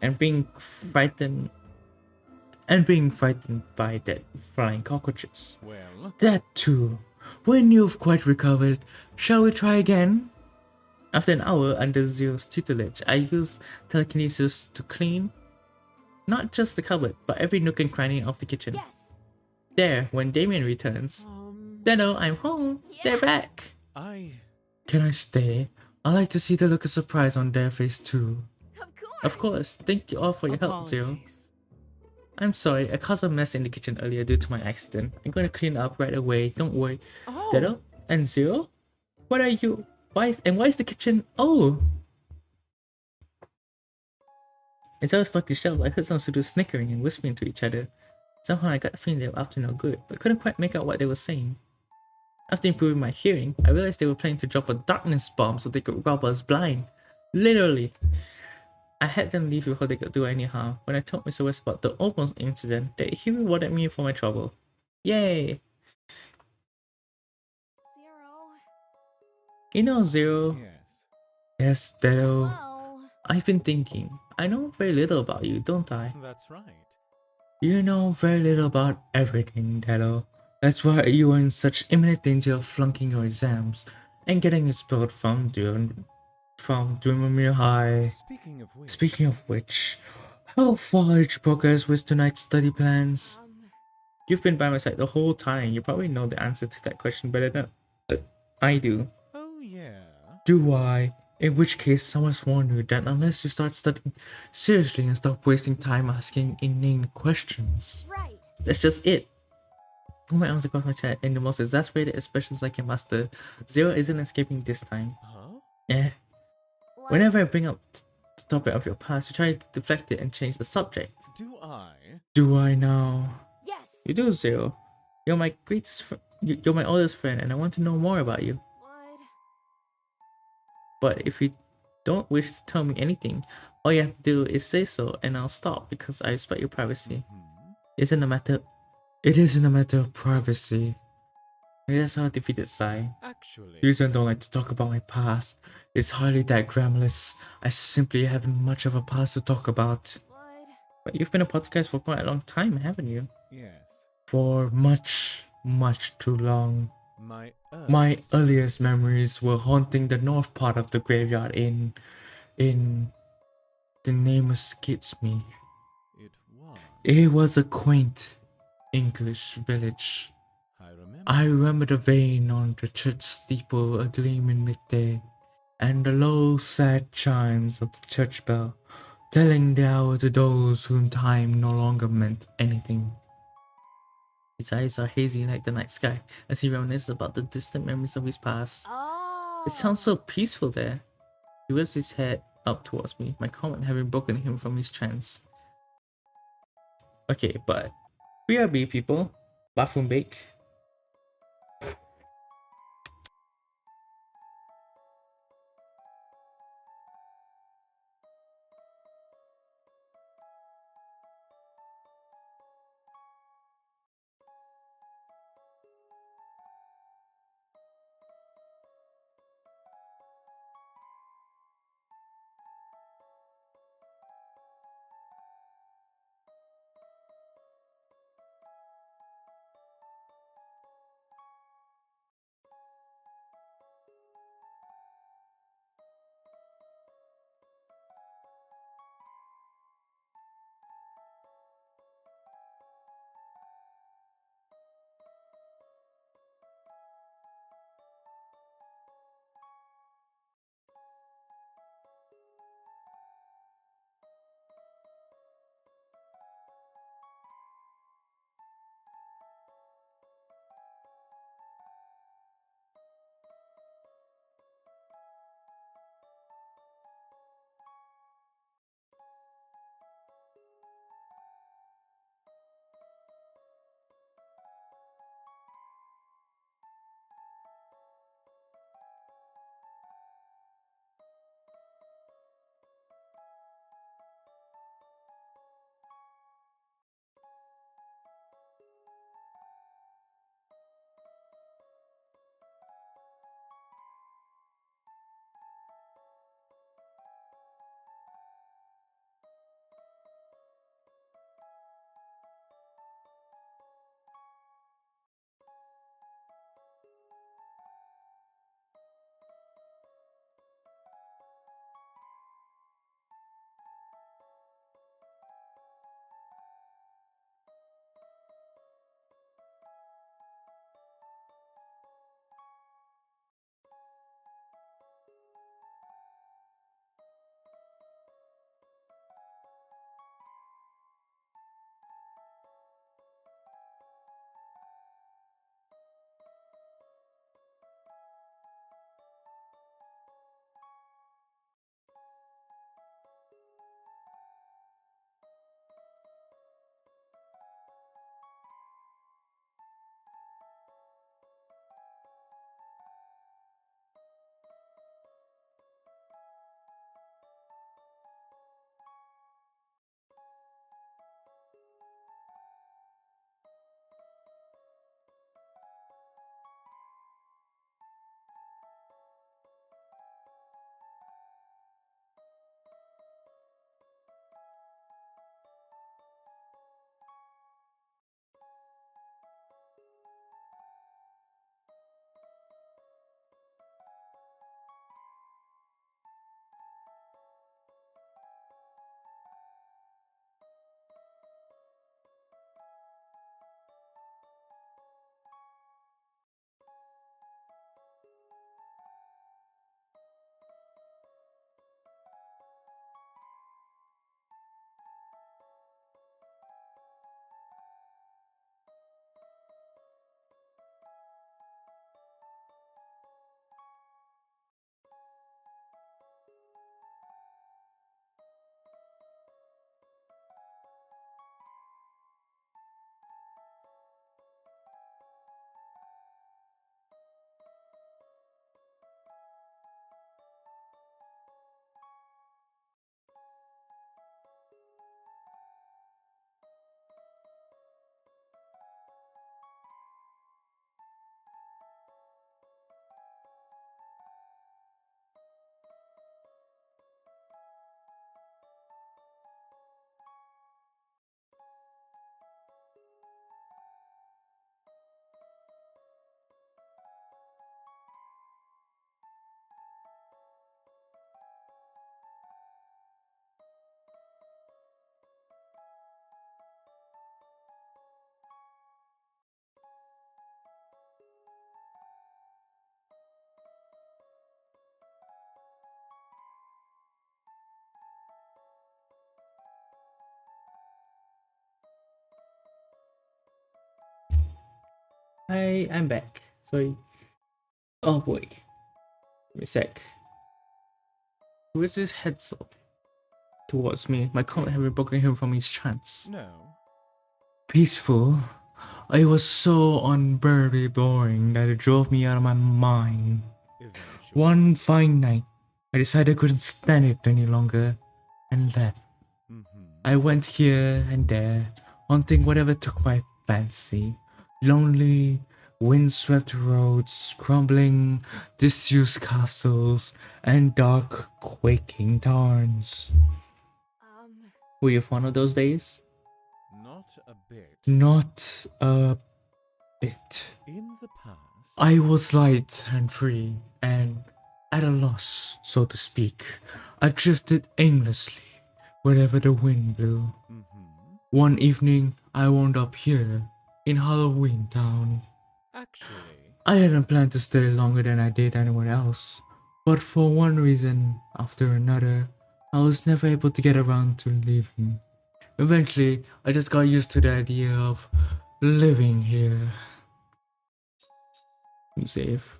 And being frightened by that flying cockroaches. Well, That too. When you've quite recovered, shall we try again? After an hour under Zero's tutelage, I use telekinesis to clean. Not just the cupboard, but every nook and cranny of the kitchen. Yes. There, when Damien returns. Deno, I'm home. They're Yeah. back. I... Can I stay? I like to see the look of surprise on their face too. Of course. Of course, thank you all for your help, Zero. Apologies. I'm sorry, I caused a mess in the kitchen earlier due to my accident. I'm gonna clean up right away, don't worry. Oh. Deno and Zero? What are you? Why is the kitchen? Oh! As I was stocking shelves, I heard some students snickering and whispering to each other. Somehow I got the feeling they were up to no good, but couldn't quite make out what they were saying. After improving my hearing, I realized they were planning to drop a darkness bomb so they could rob us blind. Literally. I had them leave before they could do any harm. When I told Mr. West about the almost incident, he rewarded me for my trouble. Yay! Zero. You know, Zero. Yes. Yes, Dado. Well, I've been thinking. I know very little about you, don't I? That's right. You know very little about everything, Dado. That's why you are in such imminent danger of flunking your exams and getting expelled from Duimamir High. Speaking of which, how far did you progress with tonight's study plans? You've been by my side the whole time. You probably know the answer to that question better than I do. Oh, yeah. Do I? In which case, someone's warned you that unless you start studying seriously and stop wasting time asking inane questions. right. That's just it. Pull my arms across my chest in the most exasperated expressions I can muster. Zero isn't escaping this time. Huh? Eh. Like, Whenever I bring up the topic of your past, you try to deflect it and change the subject. Do I? Do I now? yes. You do, Zero. You're my you're my oldest friend, and I want to know more about you. What? But if you don't wish to tell me anything, all you have to do is say so, and I'll stop because I respect your privacy. It isn't a matter of privacy. That's how a defeated sigh. Actually... You don't like to talk about my past. It's hardly that grammarless. I simply haven't much of a past to talk about. What? But you've been a podcast for quite a long time, haven't you? Yes. For much, much too long. My My earliest memories were haunting the north part of the graveyard in the name escapes me. It was. It was a quaint English village. I remember the vane on the church steeple agleam in midday, and the low, sad chimes of the church bell, telling the hour to those whom time no longer meant anything. His eyes are hazy like the night sky as he reminisces about the distant memories of his past. Oh. It sounds so peaceful there. He whips his head up towards me, my comment having broken him from his trance. Okay, but BRB people, bathroom bake. I'm back. Sorry. Oh boy. Give me a sec. Who is his heads up towards me? My comment having broken him from his trance. No. Peaceful. It was so unbearably boring that it drove me out of my mind. Eventually. One fine night, I decided I couldn't stand it any longer and left. I went here and there, wanting whatever took my fancy. Lonely, windswept roads, crumbling, disused castles, and dark, quaking tarns. Were you fond of those days? Not a bit. Not a bit. In the past. I was light and free, and at a loss, so to speak. I drifted aimlessly wherever the wind blew. One evening, I wound up here, in Halloween Town. Actually. I hadn't planned to stay longer than I did anywhere else, but for one reason after another, I was never able to get around to leaving. Eventually, I just got used to the idea of living here. You save.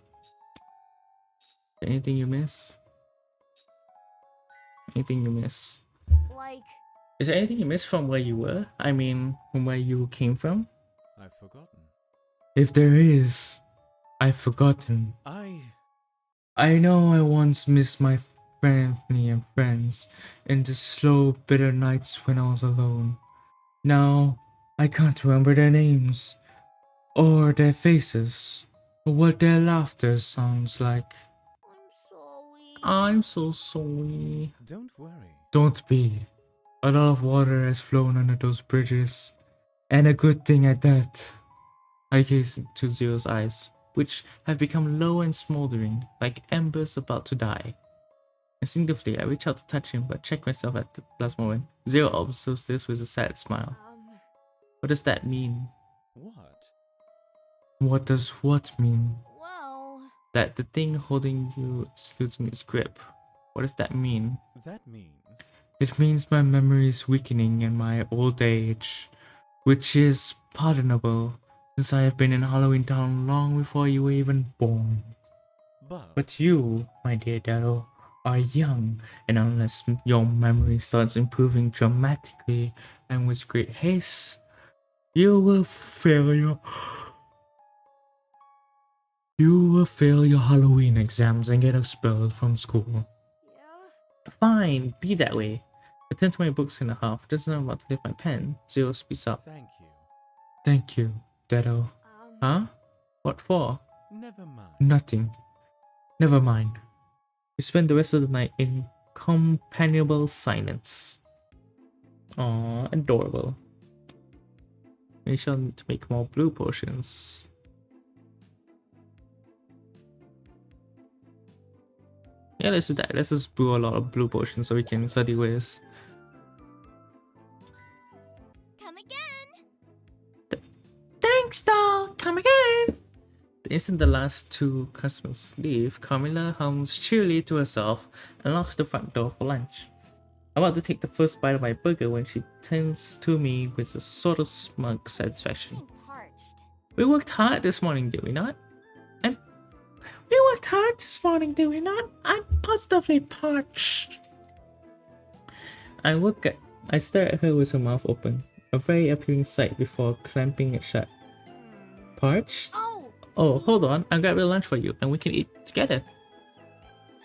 Anything you miss? Anything you miss? Like, Is there anything you miss from where you were? I mean, from where you came from? I've forgotten. If there is, I've forgotten. I know I once missed my family and friends in the slow, bitter nights when I was alone. Now, I can't remember their names, or their faces, or what their laughter sounds like. I'm so sorry. Don't worry. Don't be. A lot of water has flown under those bridges, and a good thing at that. I gazed into Zero's eyes, which have become low and smoldering, like embers about to die. Instinctively, I reach out to touch him, but check myself at the last moment. Zero observes this with a sad smile. What does that mean? What? What does what mean? well, That the thing holding you is losing its grip. What does that mean? That means. It means my memory is weakening in my old age, which is pardonable, since I have been in Halloween Town long before you were even born. But you, my dear Darrow, are young, and unless your memory starts improving dramatically and with great haste, you will fail your Halloween exams and get expelled from school. yeah. Fine, be that way. I turn to my books in a half, just as I'm about to lift my pen. Zero speaks up. Thank you. Thank you, Darrow. Huh? What for? Never mind. Nothing. Never mind. We spend the rest of the night in companionable silence. Aww, adorable. We shall need to make more blue potions. Yeah, let's do that. Let's just brew a lot of blue potions so we can study ways. Come again. Thanks, doll. Come again. The instant the last two customers leave, Camilla hums cheerily to herself and locks the front door for lunch. I'm about to take the first bite of my burger when she turns to me with a sort of smug satisfaction. I'm parched. We worked hard this morning, did we not? We worked hard this morning, did we not? I'm positively parched. I stare at her with her mouth open, a very appealing sight before clamping it shut. Parched? Oh, hold on, I'll grab a lunch for you and we can eat together.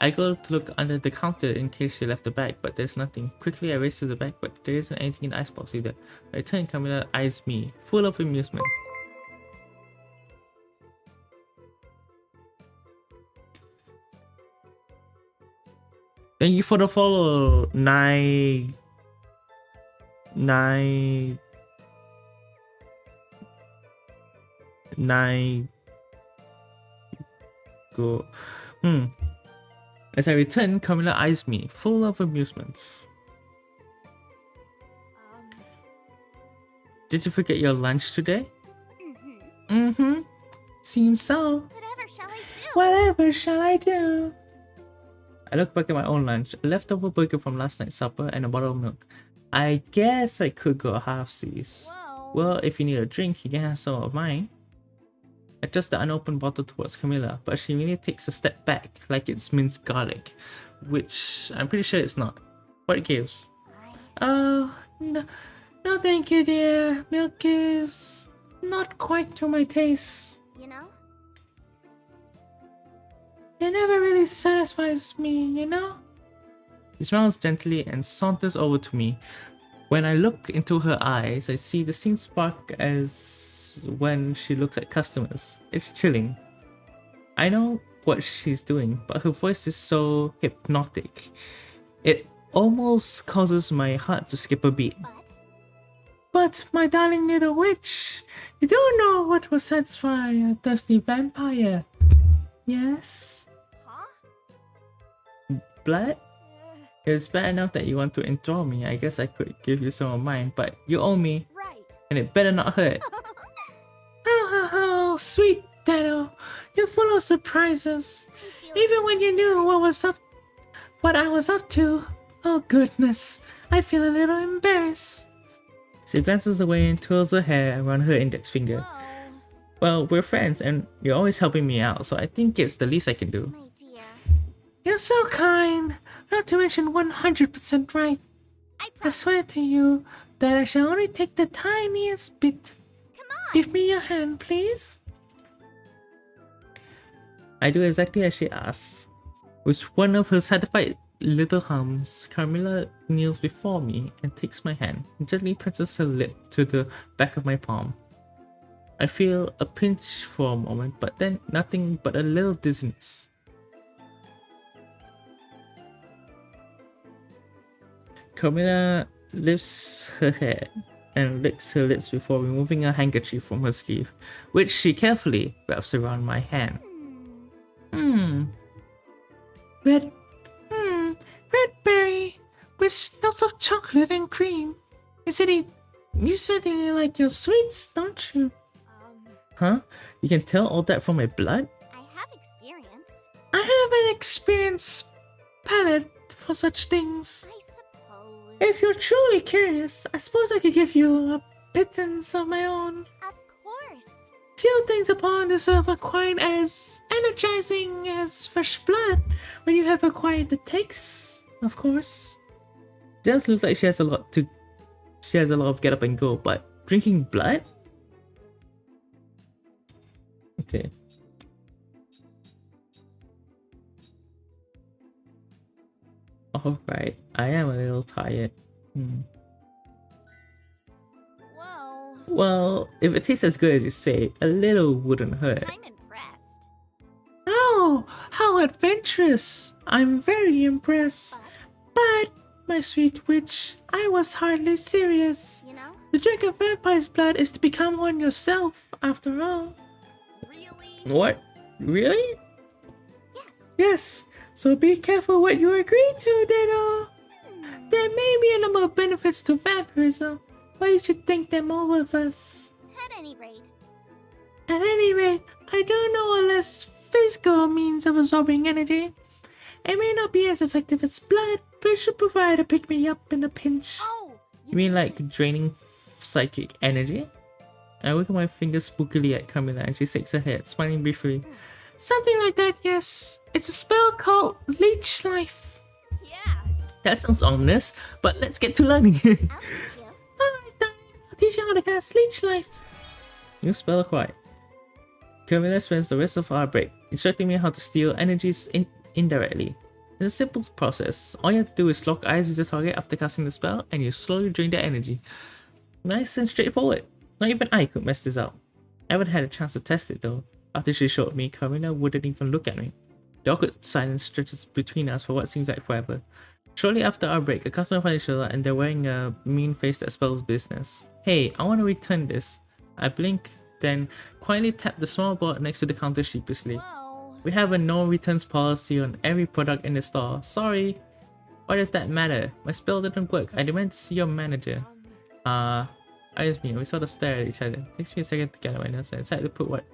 I go to look under the counter in case she left the bag, but there's nothing. Quickly I race to the bag, but there isn't anything in the icebox either. I turn, Camilla eyes me, full of amusement. Thank you for the follow, Nine go. As I return, Camilla eyes me, full of amusements. Did you forget your lunch today? Seems so. Whatever shall I do? Whatever shall I do? I look back at my own lunch, a leftover burger from last night's supper, and a bottle of milk. I guess I could go half-seas. Well, if you need a drink, you can have some of mine. adjusts the unopened bottle towards Camilla, but she immediately takes a step back, like it's minced garlic, which I'm pretty sure it's not. What gives? Oh, no, no thank you, dear. Milk is not quite to my taste. You know? It never really satisfies me, you know? She smiles gently and saunters over to me. When I look into her eyes, I see the same spark as when she looks at customers. It's chilling. I know what she's doing, but her voice is so hypnotic. It almost causes my heart to skip a beat. But my darling little witch, you don't know what will satisfy a thirsty vampire. Yes? Huh? Blood? It's bad enough that you want to enthrall me. I guess I could give you some of mine, but you owe me, Right. and it better not hurt. Oh, sweet Dado, you're full of surprises. Even when you knew what I was up to. Oh goodness, I feel a little embarrassed. She glances away and twirls her hair around her index finger. Oh, Well, we're friends, and you're always helping me out, so I think it's the least I can do. my dear. You're so kind. Not to mention 100% right. I I promise. swear to you that I shall only take the tiniest bit. Come on. Give me your hand, please. I do exactly as she asks. With one of her satisfied little hums, Carmilla kneels before me and takes my hand and gently presses her lip to the back of my palm. I feel a pinch for a moment, but then nothing but a little dizziness. Carmilla lifts her head and licks her lips before removing a handkerchief from her sleeve, which she carefully wraps around my hand. Red, red berry with notes of chocolate and cream. You said you like your sweets, don't you? Huh? You can tell all that from my blood? I have experience. I have an experienced palate for such things. I suppose. If you're truly curious, I suppose I could give you a pittance of my own. Of course. Few things upon this earth are quite as energizing as fresh blood when you have acquired the taste, of course. Just looks like she has a lot of get up and go, but drinking blood? Okay. Alright, I am a little tired. Whoa. Well, if it tastes as good as you say, a little wouldn't hurt. I'm impressed. Oh, how adventurous! I'm very impressed. But, my sweet witch, I was hardly serious. You know? To drink a vampire's blood is to become one yourself, after all. Really? What? Really? Yes. Yes. So be careful what you agree to, Ditto. There may be a number of benefits to vampirism, but you should think them over first. At any rate. At any rate, I don't know a less physical means of absorbing energy. It may not be as effective as blood, but it should provide a pick-me-up in a pinch. Oh. You mean like draining psychic energy? I wiggle my fingers spookily at Camilla and she shakes her head, smiling briefly. Something like that, yes. It's a spell called Leech Life. Yeah. That sounds ominous, but let's get to learning. I'll teach you. Alright, darling. I'll teach you how to cast Leech Life. New spell acquired. Camilla spends the rest of our break instructing me how to steal energies indirectly. It's a simple process. All you have to do is lock eyes with the target after casting the spell, and you slowly drain their energy. Nice and straightforward. Not even I could mess this up. I haven't had a chance to test it though. After she showed me, Carmilla wouldn't even look at me. The awkward silence stretches between us for what seems like forever. Shortly after our break, a customer finds each other and they're wearing a mean face that spells business. Hey, I want to return this. I blink, then quietly tap the small board next to the counter sheepishly. Whoa. We have a no returns policy on every product in the store. Sorry. Why does that matter? My spell didn't work. I demand to see your manager. I just mean, we sort of stare at each other. Takes me a second to get my nerves and decide to put what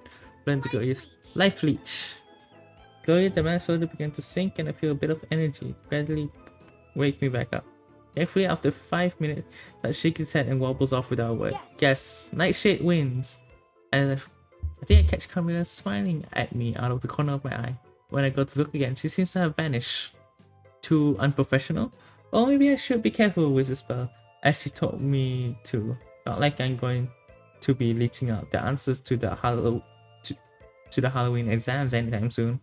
plan to go use. Life Leech. Slowly the man's shoulder began to sink and I feel a bit of energy gradually wake me back up. Thankfully, after 5 minutes, that shakes his head and wobbles off without a word. Yes, Nightshade wins. And I think I catch Camilla smiling at me out of the corner of my eye. When I go to look again, she seems to have vanished. Too unprofessional? Or maybe I should be careful with the spell, as she told me to. Not like I'm going to be leeching out the answers to the Halloween exams anytime soon.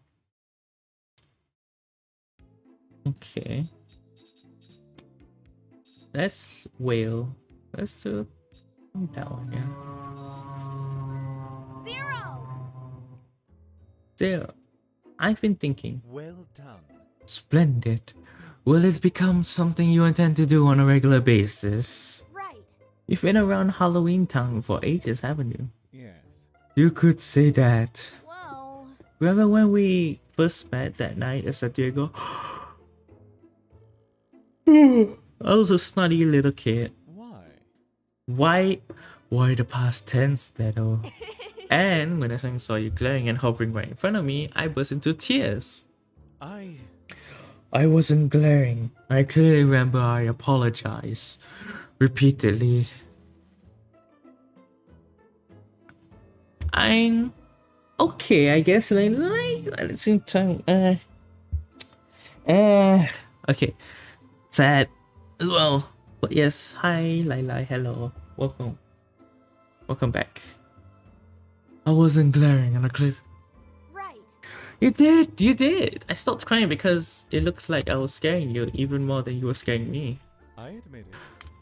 Okay. Let's whale. Let's do that one, yeah. 0. I've been thinking. Well done. Splendid. Will it become something you intend to do on a regular basis? Right. You've been around Halloween Town for ages, haven't you? Yes. You could say that. Whoa. Remember when we first met that night at San Diego? I was a snotty little kid. Why? Why the past tense, Dedo? And when I saw you glaring and hovering right in front of me, I burst into tears. I wasn't glaring. I clearly remember I apologized repeatedly. I'm okay, I guess. Like at the same time, okay, sad as well. But yes, hi, Lila, hello, welcome back. I wasn't glaring on a cliff. Right. You did. I stopped crying because it looked like I was scaring you even more than you were scaring me. I admit it.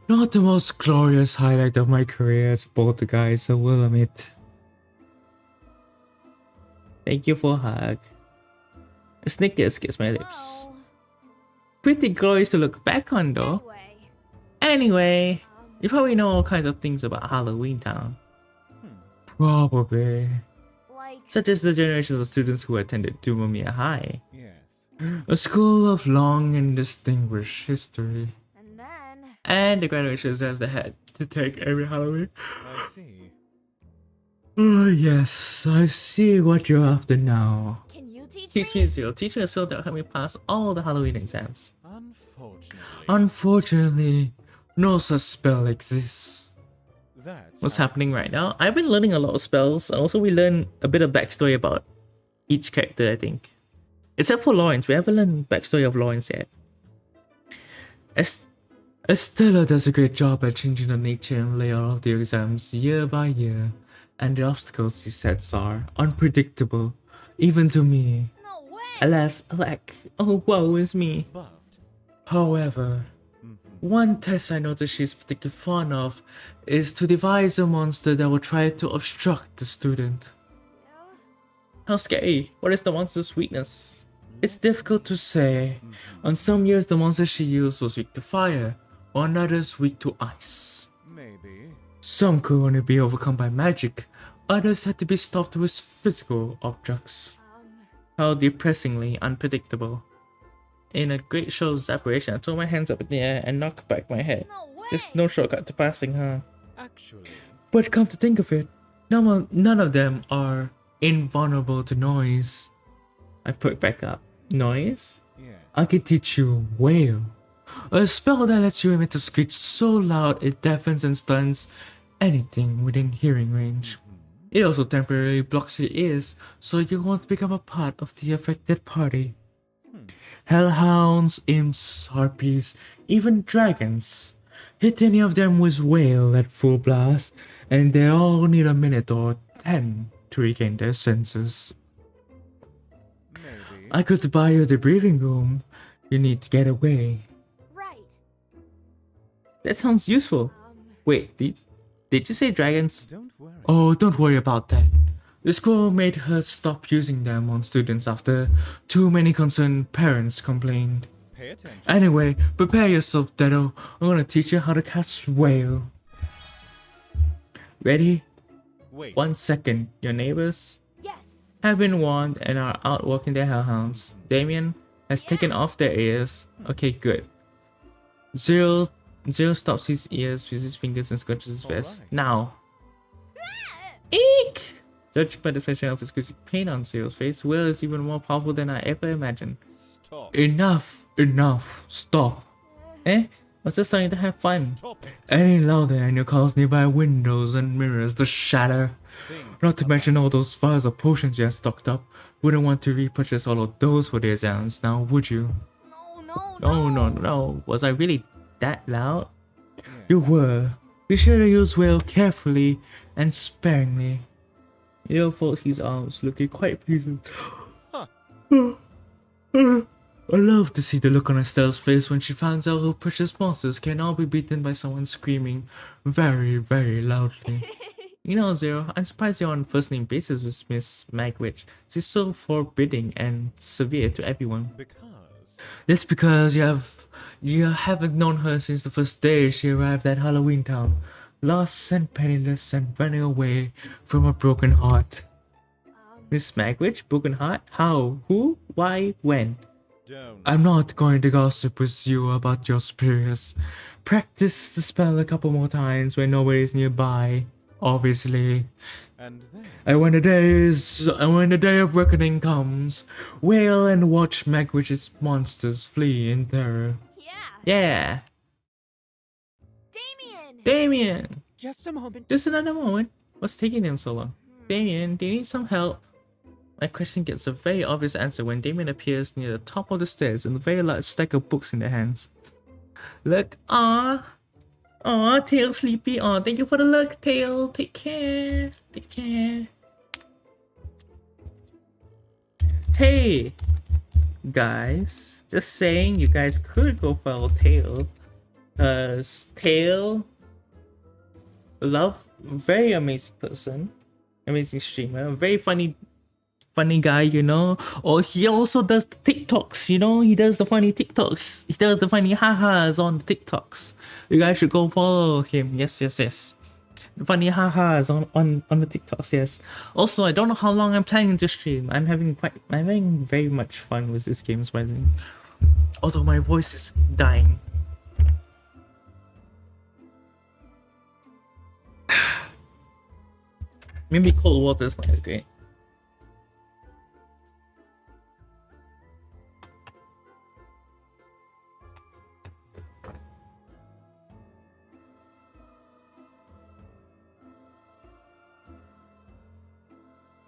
Not the most glorious highlight of my career as both the guys, I will admit. Thank you for a hug. A Snickers gets my lips. Whoa. Pretty glorious to look back on though. Anyway, you probably know all kinds of things about Halloween Town. Probably. Like. Such as the generations of students who attended Dumamia High. Yes. A school of long and distinguished history. And then. And the graduation exams they had to take every Halloween. I see. Oh yes, I see what you're after now. Can you teach Teach me? me zero. Teach me a skill that will help me pass all the Halloween exams. Unfortunately. Unfortunately, no such spell exists. That's What's how- happening right now? I've been learning a lot of spells, and also we learn a bit of backstory about each character, I think. Except for Lawrence, we haven't learned backstory of Lawrence yet. Estella does a great job at changing the nature and layout of the exams year by year, and the obstacles she sets are unpredictable, even to me. No way. Alas, alack, oh woe is me. But. However, one test I noticed she's particularly fond of is to devise a monster that will try to obstruct the student. How scary! What is the monster's weakness? It's difficult to say. On some years the monster she used was weak to fire, on others weak to ice. Maybe. Some could only be overcome by magic, others had to be stopped with physical objects. How depressingly unpredictable. In a great show of separation, I throw my hands up in the air and knock back my head. No way. There's no shortcut to passing her. Actually. But come to think of it, none of them are invulnerable to noise. I put back up. Noise? Yeah. I can teach you Wail. A spell that lets you emit a screech so loud it deafens and stuns anything within hearing range. It also temporarily blocks your ears, so you won't become a part of the affected party. Hellhounds, imps, harpies, even dragons. Hit any of them with Wail at full blast, and they all need a minute or 10 to regain their senses. Maybe. I could buy you the breathing room. You need to get away. Right. That sounds useful. Wait, did you say dragons? Don't worry. Oh, don't worry about that. The school made her stop using them on students after too many concerned parents complained. Pay attention. Anyway, prepare yourself, Dedo. I'm gonna teach you how to cast Wail. Ready? Wait. 1 second. Your neighbors Yes. have been warned and are out walking their hellhounds. Damien has taken off their ears. Okay, good. Zero stops his ears with his fingers and scratches his vest. Alright. Now. Eek! Judging by the expression of his pain on Zero's face, Will is even more powerful than I ever imagined. Stop. Enough! Stop! Eh? was just starting to have fun. Stop it. Any louder and your cause nearby windows and mirrors the shatter. Think Not to mention all those vials of potions you have stocked up. Wouldn't want to repurchase all of those for the exams now, would you? No. Was I really that loud? You were. Be sure to use whale carefully and sparingly. Leo folded his arms, looking quite pleased. I love to see the look on Estelle's face when she finds out her precious monsters can all be beaten by someone screaming very, very loudly. You know, Zero, I'm surprised you're on first name basis with Miss Magwitch. She's so forbidding and severe to everyone. because That's because you haven't known her since the first day she arrived at Halloween Town, lost and penniless and running away from a broken heart. Miss Magwitch, broken heart? How? Who? Why? When? don't. I'm not going to gossip with you about your superiors. Practice the spell a couple more times when nobody's nearby, obviously. And then And when the day of reckoning comes, wail and watch Magwitch's monsters flee in terror. Yeah. Damien! Just a moment. Just another moment. What's taking them so long? Damien, do you need some help? My question gets a very obvious answer when Damien appears near the top of the stairs with a very large stack of books in their hands. Look, Tail sleepy. Thank you for the look, Tail. Take care. Hey, guys. Just saying, you guys could go follow Tail. Tail, very amazing person, amazing streamer, very funny guy, you know. Or he also does the TikToks, you know. He does the funny TikToks. He does the funny ha-has on the TikToks. You guys should go follow him. Yes. The funny ha-has on the TikToks, yes. Also, I don't know how long I'm planning to stream. I'm having very much fun with this game, surprisingly. Although my voice is dying. Maybe cold water is not as great.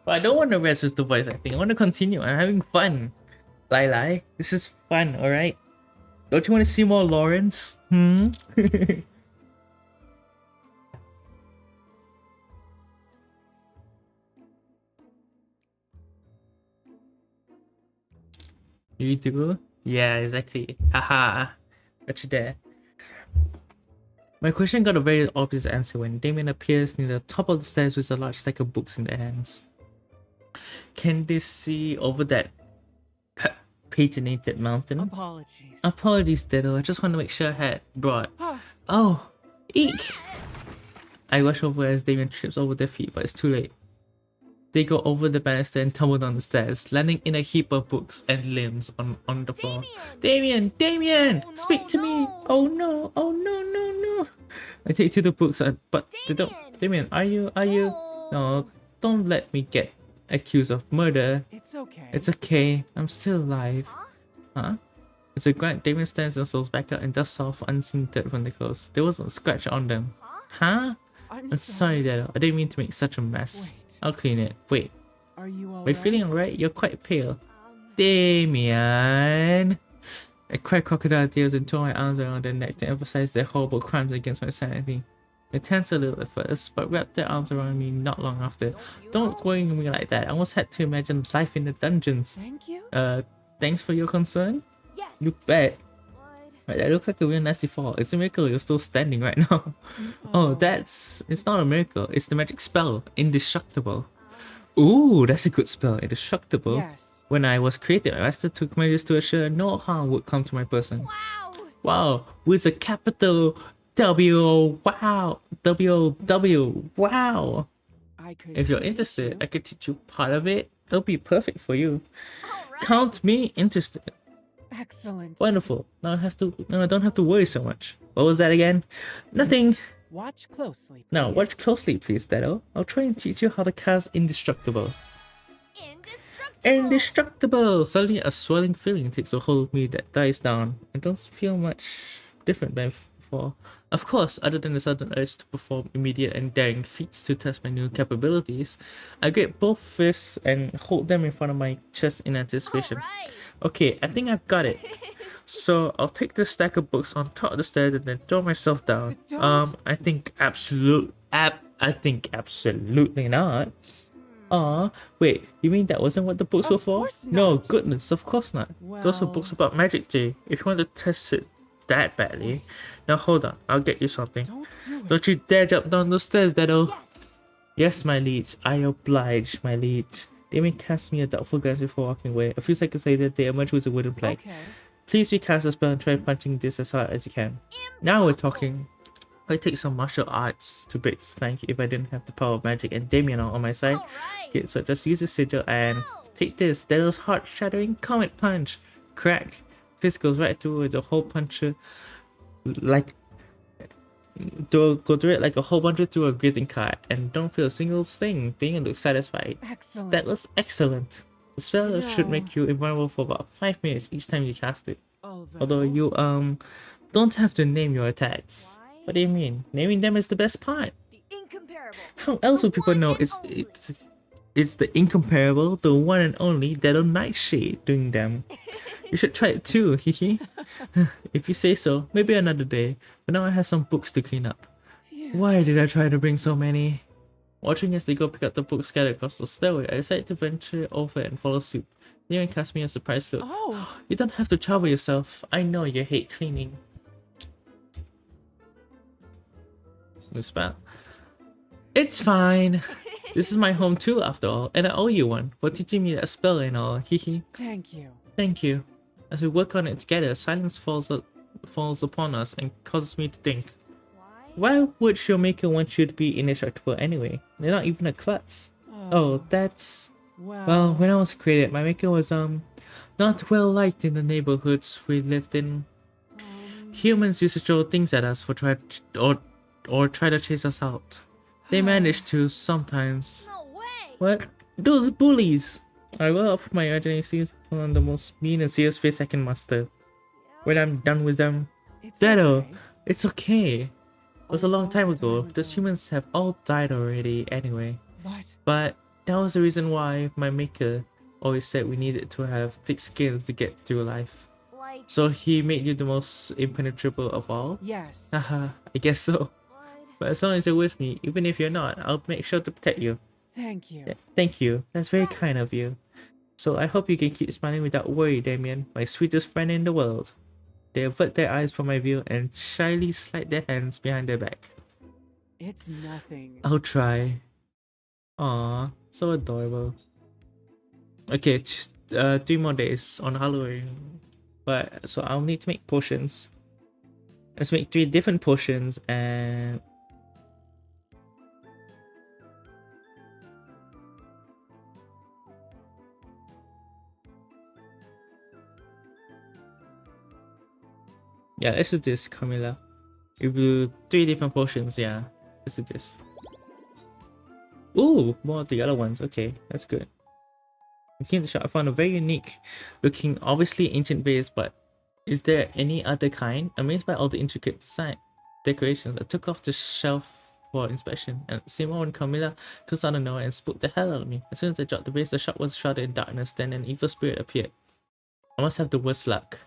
But I don't want to rest with the voice acting. I want to continue. I'm having fun. Lai, this is fun, alright? Don't you want to see more Lawrence? You need to go? Yeah, exactly. Haha. Got you there. My question got a very obvious answer when Damien appears near the top of the stairs with a large stack of books in their hands. Can they see over that patrinated mountain? Apologies. Apologies, Diddle. I just want to make sure I had brought. Oh, eek! I rush over as Damien trips over their feet, but it's too late. They go over the banister and tumble down the stairs, landing in a heap of books and limbs on the floor. Damien! Oh, Speak to me! Oh no! I take to the books, but they don't. Damien, are you? No, don't let me get accused of murder. It's okay. It's okay. I'm still alive. Huh? It's a grunt. Damien stands and souls back out and dusts off unseen dirt from the clothes. There wasn't a scratch on them. Huh? I'm I'm sorry, Dad. I didn't mean to make such a mess. Wait. I'll clean it. Wait. Are you Are you alright? feeling alright? You're quite pale. Damien! I cried crocodile tears and tore my arms around their neck to emphasize their horrible crimes against my sanity. They tensed a little at first, but wrapped their arms around me not long after. Don't worry me like that. I almost had to imagine life in the dungeons. Thank you. Thanks for your concern? Yes. You bet. What? Right, that looked like a real nasty fall. It's a miracle you're still standing right now. Oh, it's not a miracle. It's the magic spell, Indestructible. Ooh, that's a good spell, Indestructible. Yes. When I was created, my master took measures to assure no harm would come to my person. Wow. Wow, with a capital W. Wow. W. Wow. I could. If you're teach interested, you. I could teach you part of it. It'll be perfect for you. All right. Count me interested. Excellent. Wonderful. Now I don't have to worry so much. What was that again? Nothing. Watch closely. Now, please. watch closely, please, Dado. I'll try and teach you how to cast Indestructible. Indestructible! Suddenly, a swelling feeling takes a hold of me that dies down. I don't feel much different than before. Of course, other than the sudden urge to perform immediate and daring feats to test my new capabilities, I grip both fists and hold them in front of my chest in anticipation. Alright. Okay, I think I've got it. So I'll take the stack of books on top of the stairs and then throw myself down. Don't. I think absolutely not. Wait, you mean that wasn't what the books Of were for? course No, not. goodness, of course not. Those were Well- books about magic, Jay. If you want to test it that badly. Now hold on, I'll get you something. Don't do it. Don't you dare jump down those stairs, Dado. Yes. Yes, my liege. I oblige, my liege. Damien cast me a doubtful glance before walking away. A few seconds later, they emerged with a wooden plank. Okay. Please recast a spell and try punching this as hard as you can. Now we're talking. I'd take some martial arts to break this plank if I didn't have the power of magic and Damien on my side. Alright. Okay, so just use the sigil and take this. Dado's heart-shattering comet punch. Crack. Fist goes right through the hole puncher. Like... Go through it like a hole puncher through a greeting card. And don't feel a single sting. Damien looks satisfied. Excellent. That was excellent. The spell should No. make you invulnerable for about 5 minutes each time you cast it. Although Although you don't have to name your attacks. Why? What do you mean? Naming them is the best part. The incomparable. How else would people one know and it's the incomparable, the one and only Dead Nightshade doing them? You should try it too, hehe. If you say so, maybe another day. But now I have some books to clean up. Phew. Why did I try to bring so many? Watching as they go pick up the books scattered across the stairway, I decided to venture over and follow suit. Leon cast me a surprised look. Oh, You don't have to trouble yourself. I know you hate cleaning. New spell. It's fine. This is my home too, after all, and I owe you one for teaching me that spell and all. Hehe. thank you. Thank you. As we work on it together, silence falls upon us and causes me to think. Why? Why would your maker want you to be indestructible anyway? They're not even a klutz. Oh, that's... Well, when I was created, my maker was not well liked in the neighborhoods we lived in. Humans used to throw things at us for try to chase us out. They managed to sometimes. No way. What? Those bullies! I will up my urgency put on the most mean and serious face I can muster. When I'm done with them, It's Dado, okay. it's okay. It was a long time ago. time Those ago. humans have all died already anyway. What? But that was the reason why my maker always said we needed to have thick skin to get through life. Like So he made you the most impenetrable of all? Yes. Haha, I guess so. blood. But as long as you're with me, even if you're not, I'll make sure to protect you. Thank you. Yeah, thank you. That's very kind of you. So I hope you can keep smiling without worry, Damien, my sweetest friend in the world. They avert their eyes from my view and shyly slide their hands behind their back. It's nothing. I'll try. Aw, so adorable. Okay, 3 more days on Halloween. But so I'll need to make potions. Let's make 3 different potions and yeah, let's do this, Camilla. We do 3 different potions, yeah. Let's do this. Ooh, more of the other ones. Okay, that's good. Looking at the shop, I found a very unique looking, obviously ancient vase, but is there any other kind? Amazed by all the intricate design decorations, I took off the shelf for inspection, and at the same moment Camilla comes out of nowhere and spooked the hell out of me. As soon as I dropped the vase, the shop was shrouded in darkness, then an evil spirit appeared. I must have the worst luck.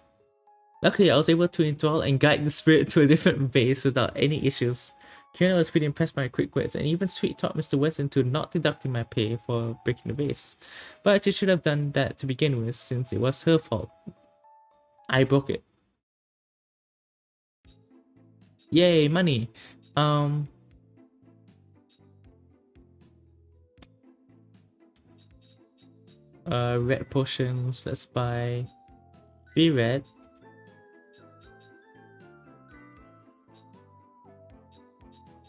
Luckily, I was able to enthrall and guide the spirit to a different vase without any issues. Kiana was pretty impressed by my quick words, and even sweet talked Mr. West into not deducting my pay for breaking the vase. But she should have done that to begin with, since it was her fault. I broke it. Yay, money. Red potions. Let's buy 3 red.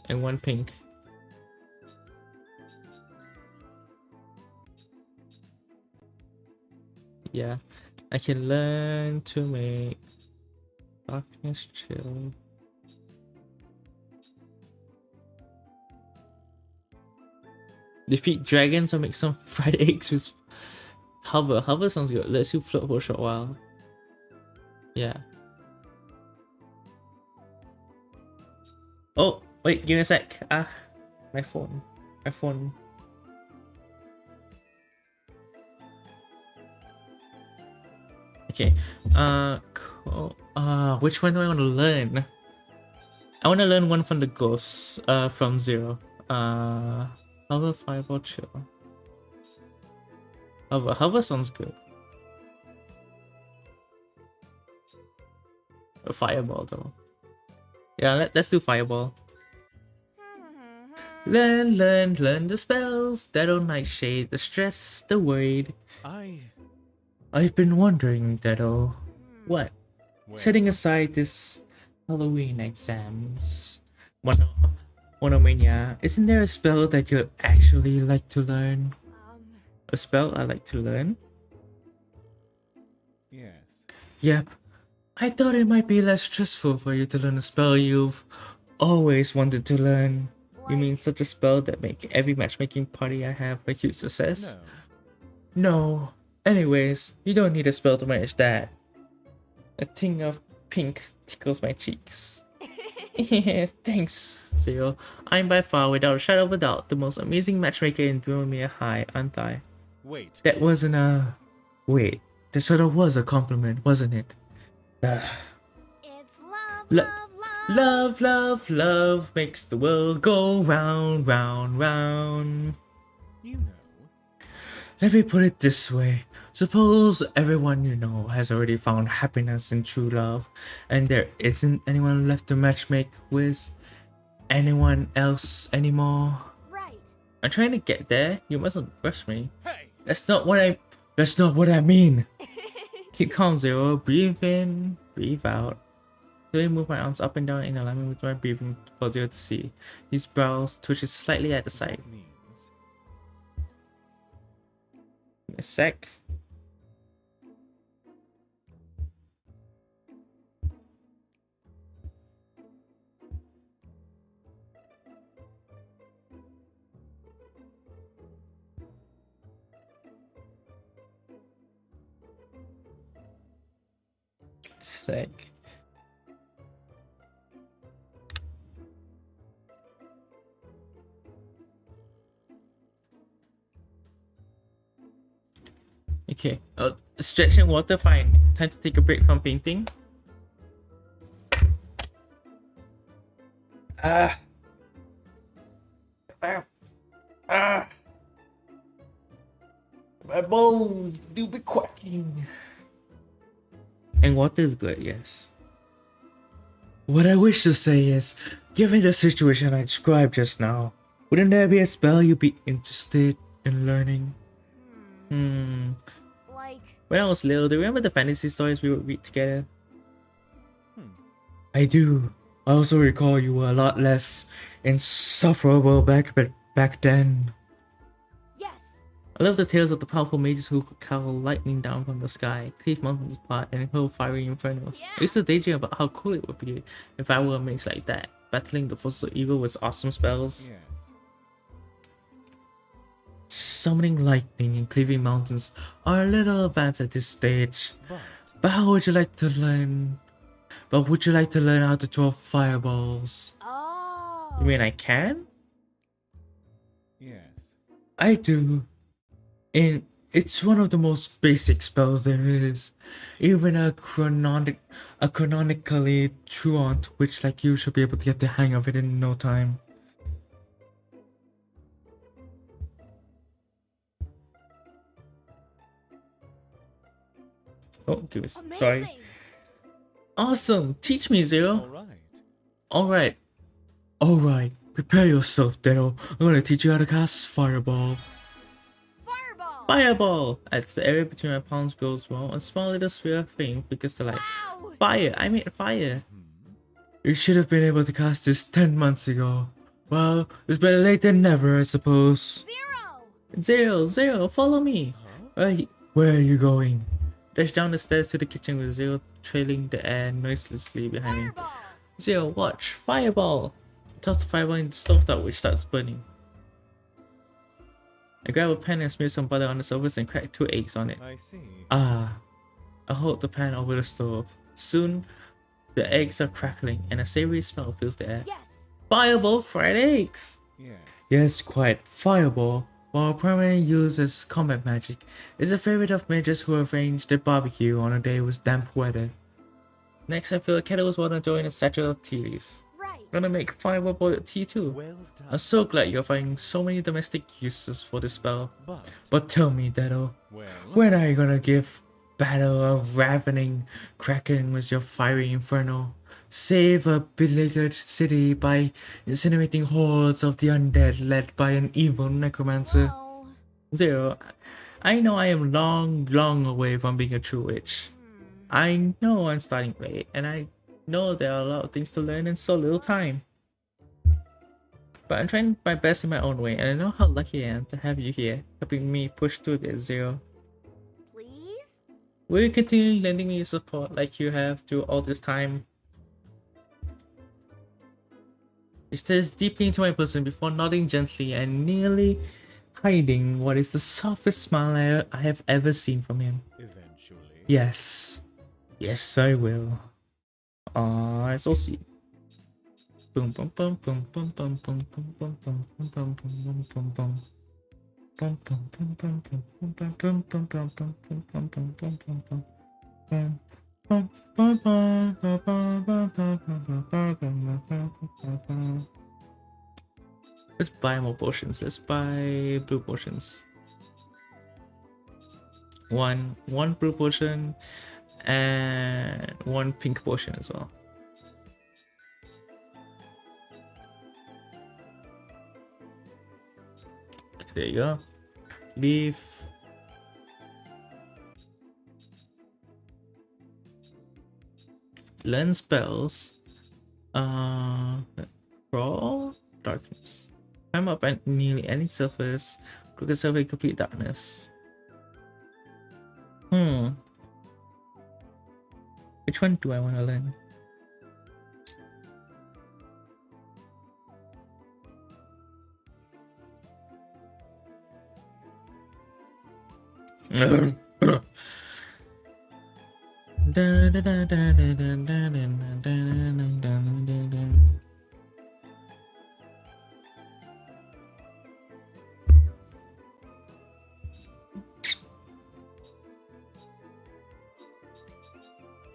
And 1 pink. Yeah, I can learn to make darkness chill. Defeat dragons or make some fried eggs with hover. Hover sounds good. Lets you float for a short while. Yeah. Oh, wait, give me a sec. Ah, my phone. My phone. Okay. Which one do I want to learn? I want to learn one from the ghosts. From Zero. Hover, Fireball, Chill. Hover sounds good. A Fireball though. Yeah, let's do Fireball. Learn the spells that'll nightshade the stress, the worried. I've been wondering, Dedo. What? Well, Setting aside this Halloween exams, Monomania, isn't there a spell that you'd actually like to learn? A spell I like to learn? yes. Yep. I thought it might be less stressful for you to learn a spell you've always wanted to learn. You mean such a spell that make every matchmaking party I have a huge success? No. No. Anyways, you don't need a spell to manage that. A ting of pink tickles my cheeks. Thanks, Zero. I'm by far, without a shadow of a doubt, the most amazing matchmaker in Duomia High, aren't I? Wait. That wasn't a... Wait, that sort of was a compliment, wasn't it? It's love, Lo- love, love. Love makes the world go round, round, round. You know. Let me put it this way. Suppose everyone you know has already found happiness in true love, and there isn't anyone left to matchmake with anyone else anymore. Right. I'm trying to get there. You mustn't rush me. Hey! That's not what I mean. Keep calm, Zero. Breathe in, breathe out. Slowly move my arms up and down in alignment with my breathing for Zero to see. His brows twitches slightly at the side. That means. A sec. Sec. Okay. Stretching water, fine. Time to take a break from painting. Ah. Ah. My bones do be quacking. And water is good, yes. What I wish to say is, given the situation I described just now, wouldn't there be a spell you'd be interested in learning? Like, When I was little, do you remember the fantasy stories we would read together? Hmm. I do. I also recall you were a lot less insufferable back then. yes. I love the tales of the powerful mages who could call lightning down from the sky, cleave mountains apart, and hurl fiery infernos. Yeah. I used to daydream about how cool it would be if I were a mage like that, battling the forces of evil with awesome spells. Yes. Summoning lightning and cleaving mountains are a little advanced at this stage. But how would you like to learn? But would you like to learn how to throw fireballs? Oh. You mean I can? Yes. I do. And it's one of the most basic spells there is. Even a canonically truant witch like you should be able to get the hang of it in no time. Oh, give us. Amazing. Sorry. Awesome. Teach me, Zero. Alright. Alright. Prepare yourself, Deno. I'm gonna teach you how to cast Fireball. Fireball. Fireball! As the area between my palms grows small, a small little sphere of flame flickers to light. Wow. Fire! I made fire! Hmm. You should have been able to cast this 10 months ago. Well, it's better late than never, I suppose. Zero, follow me! Huh? Where are you going? Dash down the stairs to the kitchen with Zero trailing the air noiselessly behind him. Fireball. Zero, watch! Fireball! Toss the fireball in the stovetop, which starts burning. I grab a pan and smear some butter on the surface and crack 2 eggs on it. I see. Ah. I hold the pan over the stove. Soon, the eggs are crackling and a savory smell fills the air. Yes. Fireball fried eggs! Yes. Yes, quite. Fireball, while primarily used as combat magic, is a favorite of mages who arrange their barbecue on a day with damp weather. Next, I feel like Kettle was want to join a satchel of tea leaves. Right. Gonna make fireball boiled tea too. Well I'm done. so glad you're finding so many domestic uses for this spell. But, But tell me, Dado, well, when are you gonna give battle a ravening kraken with your fiery inferno? Save a beleaguered city by incinerating hordes of the undead led by an evil necromancer. Well, Zero, I know I am long, long away from being a true witch. I know I'm starting late, and I know there are a lot of things to learn in so little time. But I'm trying my best in my own way, and I know how lucky I am to have you here, helping me push through this, Zero. please? Will you continue lending me your support like you have through all this time? He stares deeply into my bosom before nodding gently and nearly hiding what is the softest smile I have ever seen from him. eventually. Yes. Yes, I will. Aw, it's so sweet. Boom, boom, boom, boom, boom, boom, boom, boom, boom, boom, boom, boom, boom, boom, boom. Boom, boom, boom, boom, boom, boom, boom, boom, boom, boom, boom, boom, boom, boom, boom, boom, boom. Boom. Boom, boom, boom, boom, boom, boom, boom, boom, boom, boom, boom, boom. Let's buy more potions. Let's buy blue potions. One blue potion and one pink potion as well. There you go. Leaf. Learn spells. Crawl. Darkness. Climb up at nearly any surface. Click a survey complete darkness. Which one do I want to learn?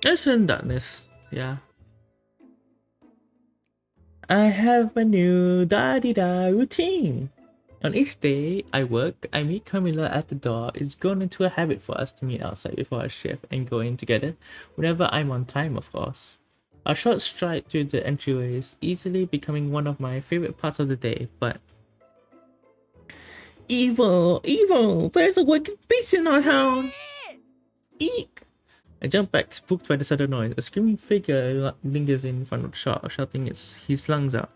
Let's learn darkness. Yeah. I have a new da-di-da routine. On each day I work, I meet Camilla at the door. It's grown into a habit for us to meet outside before our shift and go in together, whenever I'm on time, of course. Our short stride through the entryway is easily becoming one of my favorite parts of the day, but... Evil! Evil! There's a wicked beast in our town! Eek! I jump back, spooked by the sudden noise. A screaming figure lingers in front of the shop, shouting his lungs out.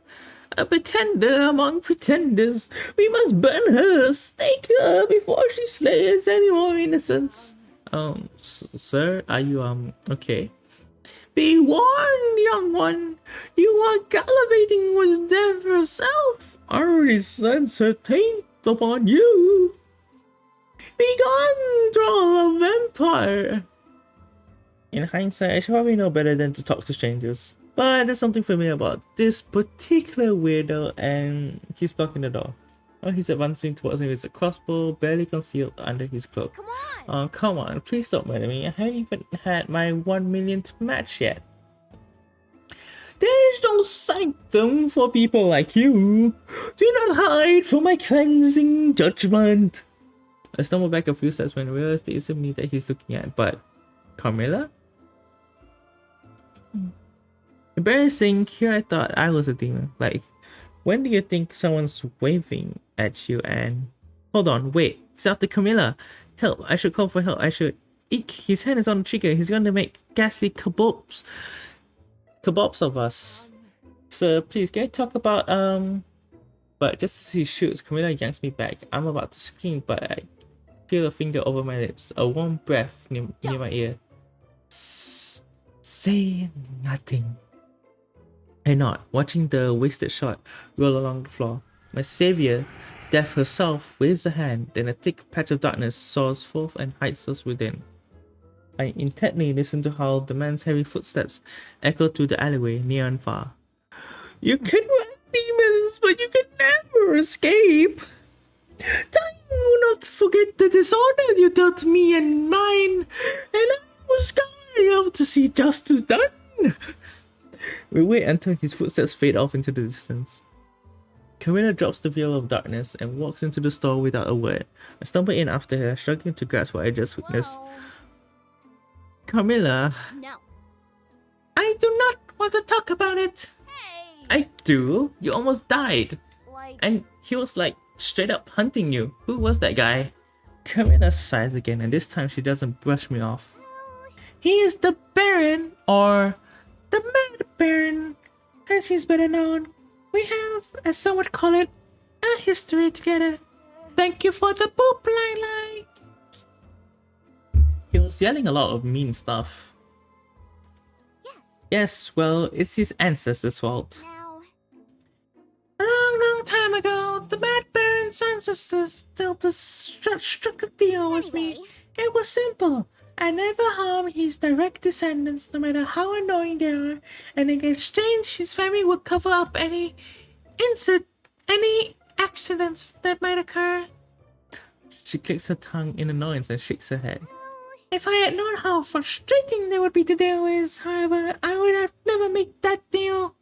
A pretender among pretenders. We must burn her, stake her before she slays any more innocents. Sir, are you, okay? Be warned, young one. You are gallivanting with death herself. I already sense her taint upon you. Begone, troll of vampire. In hindsight, I should probably know better than to talk to strangers. But there's something familiar about this particular weirdo, and he's blocking the door. Oh, he's advancing towards me with a crossbow barely concealed under his cloak. Come on! Oh, come on, please don't murder me. I haven't even had my 1 millionth match yet. There's no sanctum for people like you. Do not hide from my cleansing judgment. I stumble back a few steps when I realized it isn't me that he's looking at, but Carmilla? Embarrassing, here I thought I was a demon. Like, when do you think someone's waving at you and... Hold on, wait, he's after Camilla. Help, I should call for help, I should... Eek, his hand is on the trigger, he's gonna make ghastly kebabs of us. So please, can I talk about, But just as he shoots, Camilla yanks me back. I'm about to scream, but I feel a finger over my lips, a warm breath near my ear. Say nothing. I nod, watching the wasted shot roll along the floor. My savior, Death herself, waves a hand, then a thick patch of darkness soars forth and hides us within. I intently listen to how the man's heavy footsteps echo through the alleyway near and far. You can run demons, but you can never escape. Do not forget the dishonor you dealt to me and mine, and I was going out to see justice done. We wait until his footsteps fade off into the distance. Karina drops the veil of darkness and walks into the store without a word. I stumble in after her, struggling to grasp what I just witnessed. Well, Camilla, no. I do not want to talk about it. Hey! I do. You almost died. Like, And he was like straight up hunting you. Who was that guy? Camilla sighs again, and this time she doesn't brush me off. He is the Baron, or the Mad Baron, as he's better known. We have, as some would call it, a history together. Thank you for the boop, Lai. He was yelling a lot of mean stuff. yes. Yes, well, it's his ancestors' fault. Now, A long time ago, the Mad Baron's ancestors struck a deal with me. Anyway. It was simple. I never harm his direct descendants, no matter how annoying they are, and in exchange, his family would cover up any accidents that might occur. She clicks her tongue in annoyance and shakes her head. If I had known how frustrating they would be to deal with, however, I would have never made that deal.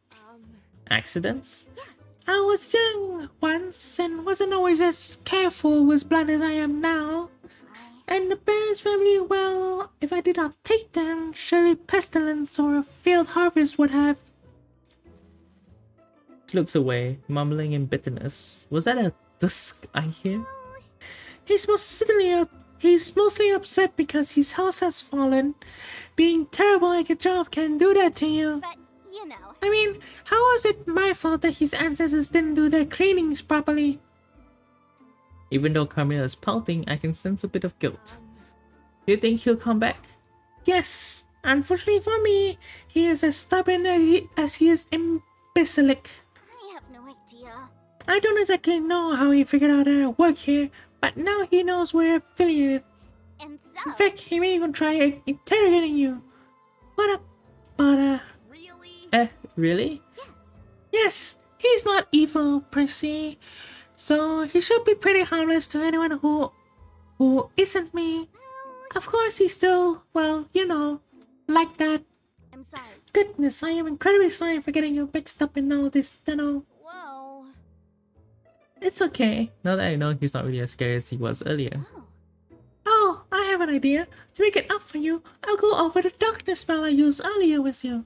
Accidents? yes. I was young once and wasn't always as careful with blood as I am now. And the Baron's family, well, if I did not take them, surely pestilence or a failed harvest would have. She looks away, mumbling in bitterness. Was that a dusk I hear? He's mostly upset because his house has fallen. Being terrible at your job can do that to you. But, you know, I mean, how is it my fault that his ancestors didn't do their cleanings properly? Even though Carmilla is pouting, I can sense a bit of guilt. Do you think he'll come back? Yes. Unfortunately for me, he is as stubborn as he is imbecilic. I have no idea. I don't exactly know how he figured out I work here, but now he knows we're affiliated. And In so, fact, he may even try interrogating you. What a butter. really? Really? Yes. Yes, he's not evil per se, so he should be pretty harmless to anyone who isn't me. Of course, he's still, well, you know, like that. I'm sorry. Goodness, I am incredibly sorry for getting you mixed up in all this, Whoa. It's okay, now that I know he's not really as scary as he was earlier. Oh. Oh, I have an idea. To make it up for you, I'll go over the darkness spell I used earlier with you.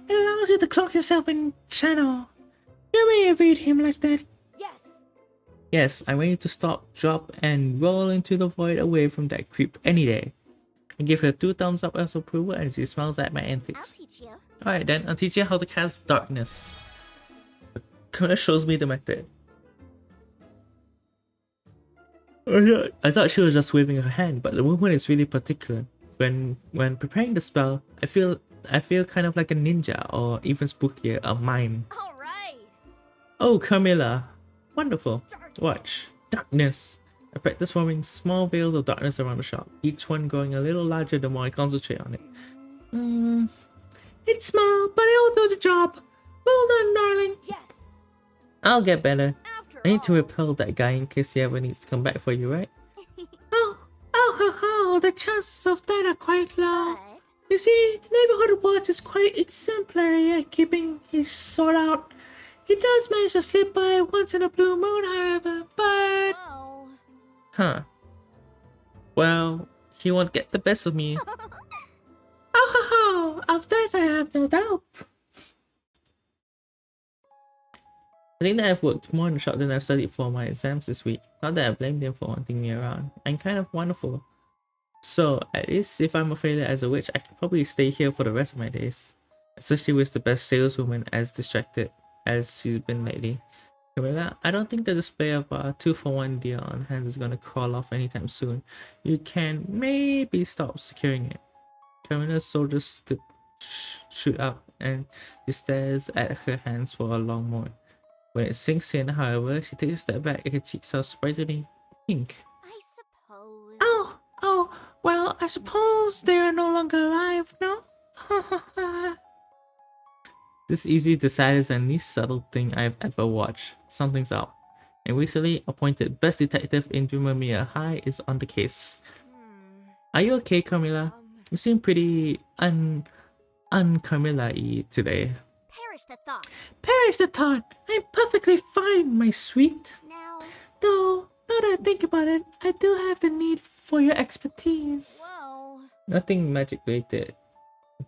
It allows you to cloak yourself in shadow. You may evade him like that. Yes. Yes, I want you to stop, drop, and roll into the void away from that creep any day. I give her 2 thumbs up as approval and she smiles at my I'll antics. teach you. Alright then, I'll teach you how to cast darkness. Camilla shows me the method. I thought she was just waving her hand, but the movement is really particular. When preparing the spell, I feel kind of like a ninja, or even spookier, a mime. All right. Oh, Camilla. Wonderful. Watch. Darkness. I practice forming small veils of darkness around the shop, each one growing a little larger the more I concentrate on it. It's small, but it'll do the job. Well done, darling. Yes. I'll get better. After I need to all. repel that guy in case he ever needs to come back for you, right? Oh, the chances of that are quite low. But, You see, the neighborhood watch is quite exemplary at keeping his sword out. He does manage to slip by once in a blue moon, however, but... oh. Huh. Well, he won't get the best of me. Of that I have no doubt. I think that I've worked more in the shop than I've studied for my exams this week. Not that I blame them for wanting me around. I'm kind of wonderful. So, at least if I'm a failure as a witch, I can probably stay here for the rest of my days. Especially with the best saleswoman as distracted as she's been lately. Camilla, I don't think the display of a 2-for-1 deal on hand is gonna crawl off anytime soon. You can maybe stop securing it. Camilla's shoulders shoot up and she stares at her hands for a long moment. When it sinks in, however, she takes a step back and her cheeks are surprisingly pink. I suppose. Well, I suppose they are no longer alive, no? This is easily the saddest and least subtle thing I've ever watched. Something's up. And recently appointed best detective in Jumamiya High is on the case. Are you okay, Camilla? You seem pretty un-Camilla-y today. Perish the thought. Perish the thought! I'm perfectly fine, my sweet. Now, Though, now that I think about it, I do have the need for your expertise. well, Nothing magic related,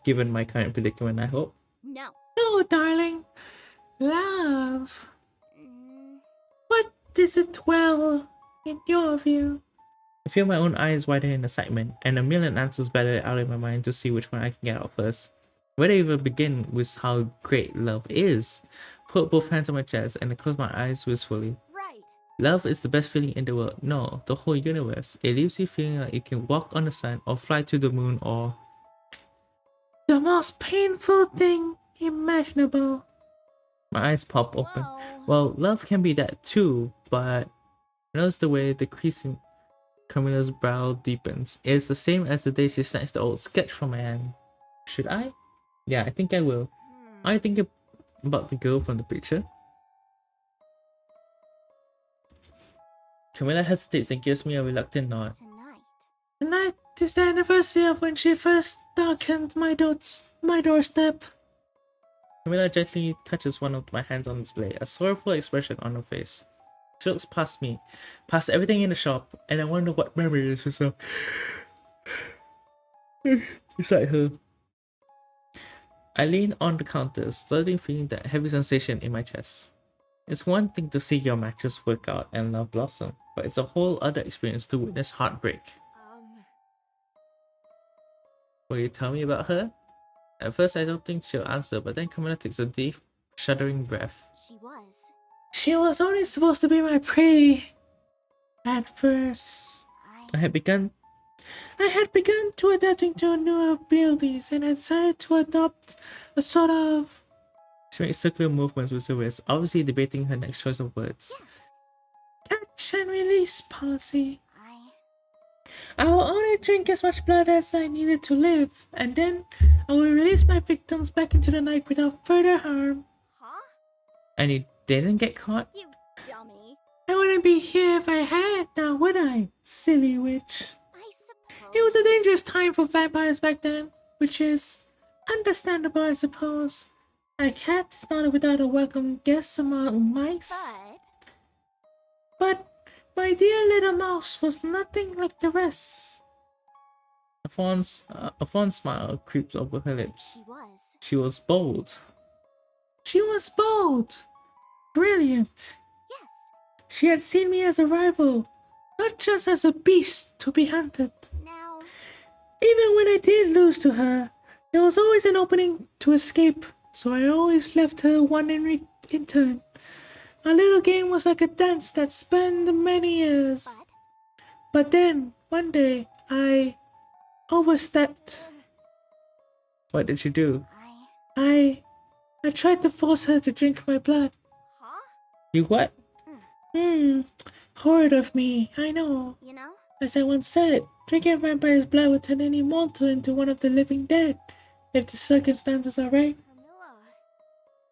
given my current predicament, I hope. no. No, darling. Love. Mm, What is it well, in your view? I feel my own eyes widen in excitement, and a million answers battle out in my mind to see which one I can get out first. Where to even begin with how great love is? Put both hands on my chest and I close my eyes wistfully. right. Love is the best feeling in the world. No, the whole universe. It leaves you feeling like you can walk on the sun or fly to the moon or... The most painful thing imaginable. My eyes pop open. Whoa. Well, love can be that too, but notice the way the crease in Camilla's brow deepens. It's the same as the day she snatched the old sketch from my hand. Should I? Yeah, I think I will. I think about the girl from the picture. Camilla hesitates and gives me a reluctant nod. Tonight. Tonight is the anniversary of when she first darkened my doorstep. Camilla gently touches one of my hands on display, a sorrowful expression on her face. She looks past me, past everything in the shop, and I wonder what memory is herself beside her. I lean on the counter, slowly feeling that heavy sensation in my chest. It's one thing to see your matches work out and love blossom, but it's a whole other experience to witness heartbreak. Will you tell me about her? At first I don't think she'll answer, but then Camilla takes a deep, shuddering breath. She was only supposed to be my prey. At first, I had begun to adapting to new abilities, and I decided to adopt a sort of... She makes circular movements with her wrist, obviously debating her next choice of words. Catch and release policy. I will only drink as much blood as I needed to live, and then I will release my victims back into the night without further harm. Huh? And you didn't get caught? You dummy. I wouldn't be here if I had, now would I? Silly witch. I suppose. It was a dangerous time for vampires back then, which is understandable, I suppose. A cat is not without a welcome guest among mice. But my dear little mouse was nothing like the rest. A fond smile creeps over her lips. She was bold. She was bold. Brilliant. Yes. She had seen me as a rival, not just as a beast to be hunted. Now. Even when I did lose to her, there was always an opening to escape, so I always left her one in turn. Our little game was like a dance that spanned many years. But then, one day, I overstepped. What did you do? I tried to force her to drink my blood. Huh? You what? Horrid of me, I know. You know? As I once said, drinking a vampire's blood would turn any mortal into one of the living dead, if the circumstances are right.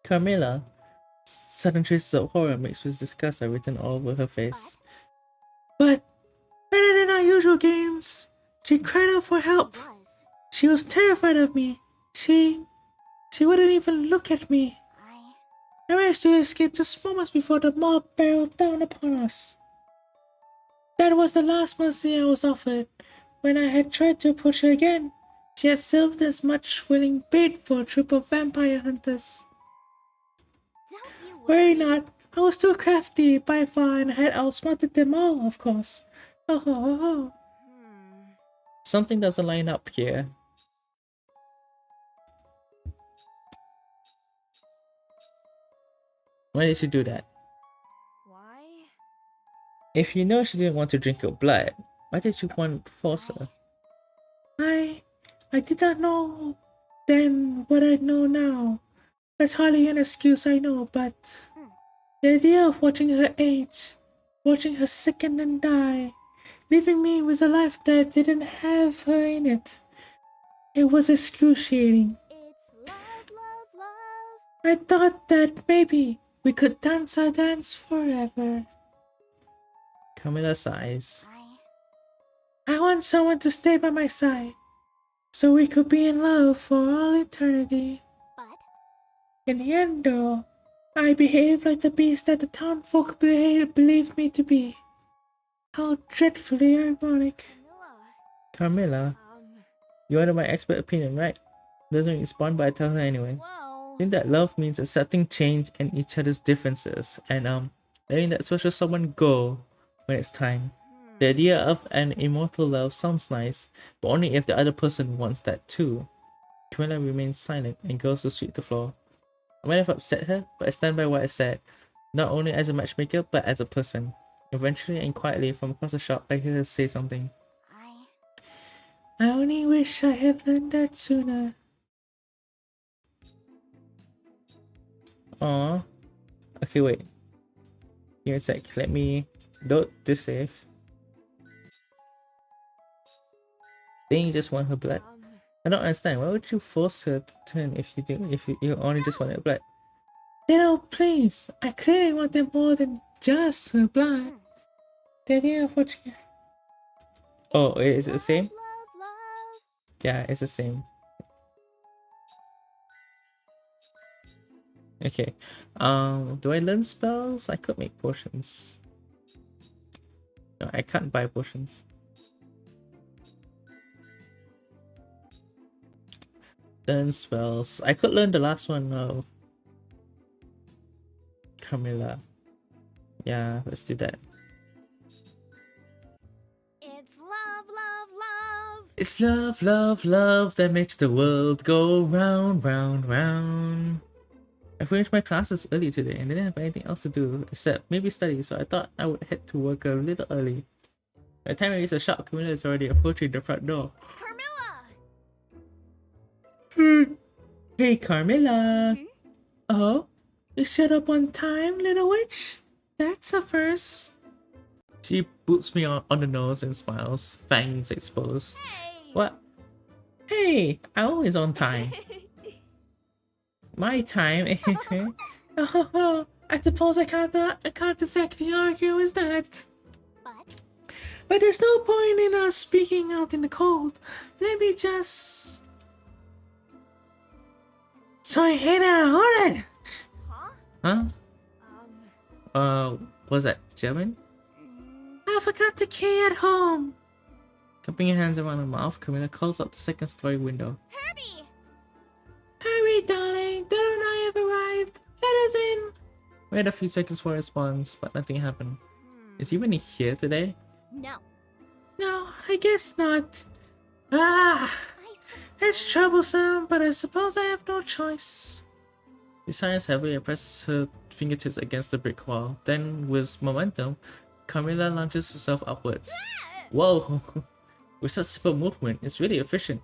Carmilla? Sudden traces of horror mixed with disgust are written all over her face. But better than our usual games. She cried out for help. She was terrified of me. She wouldn't even look at me. I managed to escape just moments before the mob barreled down upon us. That was the last mercy I was offered. When I had tried to approach her again, she had served as much willing bait for a troop of vampire hunters. Worry not, I was too crafty by far and had outsmarted them all, of course. Ho ho ho ho. Something doesn't line up here. Why did she do that? Why? If you know she didn't want to drink your blood, why did you want to force her? I did not know then what I know now. That's hardly an excuse, I know, but the idea of watching her age, watching her sicken and die, leaving me with a life that didn't have her in it, it was excruciating. It's love, love, love. I thought that maybe we could dance our dance forever. Camilla sighs. I want someone to stay by my side, so we could be in love for all eternity. But In the end, though, I behaved like the beast that the townfolk believed me to be. How dreadfully ironic. Carmilla, you wanted my expert opinion, right? Doesn't respond, but I tell her anyway. well, I think that love means accepting change and each other's differences, and letting that special someone go when it's time. The idea of an immortal love sounds nice, but only if the other person wants that too. Camilla remains silent and goes to sweep the floor. I might have upset her, but I stand by what I said, not only as a matchmaker, but as a person. Eventually and quietly from across the shop, I hear her say something. I only wish I had learned that sooner. Aww. Okay, wait. Give me a sec. Let me load this save. Then you just want her blood. I don't understand. Why would you force her to turn if you only just want her blood? No, please. I clearly want them more than just her blood. The idea of what you... Oh, is it the same? Yeah, it's the same. Okay. Do I learn spells? I could make potions. No, I can't buy potions. Learn spells. I could learn the last one of Camilla. Yeah, let's do that. it's love, love, love. It's love, love, love that makes the world go round, round, round. I finished my classes early today and didn't have anything else to do except maybe study, so I thought I would head to work a little early. By the time I reached the shop, Camilla is already approaching the front door. Carmilla! Hey, Carmilla! Oh, you showed up on time, little witch? That's a first. She boots me on the nose and smiles, fangs exposed. Hey! What? Hey, I'm always on time. My time. Oh, I suppose I can't exactly argue with that. But there's no point in us speaking out in the cold. Let me just... Sorry, hey there, hold on! Huh? Huh? Was that German? I forgot the key at home. Cupping her hands around her mouth, Camilla calls up the second story window. Herbie! Hurry, darling! Dad and I have arrived! Let us in! Wait a few seconds for a response, but nothing happened. Is he even here today? No. No, I guess not. Ah! It's troublesome, but I suppose I have no choice. She sighs heavily and presses her fingertips against the brick wall. Then, with momentum, Camilla launches herself upwards. Whoa! With such simple movement, it's really efficient.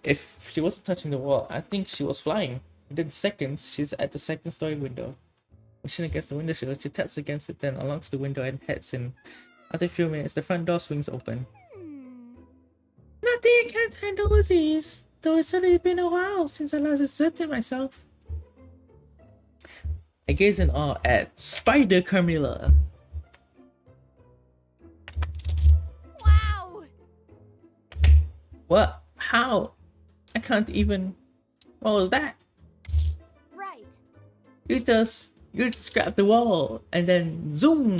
If she wasn't touching the wall, I think she was flying. Within seconds, she's at the second story window. Pushing against the windowsill, she taps against it, then unlocks the window and heads in. After a few minutes, the front door swings open. Nothing I can't handle with ease, though it's only been a while since I last exerted myself. I gaze in awe at Spider Carmilla. Wow! What? How? I can't even... What was that? Right. You just grab the wall and then zoom!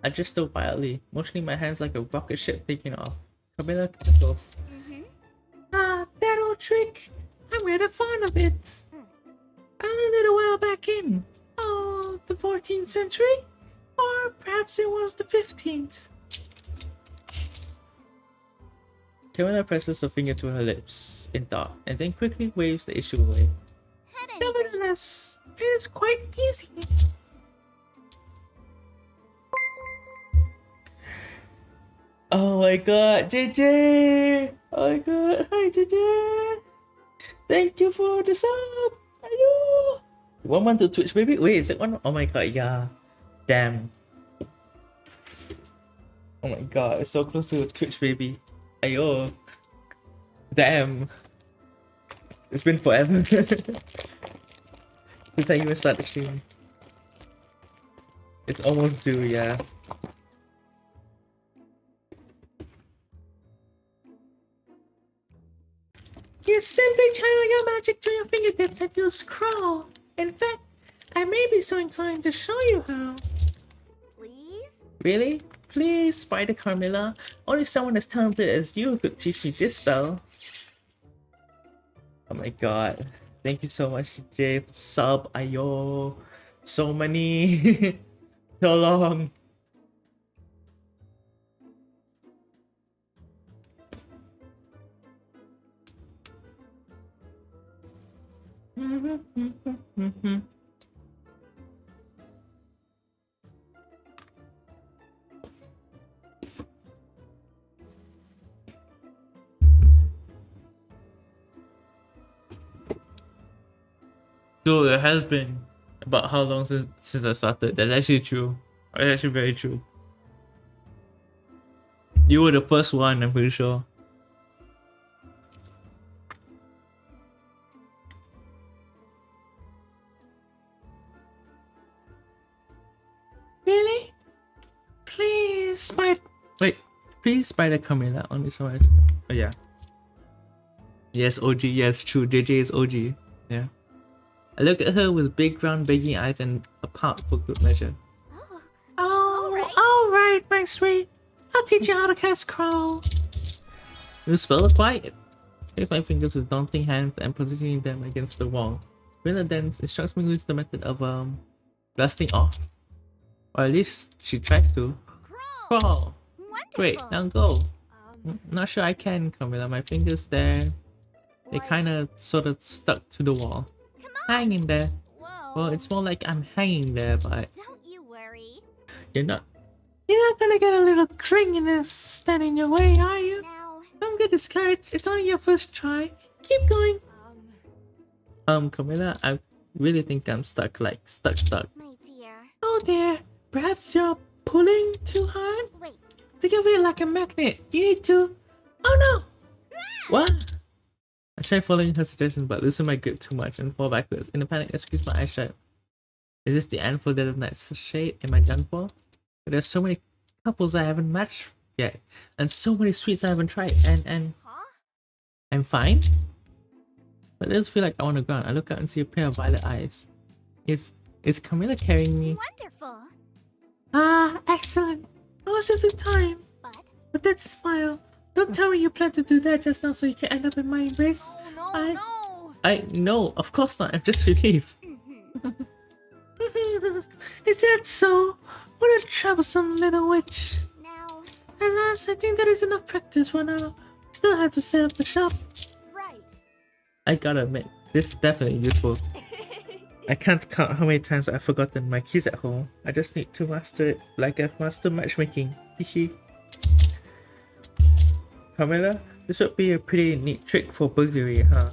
I just stood wildly, motioning my hands like a rocket ship taking off. Camilla chuckles. Ah, that old trick! I'm rather fond of it. I learned it a while back in. Oh, the 14th century? Or perhaps it was the 15th. Camilla presses her finger to her lips in thought and then quickly waves the issue away. Nevertheless, it is quite easy. Oh my god, JJ! Oh my god, hi JJ! Thank you for the sub! Ayo! 1 month to Twitch, baby? Wait, is it one? Oh my god, yeah. Damn. Oh my god, it's so close to Twitch, baby. Ayo. Damn. It's been forever. Since I even start the stream. It's almost due, yeah. You simply channel your magic to your fingertips and you'll scroll. In fact, I may be so inclined to show you how. Please? Really? Please, Spider Carmilla. Only someone as talented as you could teach me this spell. Oh my god. Thank you so much, Jay. Sub, ayo. So many. So long. Dude, it has been about how long since I started. That's actually true. That's actually very true. You were the first one, I'm pretty sure. Really? Please, Spider. Wait, please, Spider Camilla. Only so much. Oh, yeah. Yes, OG. Yes, true. JJ is OG. Yeah. I look at her with big, round, begging eyes and a pout for good measure. Oh, Alright, my sweet. I'll teach you how to cast Crawl. You spell it quiet. Take my fingers with daunting hands and positioning them against the wall. Rilla then instructs me to use the method of blasting off. Or at least she tries to. Crawl. Crawl. Wonderful. Great, now go. Not sure I can, Camilla. My fingers there. They What? kinda sorta stuck to the wall. Come on. Hanging there. Whoa. Well, it's more like I'm hanging there, but Don't you worry. you're not gonna get a little clinginess stand in your way, are you? Now, Don't get discouraged. It's only your first try. Keep going. Camilla, I really think I'm stuck, like stuck. my dear. Oh dear. Perhaps you're pulling too hard? Wait. Think of it like a magnet. You need to. Oh no! What? I tried following her suggestions, but loosen my grip too much and fall backwards. In a panic, I squeeze my eyes shut. Is this the end for Dead of Night's shade? Am I done for? There's so many couples I haven't matched yet, and so many sweets I haven't tried, and Huh? I'm fine. But it does feel like I want to go on. I look out and see a pair of violet eyes. Is Camilla carrying me? Wonderful. Ah, excellent. I was just in time. But that smile. Don't tell me you plan to do that just now so you can end up in my embrace. Oh no, I- no. No, of course not. I'm just relieved. Is that so? What a troublesome little witch. Now, Alas, I think that is enough practice for now. Still have to set up the shop. right. I gotta admit, this is definitely useful. I can't count how many times I've forgotten my keys at home. I just need to master it like I've mastered matchmaking. Hihi. Camilla, this would be a pretty neat trick for burglary, huh?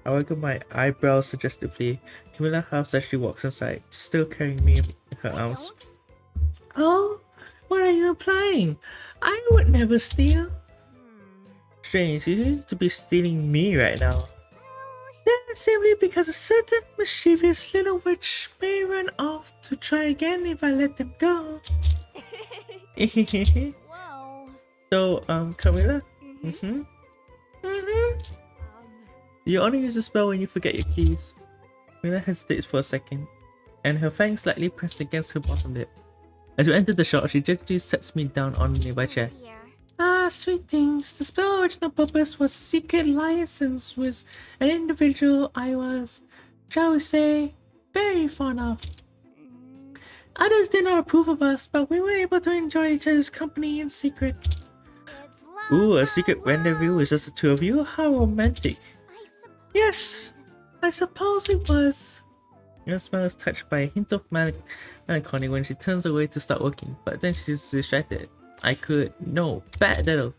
I wiggle my eyebrows suggestively. Camilla half as she walks inside, still carrying me in her arms. Don't. Oh, what are you implying? I would never steal. Strange, you need to be stealing me right now. That's simply because a certain mischievous little witch may run off to try again if I let them go. Whoa. So, Camilla? Mm-hmm. You only use the spell when you forget your keys. Camilla hesitates for a second, and her fangs slightly pressed against her bottom lip. As we enter the shop, she gently sets me down on a nearby chair. Dear. Ah, sweet things. The spell's original purpose was secret liaisons with an individual I was, shall we say, very fond of. Others did not approve of us, but we were able to enjoy each other's company in secret. It's love. Ooh, a secret rendezvous with just the two of you? How romantic. I suppose. Yes, I suppose it was. Your smile is touched by a hint of melancholy when she turns away to start working, but then she's distracted. No, bad little.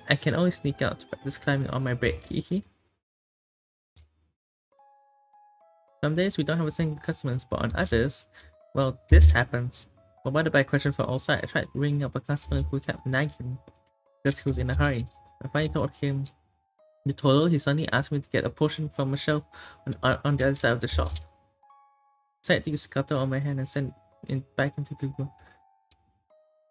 I can always sneak out to practice climbing on my break, Kiki. Some days we don't have a single customers, but on others, well, this happens. Bombarded by questions from all sides, I tried ringing up a customer who kept nagging because he was in a hurry. I finally told him the total. He suddenly asked me to get a portion from a shelf on the other side of the shop. Decided to use cutter on my hand and send it back into the group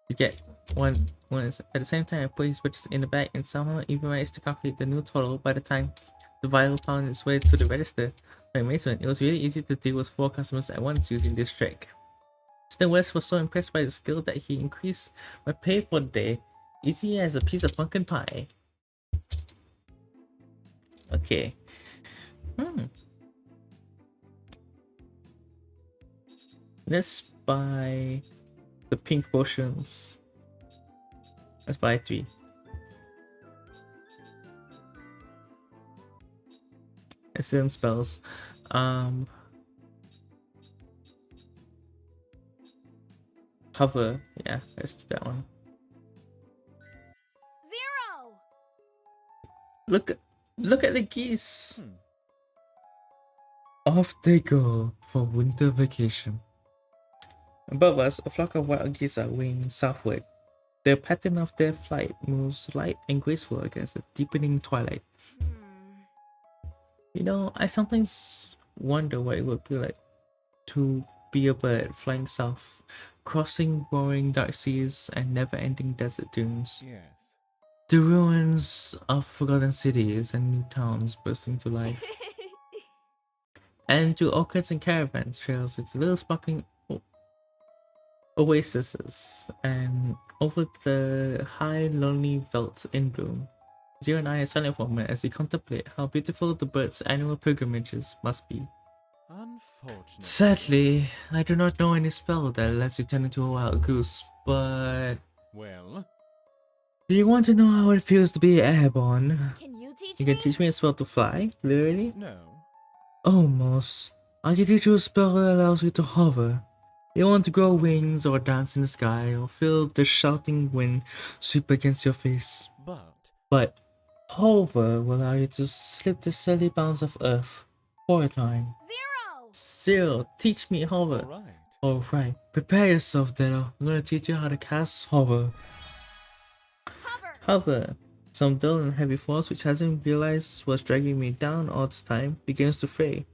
to get one. At the same time, I put his purchase in the bag and somehow even managed to calculate the new total by the time the vial found its way to the register. My amazement, it was really easy to deal with 4 customers at once using this trick. Mr. West was so impressed by the skill that he increased my pay for the day, easy as a piece of pumpkin pie. Okay. Let's buy the pink potions. Let's buy 3. Ascend spells. Hover. Yeah, let's do that one. 0. Look at the geese. Off they go for winter vacation. Above us, a flock of wild geese are winging southward. The pattern of their flight moves light and graceful against the deepening twilight. You know, I sometimes wonder what it would be like to be a bird flying south, crossing roaring dark seas and never-ending desert dunes. Yes. The ruins of forgotten cities and new towns bursting to life. And to orchids and caravan trails with little sparkling oases and over the high lonely veldt in bloom. Zero and I are silent for a moment as we contemplate how beautiful the bird's annual pilgrimages must be. Unfortunately. Sadly, I do not know any spell that lets you turn into a wild goose, but Well, do you want to know how it feels to be airborne? Can you teach You me? can teach me a spell to fly? Literally? no. Almost. I can teach you a spell that allows you to hover. You want to grow wings or dance in the sky or feel the shouting wind sweep against your face. But hover will allow you to slip the steady bounds of Earth for a time. 0. Teach me hover. Alright. Alright, prepare yourself, Deno. I'm gonna teach you how to cast hover. Hover. Some dull and heavy force which hasn't realized was dragging me down all this time begins to fray.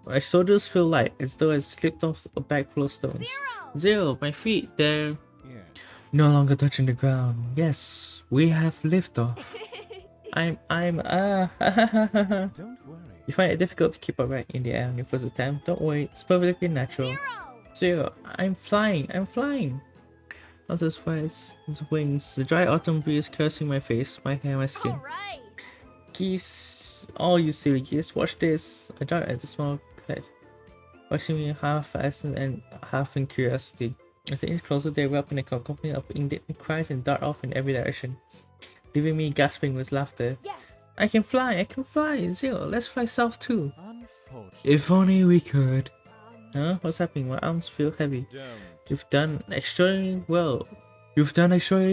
My shoulders feel light as though I slipped off a bag full of stones. 0. My feet, they're Yeah. no longer touching the ground. Yes, we have liftoff. I'm Don't worry. You find it difficult to keep upright in the air on your first attempt? Don't worry, it's perfectly natural. 0. I'm flying. Onto the spines into wings, the dry autumn breeze caressing my face, my hair, my skin. Alright. Geese, all you silly geese, watch this. I dart at the small clit, watching me half fascinated and half in curiosity. As I inch closer, they erupt in a cacophony of indignant cries and dart off in every direction, leaving me gasping with laughter. Yes. I can fly, 0. Let's fly south too. Unfortunately. If only we could. Huh? What's happening? My arms feel heavy. Don't. You've done extraordinarily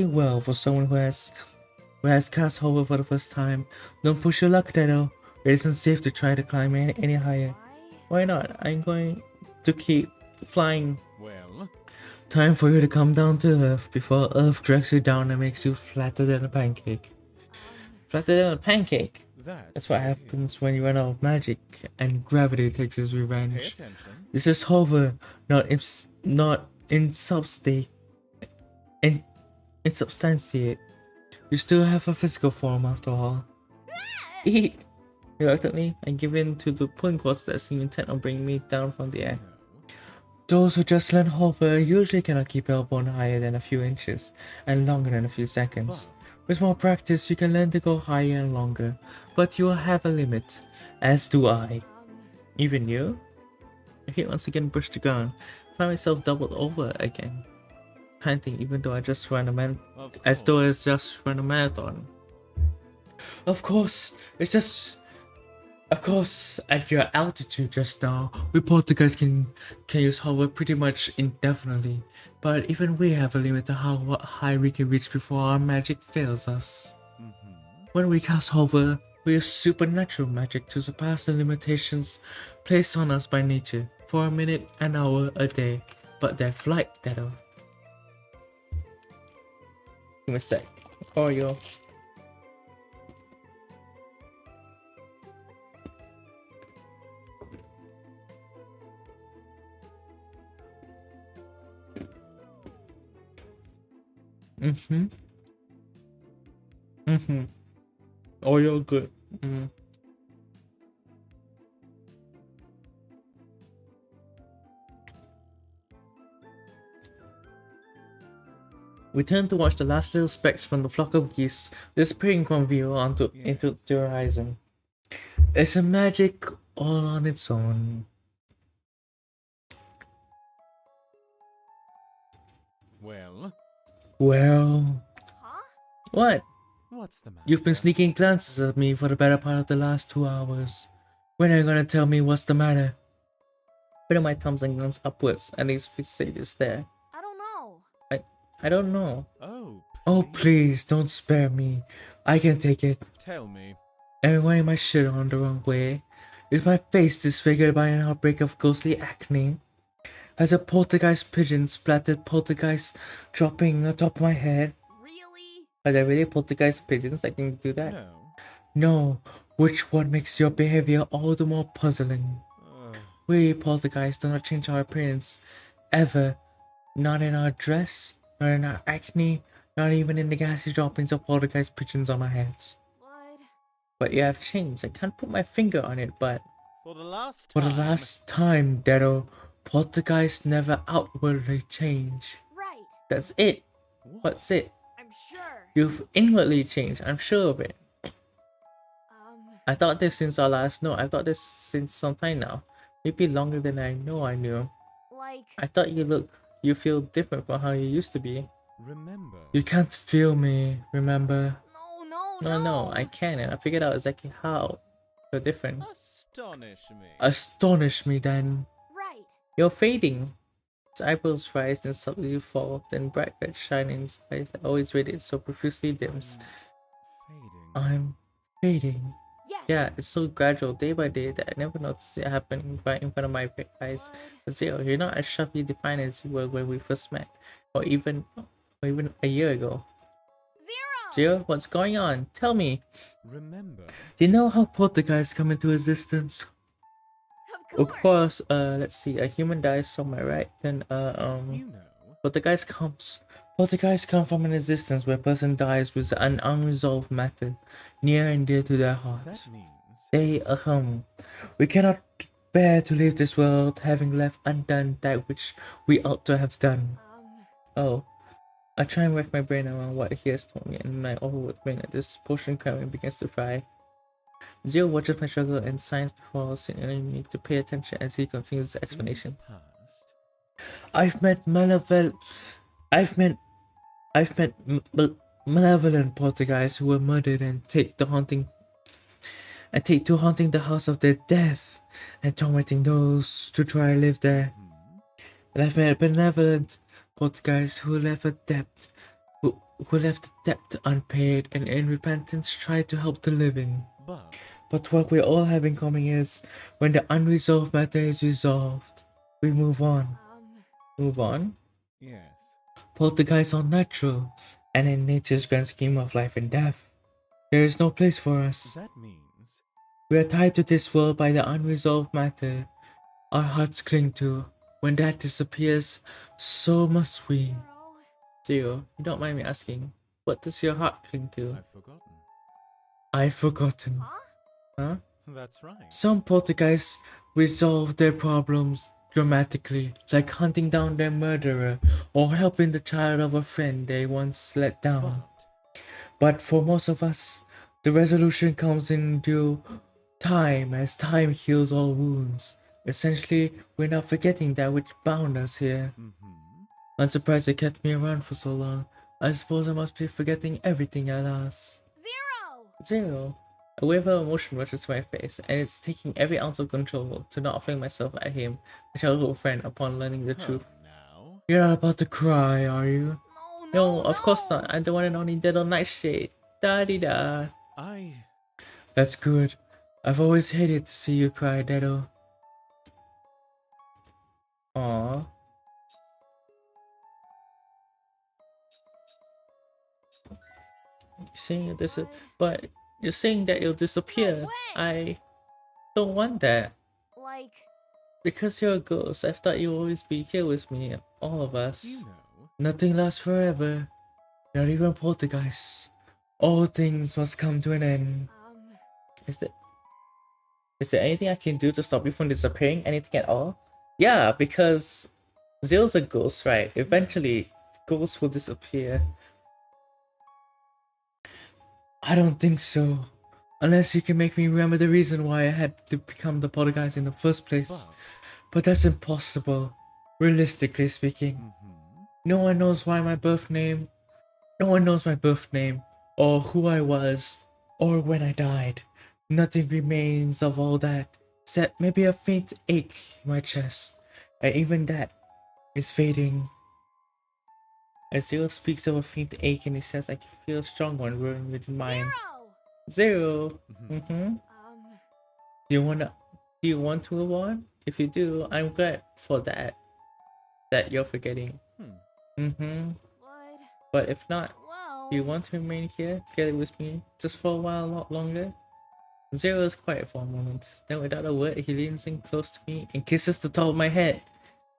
well. For someone who has cast hover for the first time. Don't push your luck, Dedo. It isn't safe to try to climb any higher. Why not? I'm going to keep flying. Well, Time for you to come down to Earth before Earth drags you down and makes you flatter than a pancake. Flatter than a pancake. That's what happens when you run out of magic and gravity takes its Pay revenge. attention. This is hover, not insubstantiate. You still have a physical form after all. Eat! Reluctantly, I give in to the pulling cords that seem intent on bringing me down from the air. No. Those who just learn hover usually cannot keep airborne higher than a few inches and longer than a few seconds. But With more practice, you can learn to go higher and longer, but you will have a limit, as do I. Even you? I hit once again brushed the ground, find myself doubled over again, panting even though I just ran a marathon. Of course, at your altitude just now, we Portuguese can use hover pretty much indefinitely, but even we have a limit to what high we can reach before our magic fails us. When we cast hover, we use supernatural magic to surpass the limitations placed on us by nature for a minute, an hour, a day, but they're flight, Dedo. Give me a sec. Oreo. Mm-hmm. Mm-hmm. Oreo good. Mm. We turn to watch the last little specks from the flock of geese disappearing from view into the horizon. It's a magic all on its own. Well, Well, Huh? what? what's the matter? You've been sneaking glances at me for the better part of the last 2 hours. When are you gonna tell me what's the matter? Where are my thumbs and guns upwards and his face is there? I don't know. I don't know. Oh, Oh please, don't spare me. I can take it. Tell me. Am I wearing my shirt on the wrong way? Is my face disfigured by an outbreak of ghostly acne? Has a poltergeist pigeon splattered poltergeist dropping atop my head? Really? Are there really poltergeist pigeons that can do that? No. No. Which one makes your behavior all the more puzzling? We poltergeists do not change our appearance. Ever. Not in our dress, not in our acne, not even in the gassy droppings of poltergeist pigeons on our heads. But you have changed. I can't put my finger on it, but For the last for time. the last time, Dedo, poltergeists never outwardly change. Right. That's it. What? What's it? I'm sure. You've inwardly changed, I'm sure of it. I thought this since our last note. I thought this since some time now. Maybe longer than I know I knew. Like. I thought you feel different from how you used to be. Remember. You can't feel me, remember? No, No, I can, and I figured out exactly how. You're different. Astonish me. Astonish me then. Right. You're fading. His eyebrows rise, then suddenly fall, then bright red shine in his eyes that always radiate so profusely dims. Fading. I'm fading. Yes. Yeah, it's so gradual, day by day, that I never noticed it happening right in front of my eyes. But Zero, you're not as sharply defined as you were when we first met, or even a year ago. Zero, what's going on? Tell me. Remember. Do you know how poltergeists come into existence? Of course, let's see, a human dies somewhere, right? Then, You know. poltergeist comes. Poltergeists come from an existence where a person dies with an unresolved matter near and dear to their heart. That means. They, we cannot bear to leave this world having left undone that which we ought to have done. Oh, I try and wrap my brain around what he has told me, and my overworked brain at this potion cramming begins to fry. Zero watches my struggle and signs before signaling me to pay attention as he continues the explanation. Past. I've met malevolent poltergeists who were murdered and take to haunting the house of their death and tormenting those to try and live there. And I've met benevolent poltergeists who left the debt unpaid and in repentance tried to help the living. But what we all have in common is when the unresolved matter is resolved, we move on. Move on? Yes. Poltergeists are natural, and in nature's grand scheme of life and death, there is no place for us. That means. We are tied to this world by the unresolved matter our hearts cling to. When that disappears, so must we. Zero, you don't mind me asking, what does your heart cling to? I've forgotten. I've forgotten. Huh? That's right. Some poltergeists resolve their problems dramatically, like hunting down their murderer or helping the child of a friend they once let down. But for most of us, the resolution comes in due time as time heals all wounds. Essentially, we're not forgetting that which bound us here. I'm surprised they kept me around for so long. I suppose I must be forgetting everything at last. Zero. A wave of emotion rushes to my face, and it's taking every ounce of control to not fling myself at him, a childhood friend, upon learning the truth. Now. You're not about to cry, are you? No, of course not. I'm the one and only Dead on Nightshade. Da-di-da. That's good. I've always hated to see you cry, Dedo. Aww. saying this, but you're saying that it'll disappear. way. I don't want that. Like, Because you're a ghost, I thought you'd always be here with me, all of us. You know. Nothing lasts forever. Not even poltergeists. All things must come to an end. Is there anything I can do to stop you from disappearing? Anything at all? Yeah, because Zero's a ghost, right? Eventually, ghosts will disappear. I don't think so. Unless you can make me remember the reason why I had to become the poltergeist in the first place. But that's impossible. Realistically speaking. No one knows why my birth name. No one knows my birth name, or who I was, or when I died. Nothing remains of all that, except maybe a faint ache in my chest. And even that is fading. As Zero speaks of a faint ache in his chest, I can feel a strong one growing within mine. Zero. Zero. Do you want to move on? If you do, I'm glad for that. That you're forgetting. But if not, Well. do you want to remain here, together with me, just for a while, a lot longer? Zero is quiet for a moment. Then without a word, he leans in close to me and kisses the top of my head.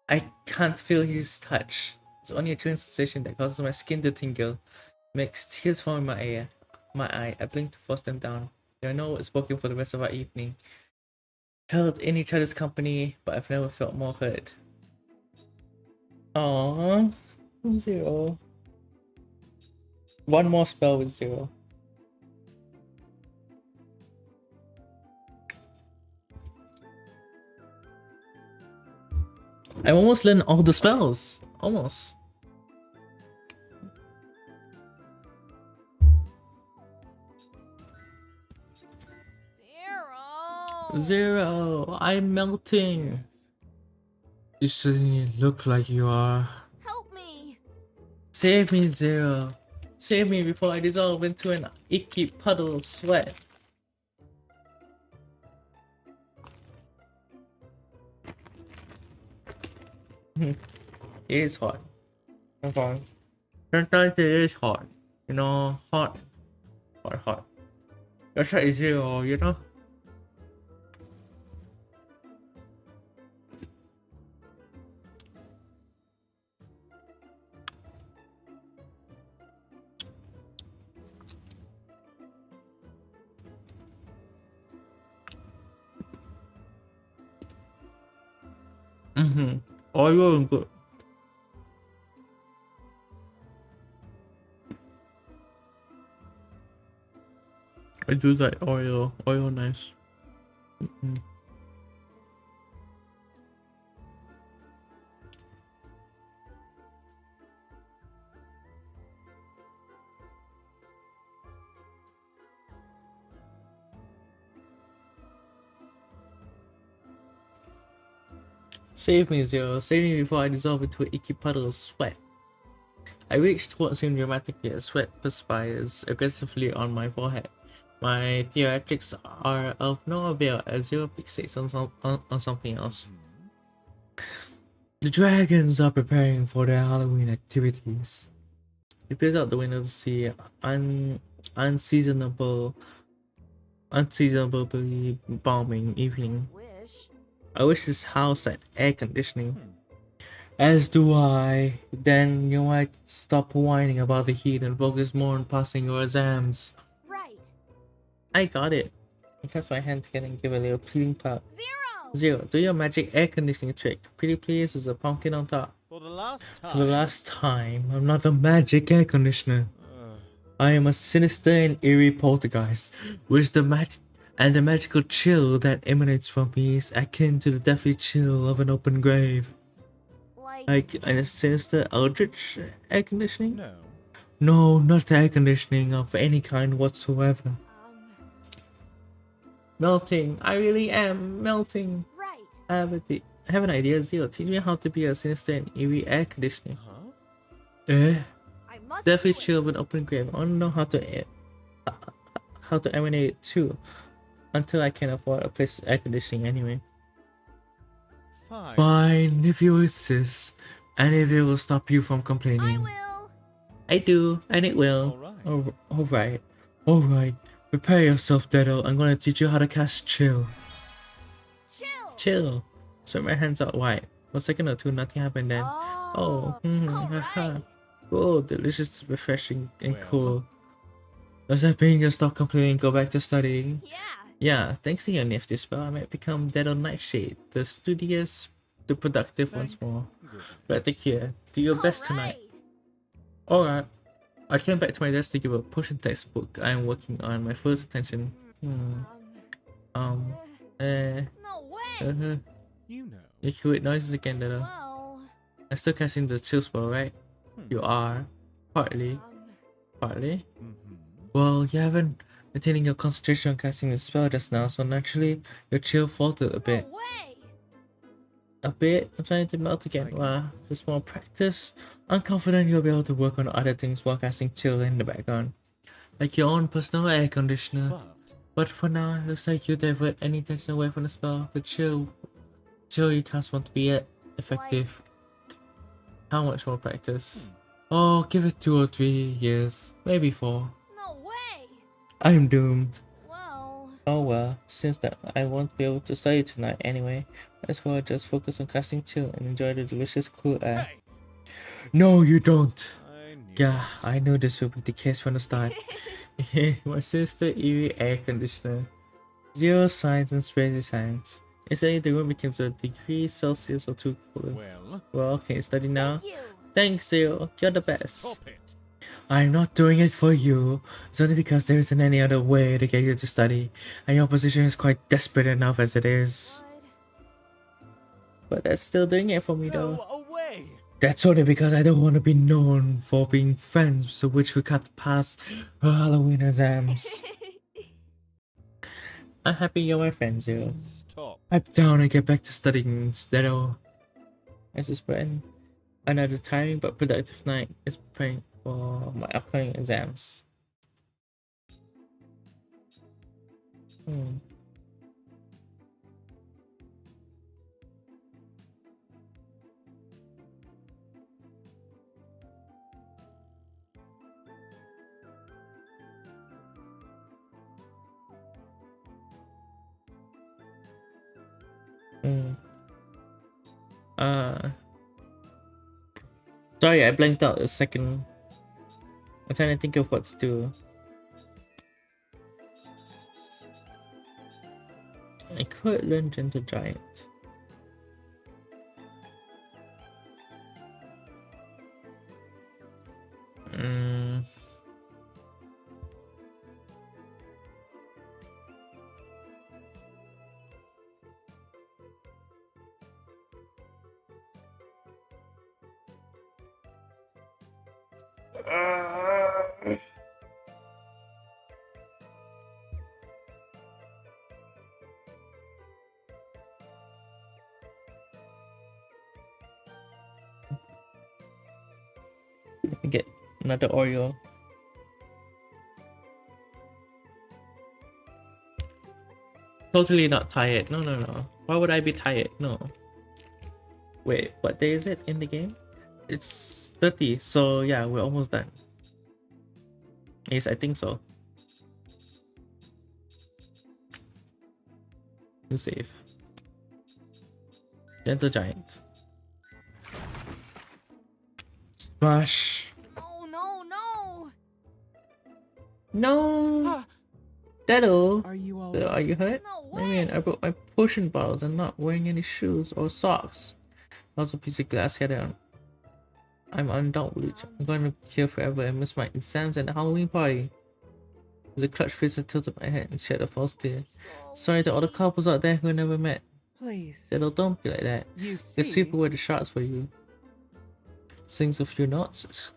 I can't feel his touch. It's only a chilling sensation that causes my skin to tingle. Makes tears fall in my eye. I blink to force them down. There are no words spoken for the rest of our evening. Held in each other's company, but I've never felt more hurt. Aww. Zero. One more spell with Zero. I almost learned all the spells. Almost. Zero. I'm melting. You suddenly look like you are. Help me. Save me, Zero. Save me before I dissolve into an icky puddle of sweat. It is hot. Okay. Sometimes it is hot. You know, hot. Hot. That's right, Zero, you know? Oil and good. I do like oil. Oil nice. Save me, Zero. Save me before I dissolve into an icky puddle of sweat. I reach towards him dramatically as sweat perspires aggressively on my forehead. My theatrics are of no avail as Zero fixates on something else. The dragons are preparing for their Halloween activities. He peers out the window to see unseasonably balmy evening. I wish this house had air conditioning. As do I. Then you might stop whining about the heat and focus more on passing your exams. Right. I got it. I press my hand together and give a little pleading pout. Zero, do your magic air conditioning trick. Pretty please with a pumpkin on top. For the last time, I'm not a magic air conditioner. I am a sinister and eerie poltergeist, which the magical chill that emanates from me is akin to the deathly chill of an open grave. Like a sinister eldritch air conditioning? No. No, not air conditioning of any kind whatsoever. Melting. I really am melting. Right. I have an idea, Zero. Teach me how to be a sinister and eerie air conditioning. Deathly chill of an open grave. I want to know how to emanate it too. Until I can afford a place air conditioning anyway. Fine. Fine, if you insist. And if it will stop you from complaining. I will. I do, and it will. Alright. Alright. Prepare yourself, Dedo. I'm gonna teach you how to cast chill. Chill. Chill. Sweep my hands out wide. For a second or two, nothing happened then. Oh, haha. alright. Oh, delicious, refreshing, and Well. cool. Does that mean you'll stop complaining and go back to studying? Yeah. Yeah, thanks to your nifty spell, I might become Dedo Nightshade, the studious, the productive once more. But take care. Do your best tonight. Alright. I came back to my desk to give a potion textbook I am working on. My first attention. Um, Eh. no way. You know. You hear it noises again, Dedo. Well, I'm still casting the chill spell, right? You are. Partly. Partly? Well, you haven't maintaining your concentration on casting the spell just now, so naturally your chill faltered a bit. no way. A bit? I'm trying to melt again. Wow, with more practice, I'm confident you'll be able to work on other things while casting chill in the background. Like your own personal air conditioner. But for now, it looks like you divert any tension away from the spell. The chill you cast won't be effective. How much more practice? Oh, give it 2 or 3 years. Maybe 4. No way. I'm doomed. Well, Oh well, since that I won't be able to study tonight anyway, might as well just focus on casting chill and enjoy the delicious cool air. No, you don't! Yeah, I knew this would be the case from the start. My sister eerie air conditioner. 0 signs and space signs. Instantly the room becomes a degree Celsius or 2 cooler. Well, can you study now? thank you. Thanks, Zero. You're the best. Stop it. I'm not doing it for you. It's only because there isn't any other way to get you to study, and your position is quite desperate enough as it is. But that's still doing it for me though. Go away. That's only because I don't want to be known for being friends with the witch who can't pass her Halloween exams. I'm happy you're my friend, Zero. Stop. Pipe down and get back to studying instead of... As it's been another tiring but productive night is preparing for my upcoming exams. Sorry, I blanked out a second. I'm trying to think of what to do. I could learn Gentle Giant. Let me get another Oreo. Totally not tired. No, no, no. Why would I be tired? No. Wait, what day is it in the game? It's 30, so yeah, we're almost done. Yes, I think so. You save. Gentle Giant. Smash. No, no, no. No. Dedo. Are you all Are you hurt? No I mean, way. I broke my potion bottles and not wearing any shoes or socks. Also a piece of glass here down. I'm undoubtedly I'm going to be here forever and miss my exams and the Halloween party. With a clutched fist, I tilted my head and shed a false tear. Sorry to all the couples out there who I never met. Please. Dedo, don't be like that. You The see. super wear the shots for you. Sings a few notes.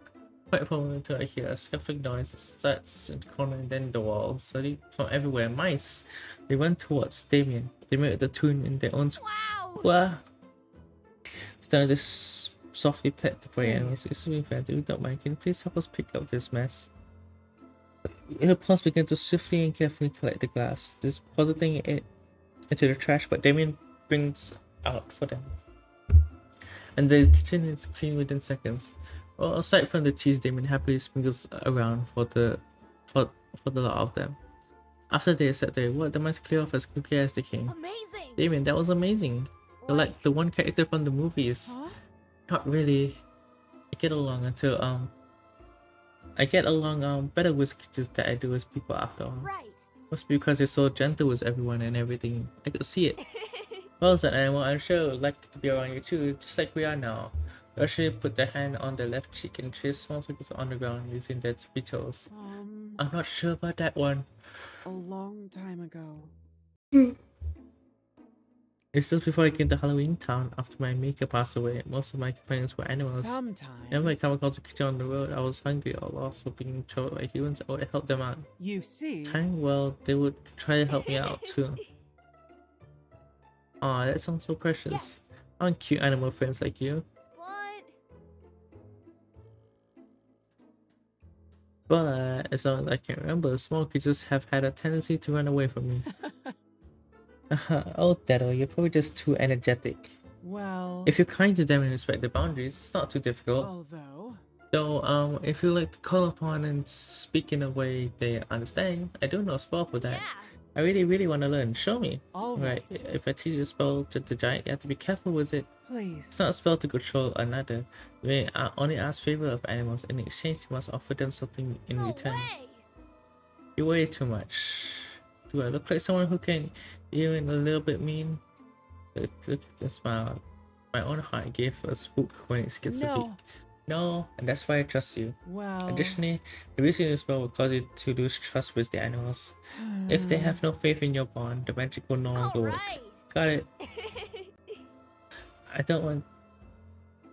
Quite for a moment until I hear a scuffling noise. It starts in the corner and then the wall. Suddenly from everywhere, mice. They run towards Damien. They make the tune in their own. Wow. Wow. Done this softly pet for your animals. Excuse me, friends, if you don't mind, can you please help us pick up this mess? The paws begin to swiftly and carefully collect the glass, depositing it into the trash, but Damien brings out for them. And the kitchen is clean within seconds. Well, aside from the cheese, Damon happily sprinkles around for the lot of them. After they accept their reward, the mice clear off as quickly as they came. Amazing. Damon, that was amazing. You're like the one character from the movies. Huh? Not really. I get along better with creatures that I do with people after all. Right. Must be because you're so gentle with everyone and everything. I could see it. Well, as an animal, I'm sure I would like to be around you too, just like we are now. They actually put their hand on their left cheek and trace small circles on the ground using their tippy toes. I'm not sure about that one. A long time ago. It's just before I came to Halloween Town after my maker passed away. Most of my companions were animals. Sometimes. Whenever I come across a creature on the road, I was hungry or lost or being troubled by humans, I would help them out. You see. Time well, they would try to help me out too. Aw, that sounds so precious. Yes. I want cute animal friends like you. But as long as I can remember, small creatures have had a tendency to run away from me. Oh, Daddle, you're probably just too energetic. Well. If you're kind to them and respect their boundaries, it's not too difficult. Although. Though, if you like to call upon and speak in a way they understand, I do know a spell for that. Yeah. I really want to learn. Show me. All Right, right. if I teach you a spell to the giant, you have to be careful with it. Please. It's not a spell to control another. We may only ask favor of animals. In exchange, you must offer them something in No return. way. You worry too much. Do I look like someone who can even a little bit mean? Look at the smile. My own heart gave a spook when it skips a beat. No. No, and that's why I trust you. Well. Additionally, the reason you spell will cause you to lose trust with the animals. If they have no faith in your bond, the magic will no longer work. Alright. Got it. I don't want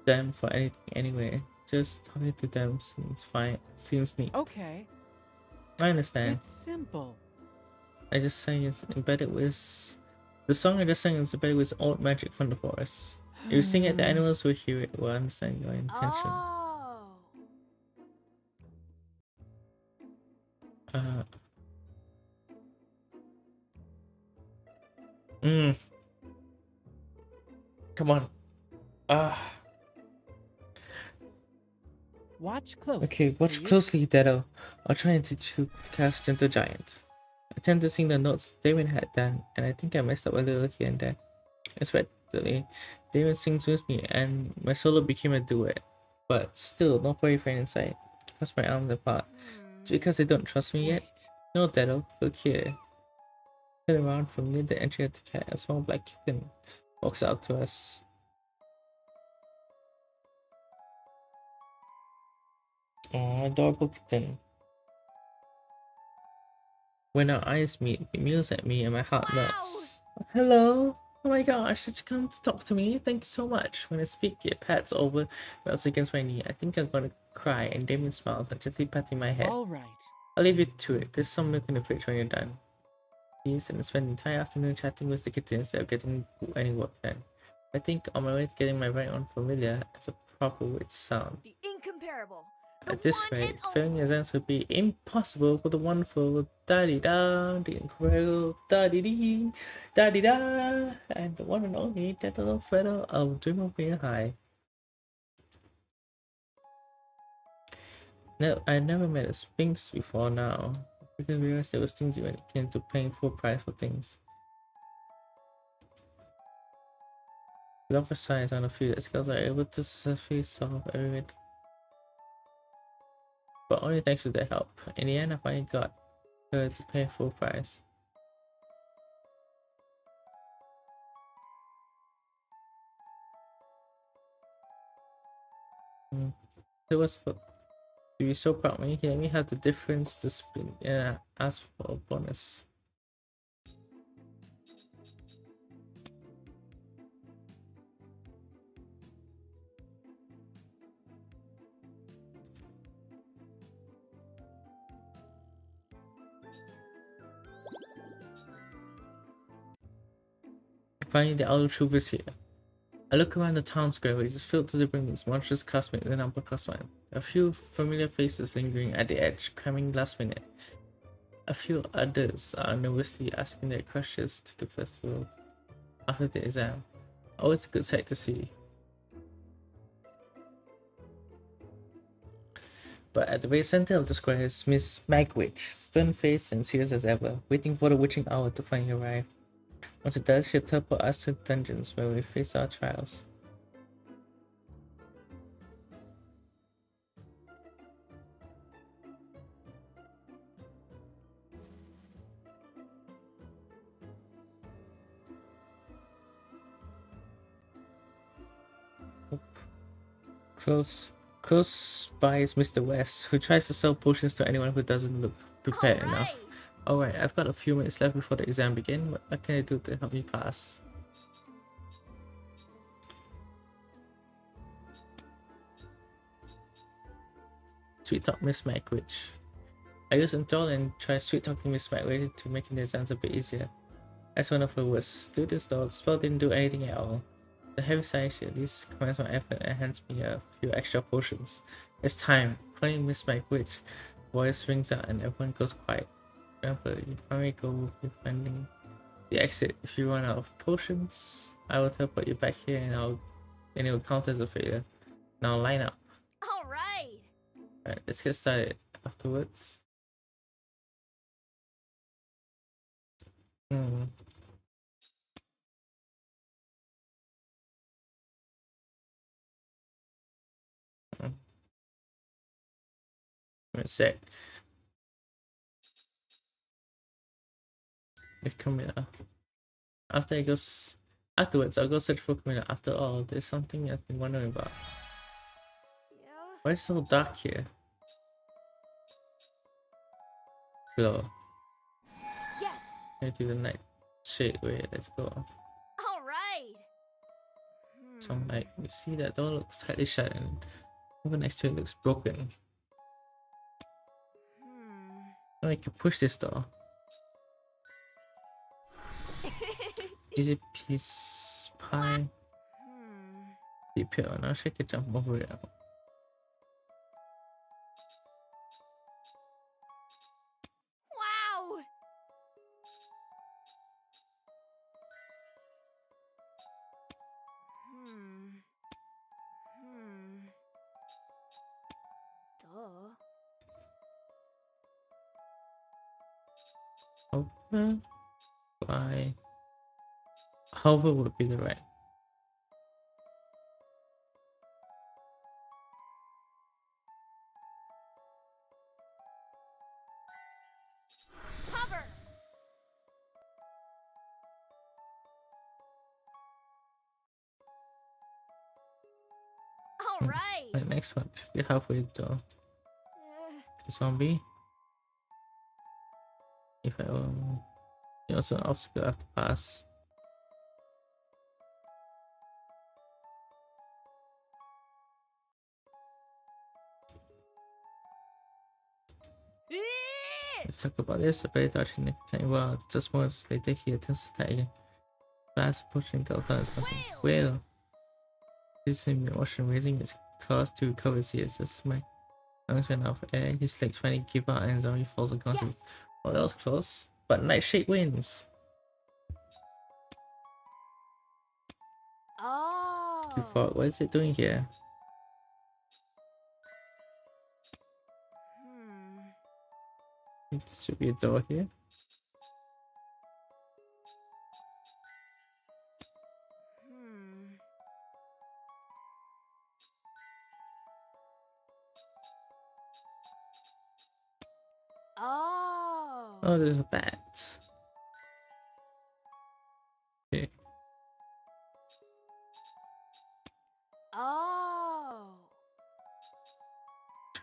them for anything anyway. Just talking to them seems fine. Seems neat. Okay. I understand. It's simple. I just sang is embedded with the song I just sang is embedded with old magic from the forest. If you sing it, the animals will hear it, will understand your intention. Oh. Come on. Watch closely. Okay, watch please. closely, Dado. I'll try and teach you to cast Gentle Giant. I tend to sing the notes Damon had done, and I think I messed up a little here and there. Especially, Damon sings with me, and my solo became a duet. But still, no furry friend inside. Cross my arms apart. It's because they don't trust me yet. Wait. No, Dado, look here. Turn around from near the entry of the cat. A small black kitten walks out to us. Aw, adorable kitten. When our eyes meet, it mews at me and my heart melts. Hello? Oh my gosh, did you come to talk to me? Thank you so much. When I speak, it pats over, rubs against my knee. I think I'm gonna cry, and Damien smiles and gently patting my head. All right. I'll leave you to it. There's some milk in the fridge when you're done. Please, and spend the entire afternoon chatting with the kitten instead of getting any work done. I think on my way to getting my very own familiar as a proper witch sound. The incomparable. The At this one rate, and failing only. exams would be impossible for the wonderful da-di-da, the incredible da-di-dee, da-di-da, and the one and only that little feather of Dream of Being High. No, I never met a Sphinx before now. I didn't realize they were stingy when it came to paying full price for things. With offer signs on a few that skills are able to successfully solve every but only thanks to their help. In the end, I finally got her to pay full price. It was for to be so proud when you hear me have the difference to spin and ask for a bonus. Finally, the outer truth is here. I look around the town square, which is filled to the brim with monstrous classmates and upperclassmen. A few familiar faces lingering at the edge, cramming last minute. A few others are nervously asking their questions to the festival after the exam. Always a good sight to see. But at the very center of the square is Miss Magwitch, stern-faced and serious as ever, waiting for the witching hour to finally arrive. Once it does, she'll teleport us to the dungeons where we face our trials. Close by is Mr. West, who tries to sell potions to anyone who doesn't look prepared enough. Alright, I've got a few minutes left before the exam begins. What can I do to help me pass? Sweet talk Miss Magwitch. I use Enthrall and try sweet talking Miss Magwitch to make the exams a bit easier. As one of her worst students though, the spell didn't do anything at all. The heavy side she at least commands my effort and hands me a few extra potions. It's time. Finally Miss Magwitch. Voice rings out and everyone goes quiet. Remember, you finally go with finding the exit. If you run out of potions, I will teleport you back here and it will count as a failure. Now line up. Alright. Alright, let's get started afterwards. Wait a sec. If Camilla. Afterwards, I'll go search for Camilla. After all, there's something I've been wondering about. Yeah. Why is it so dark here? Glow. Yes. I do the night shade way. Let's go. Alright. Some light. You see that door looks tightly shut and over next to it looks broken. Oh, I can push this door. Easy piece pie. Deep hill. Now she can jump over it. Wow. Duh. Over by hover would be the right. Hover. Alright. The next one should be halfway though. The zombie. If I also an obstacle I have to pass. Let's talk about this. A very dodgy nicotine. Well, just moments later he attempts to attack again. Fast approaching Delta is nothing. Whale! This him in motion, raising his claws to recover his ears. That's my lungs ran out of air. His legs finally give out and zombie falls unconscious. Oh, that was close. But Nightshade wins. Oh. You thought, what is it doing here? There should be a door here. Oh. Oh, there's a bat. Okay. Oh.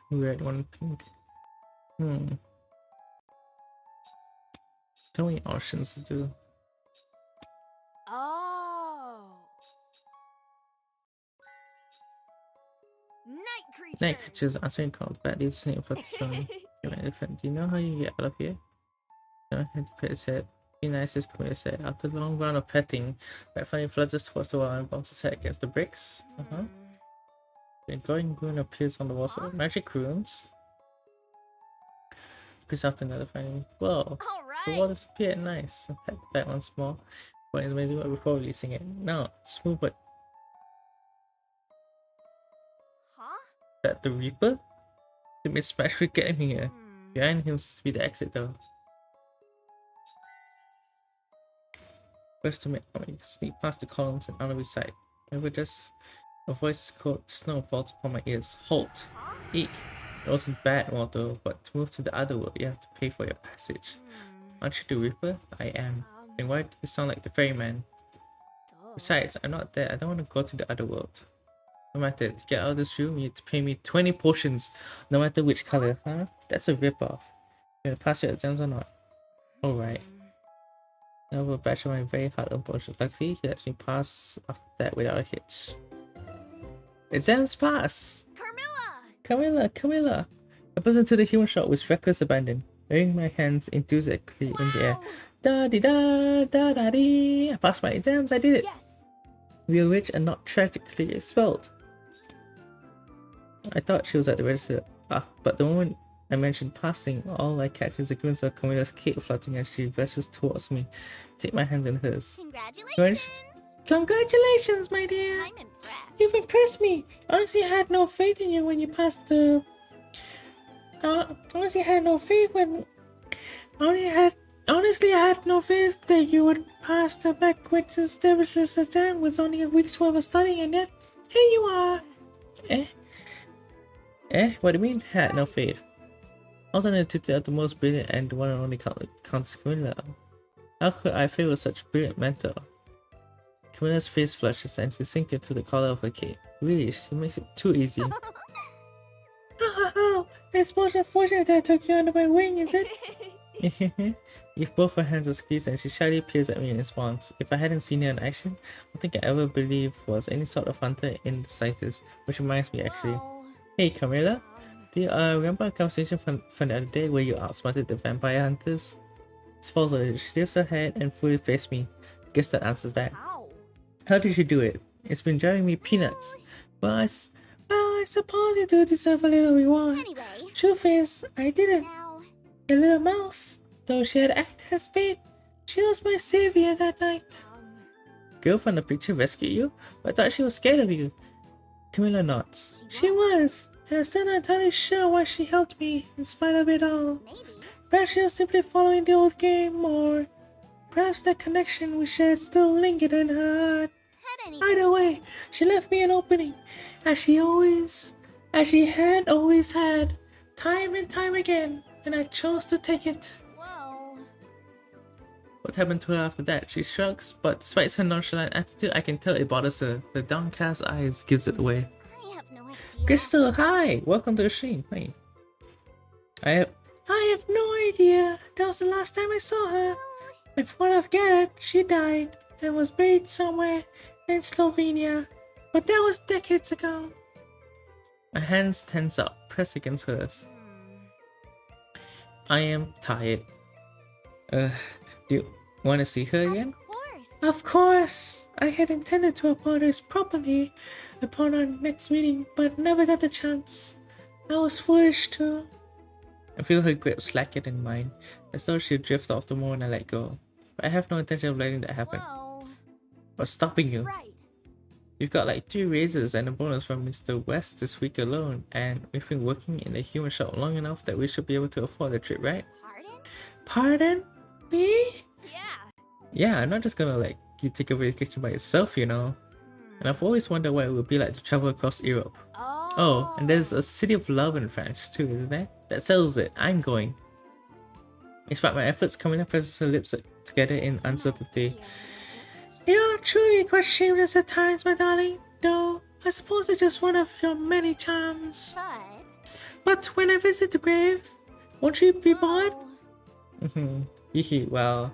Two red, one pink. So many options to do. Oh. Night creature. Night creatures answering called bat leaves name for the throne. Elephant, do you know how you get out of here? No, had to pet his head. Be nice, as Camilla said. After a long round of petting, Bat finally flutters towards the wall and bumps his head against the bricks. The glowing rune appears on the walls of magic runes. Appears after another finally. Whoa! The wall disappeared. Nice. I pat the bat once more. But it's amazing what before releasing it. No, smooth but. Huh? Is that the Reaper? Took me specially getting me here. Behind him seems to be the exit though. First to make sneak past the columns and out of his sight. Over just a voice is called, snow falls upon my ears. Halt! Eek! It wasn't bad, Waldo, but to move to the other world, you have to pay for your passage. Aren't you the Reaper? I am. Then why do you sound like the ferryman? Besides, I'm not there. I don't want to go to the other world. No matter, to get out of this room, you need to pay me 20 potions, no matter which color, huh? That's a rip-off. You gonna pass your exams or not? Alright. I have a batch of my very hard-earned potions. Luckily, he lets me pass after that without a hitch. Exams pass! Camilla! I burst into the human shop with reckless abandon, waving my hands enthusiastically in the air. Da-dee-da-da-da-dee! I passed my exams, I did it! Yes. We were rich and not tragically expelled. I thought she was at the register, but the moment I mentioned passing, all I catch is a glimpse of Camilla's cape fluttering as she rushes towards me. Take my hands in hers. Congratulations. Congratulations, my dear! I'm impressed. You've impressed me! Honestly, I had no faith in you when you passed the... honestly, I had no faith when... Honestly, I had no faith that you would pass the backwards established exam with only a week's worth of studying, and yet, here you are! What do you mean, had no faith? I was on the tutor of the most brilliant and the one and only Countess Camilla. How could I fail with such a brilliant mentor? Camilla's face flushes and she sinks into the collar of her cape. Really, she makes it too easy. Oh, it's most unfortunate that I took you under my wing, is it? If both her hands are squeezed and she shyly peers at me in response. If I hadn't seen her in action, I don't think I ever believed was any sort of hunter in the slightest. Which reminds me actually. Hey Camilla, do you remember a conversation from the other day where you outsmarted the vampire hunters? It's false. She lifts her head and fully faces me. Guess that answers that. How did you do it? It's been driving me peanuts. Well, I suppose you do deserve a little reward. Anyway. Truth is, I didn't. Now. The little mouse, though she had acted as bait, she was my savior that night. Girl from the picture rescued you? But I thought she was scared of you. Camilla nods. She was, and I'm still not entirely sure why she helped me, in spite of it all. Maybe. Perhaps she was simply following the old game, or perhaps that connection we shared still lingered in her heart. Either way, she left me an opening, as she had always had, time and time again, and I chose to take it. Whoa. What happened to her after that? She shrugs, but despite her nonchalant attitude, I can tell it bothers her. The downcast eyes gives it away. I have no idea. Crystal, hi! Welcome to the stream. Hi. I have no idea. That was the last time I saw her. And from what I've gathered, she died and was buried somewhere in Slovenia. But that was decades ago. My hands tense up, press against hers. I am tired. Do you want to see her again? Of course. Of course! I had intended to apologize properly upon our next meeting, but never got the chance. I was foolish too. I feel her grip slacken in mine, as though she'd drift off the moment I let go. But I have no intention of letting that happen. Whoa. What's stopping you? Right. You've got like 3 raises and a bonus from Mr. West this week alone, and we've been working in the human shop long enough that we should be able to afford the trip, right? Pardon? Pardon? Me? Yeah. Yeah, I'm not just gonna let you take over the kitchen by yourself, you know. And I've always wondered what it would be like to travel across Europe. Oh, and there's a City of Love in France too, isn't there? That settles it. I'm going. Despite my efforts, Camilla presses her lips together in uncertainty. You're truly quite shameless at times, my darling. Though, I suppose it's just one of your many charms. But when I visit the grave, won't you be bored? Well,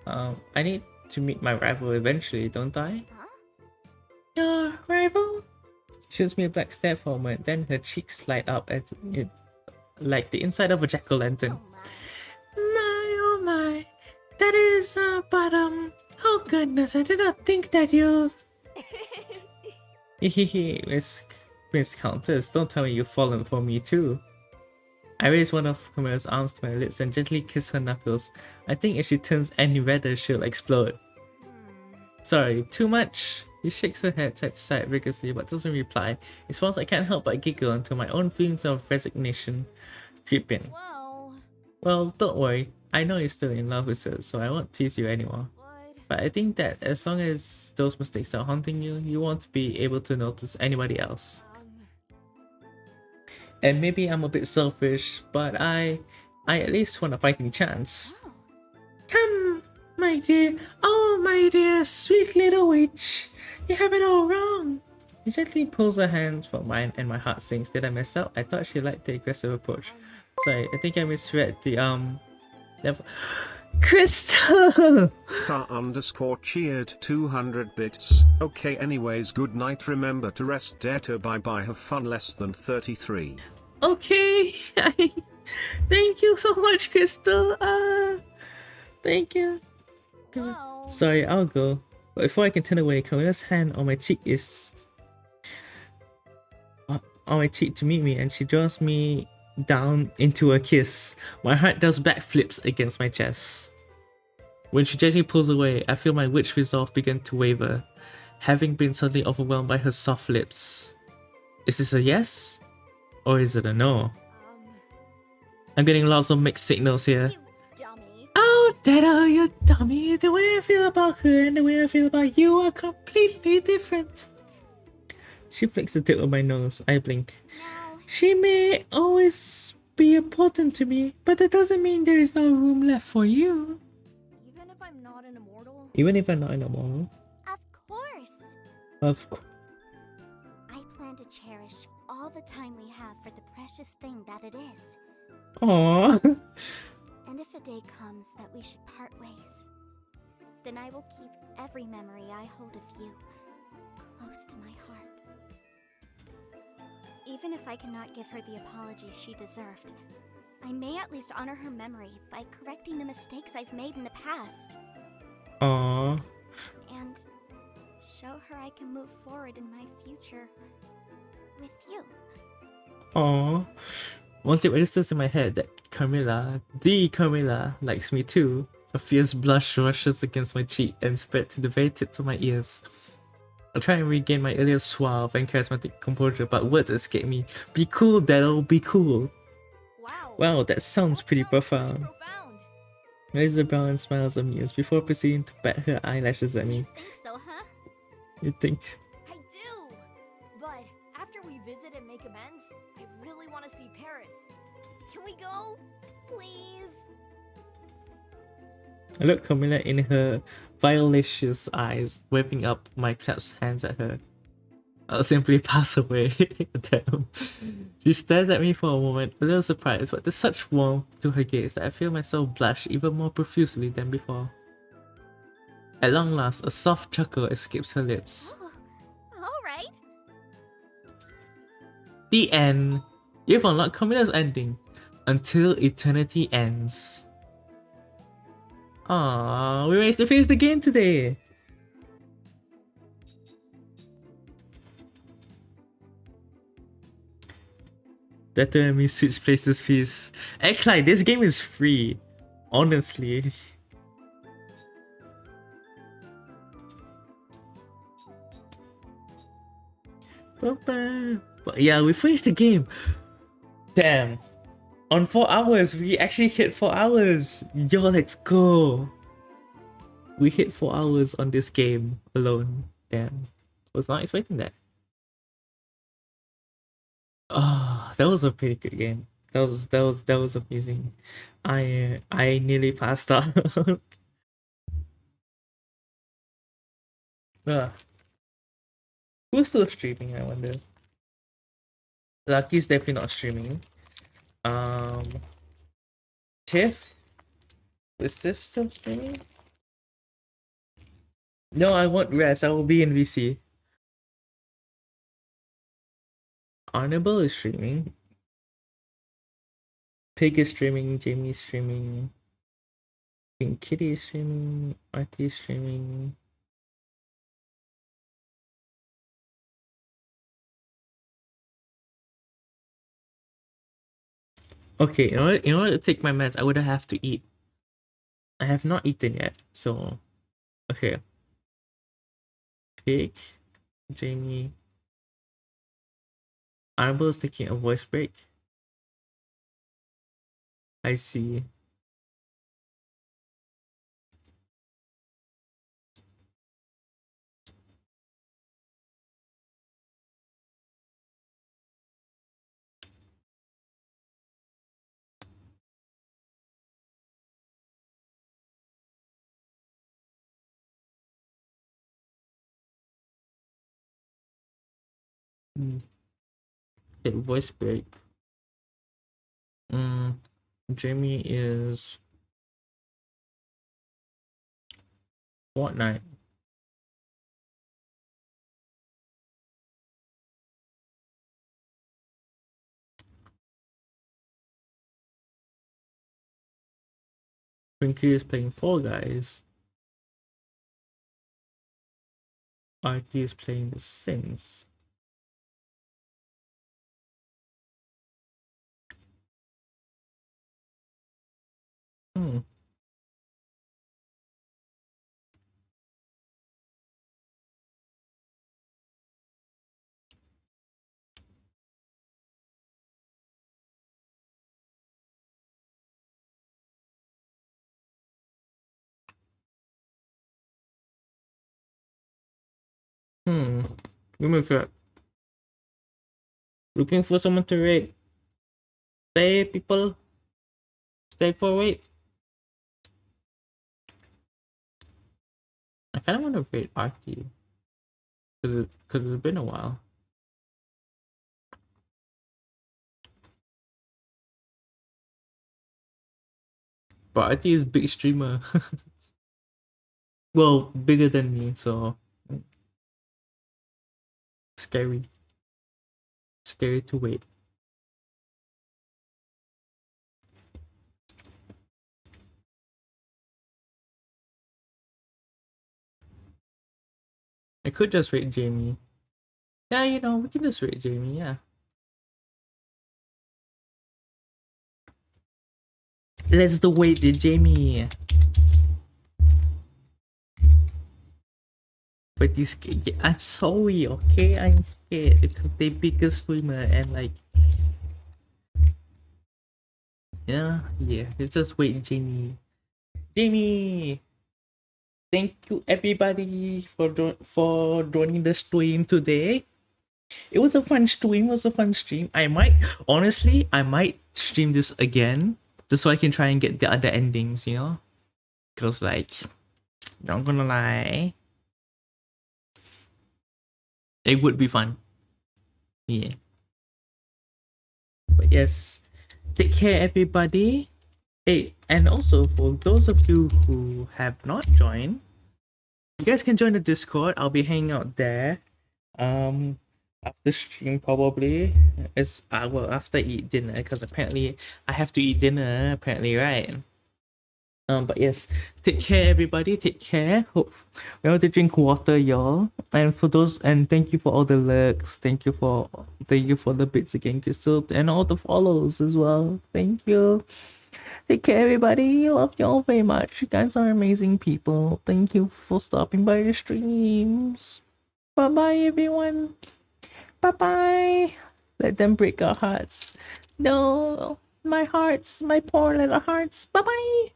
I need to meet my rival eventually, don't I? Your rival? She shoots me a black stare for a moment, then her cheeks light up as it, like the inside of a jack-o'-lantern. Oh my. That is, but, oh goodness, I did not think that you... Miss Countess, don't tell me you've fallen for me too. I raise one of Camilla's arms to my lips and gently kiss her knuckles. I think if she turns any redder, she'll explode. Sorry, too much? He shakes her head side to side vigorously but doesn't reply. In response, I can't help but giggle until my own feelings of resignation creep in. Well, don't worry. I know you're still in love with her, so I won't tease you anymore. But I think that as long as those mistakes are haunting you, you won't be able to notice anybody else. And maybe I'm a bit selfish, but I at least want a fighting chance. Come, my dear. Oh, my dear, sweet little witch. You have it all wrong. He gently pulls her hands from mine and my heart sinks. Did I mess up? I thought she liked the aggressive approach. Sorry, I think I misread the level. Crystal! car_cheered 200 bits. Okay, anyways, good night. Remember to rest, Dato. Bye bye. Have fun. Less than 33. Okay. Thank you so much, Crystal. Thank you. Sorry, I'll go. But before I can turn away, Camilla's hand on my cheek is on my cheek to meet me, and she draws me down into a kiss. My heart does backflips against my chest. When she gently pulls away, I feel my witch resolve begin to waver, having been suddenly overwhelmed by her soft lips. Is this a yes? Or is it a no? I'm getting lots of mixed signals here. You dummy. Oh, Dado, you dummy. The way I feel about her and the way I feel about you are completely different. She flicks the tip of my nose. I blink. Now, She may always be important to me, but that doesn't mean there is no room left for you. even if I'm not an immortal, Even if I'm not in a mall. of course. Of course. I plan to cherish all the time we have for the precious thing that it is. Aww. And if a day comes that we should part ways, then I will keep every memory I hold of you close to my heart. Even if I cannot give her the apology she deserved, I may at least honor her memory by correcting the mistakes I've made in the past. Aww. And show her I can move forward in my future with you. Aww. Once it registers in my head that the Carmilla, likes me too, a fierce blush rushes against my cheek and spread to the very tips of my ears. I'll try and regain my earlier suave and charismatic composure, but words escape me. Be cool, Daryl, be cool. Wow, that sounds pretty profound. Raises a brow and smiles amused before proceeding to bat her eyelashes at me. You think so, huh? You think? I do! But after we visit and make amends, I really want to see Paris. Can we go? Please? I look Camilla in her violacious eyes, waving up my clasped hands at her. I'll simply pass away. Damn. She stares at me for a moment, a little surprised, but there's such warmth to her gaze that I feel myself blush even more profusely than before. At long last, a soft chuckle escapes her lips. Oh, all right. The end. You've unlocked Camilla's ending. Until eternity ends. Aww, we managed to finish the game today. That me switch places fees. Actually, this game is free. Honestly. But yeah, we finished the game. Damn. On 4 hours, we actually hit 4 hours. Yo, let's go. We hit 4 hours on this game alone. Damn. Was not expecting that. Oh, that was a pretty good game. That was amazing. I nearly passed out. Who's still streaming, I wonder? Lucky's definitely not streaming. Tiff? Is Tiff still streaming? No, I won't rest. I will be in VC. Honorable is streaming. Pig is streaming. Jamie is streaming. Pink Kitty is streaming. Artie is streaming. Okay, in order to take my meds, I would have to eat. I have not eaten yet, so okay. Pig, Jamie. Annabelle is taking a voice break. I see. Okay, voice break. Jamie is Fortnite. Pinky is playing Fall Guys. RT is playing The Sims. Hmm. Give me a sec. Looking for someone to rate. Stay, people. Stay for wait. I kind of want to rate RT. Because it's been a while. But RT is big streamer. Well, bigger than me, so scary. Scary to wait. I could just rate Jamie. Yeah, you know, we can just rate Jamie, yeah. Let's the wait the Jamie. But this, I'm sorry, okay? I'm scared because they bigger streamer and like, yeah, let's just wait Jamie. Jamie! Thank you everybody for joining the stream today. It was a fun stream. I might stream this again just so I can try and get the other endings, you know? Cause like, not gonna lie, it would be fun. Yeah. But yes, take care everybody. Hey, and also for those of you who have not joined, you guys can join the Discord. I'll be hanging out there. After stream probably. It's well after I eat dinner because apparently I have to eat dinner apparently, right? But yes, take care everybody. Take care. Hope remember to drink water, y'all. And for those, and thank you for all the lurks. Thank you for the bits again, Crystal, and all the follows as well. Thank you. Take care, everybody. Love y'all very much. You guys are amazing people. Thank you for stopping by the streams. Bye bye, everyone. Bye bye. Let them break our hearts. No, my hearts, my poor little hearts. Bye bye.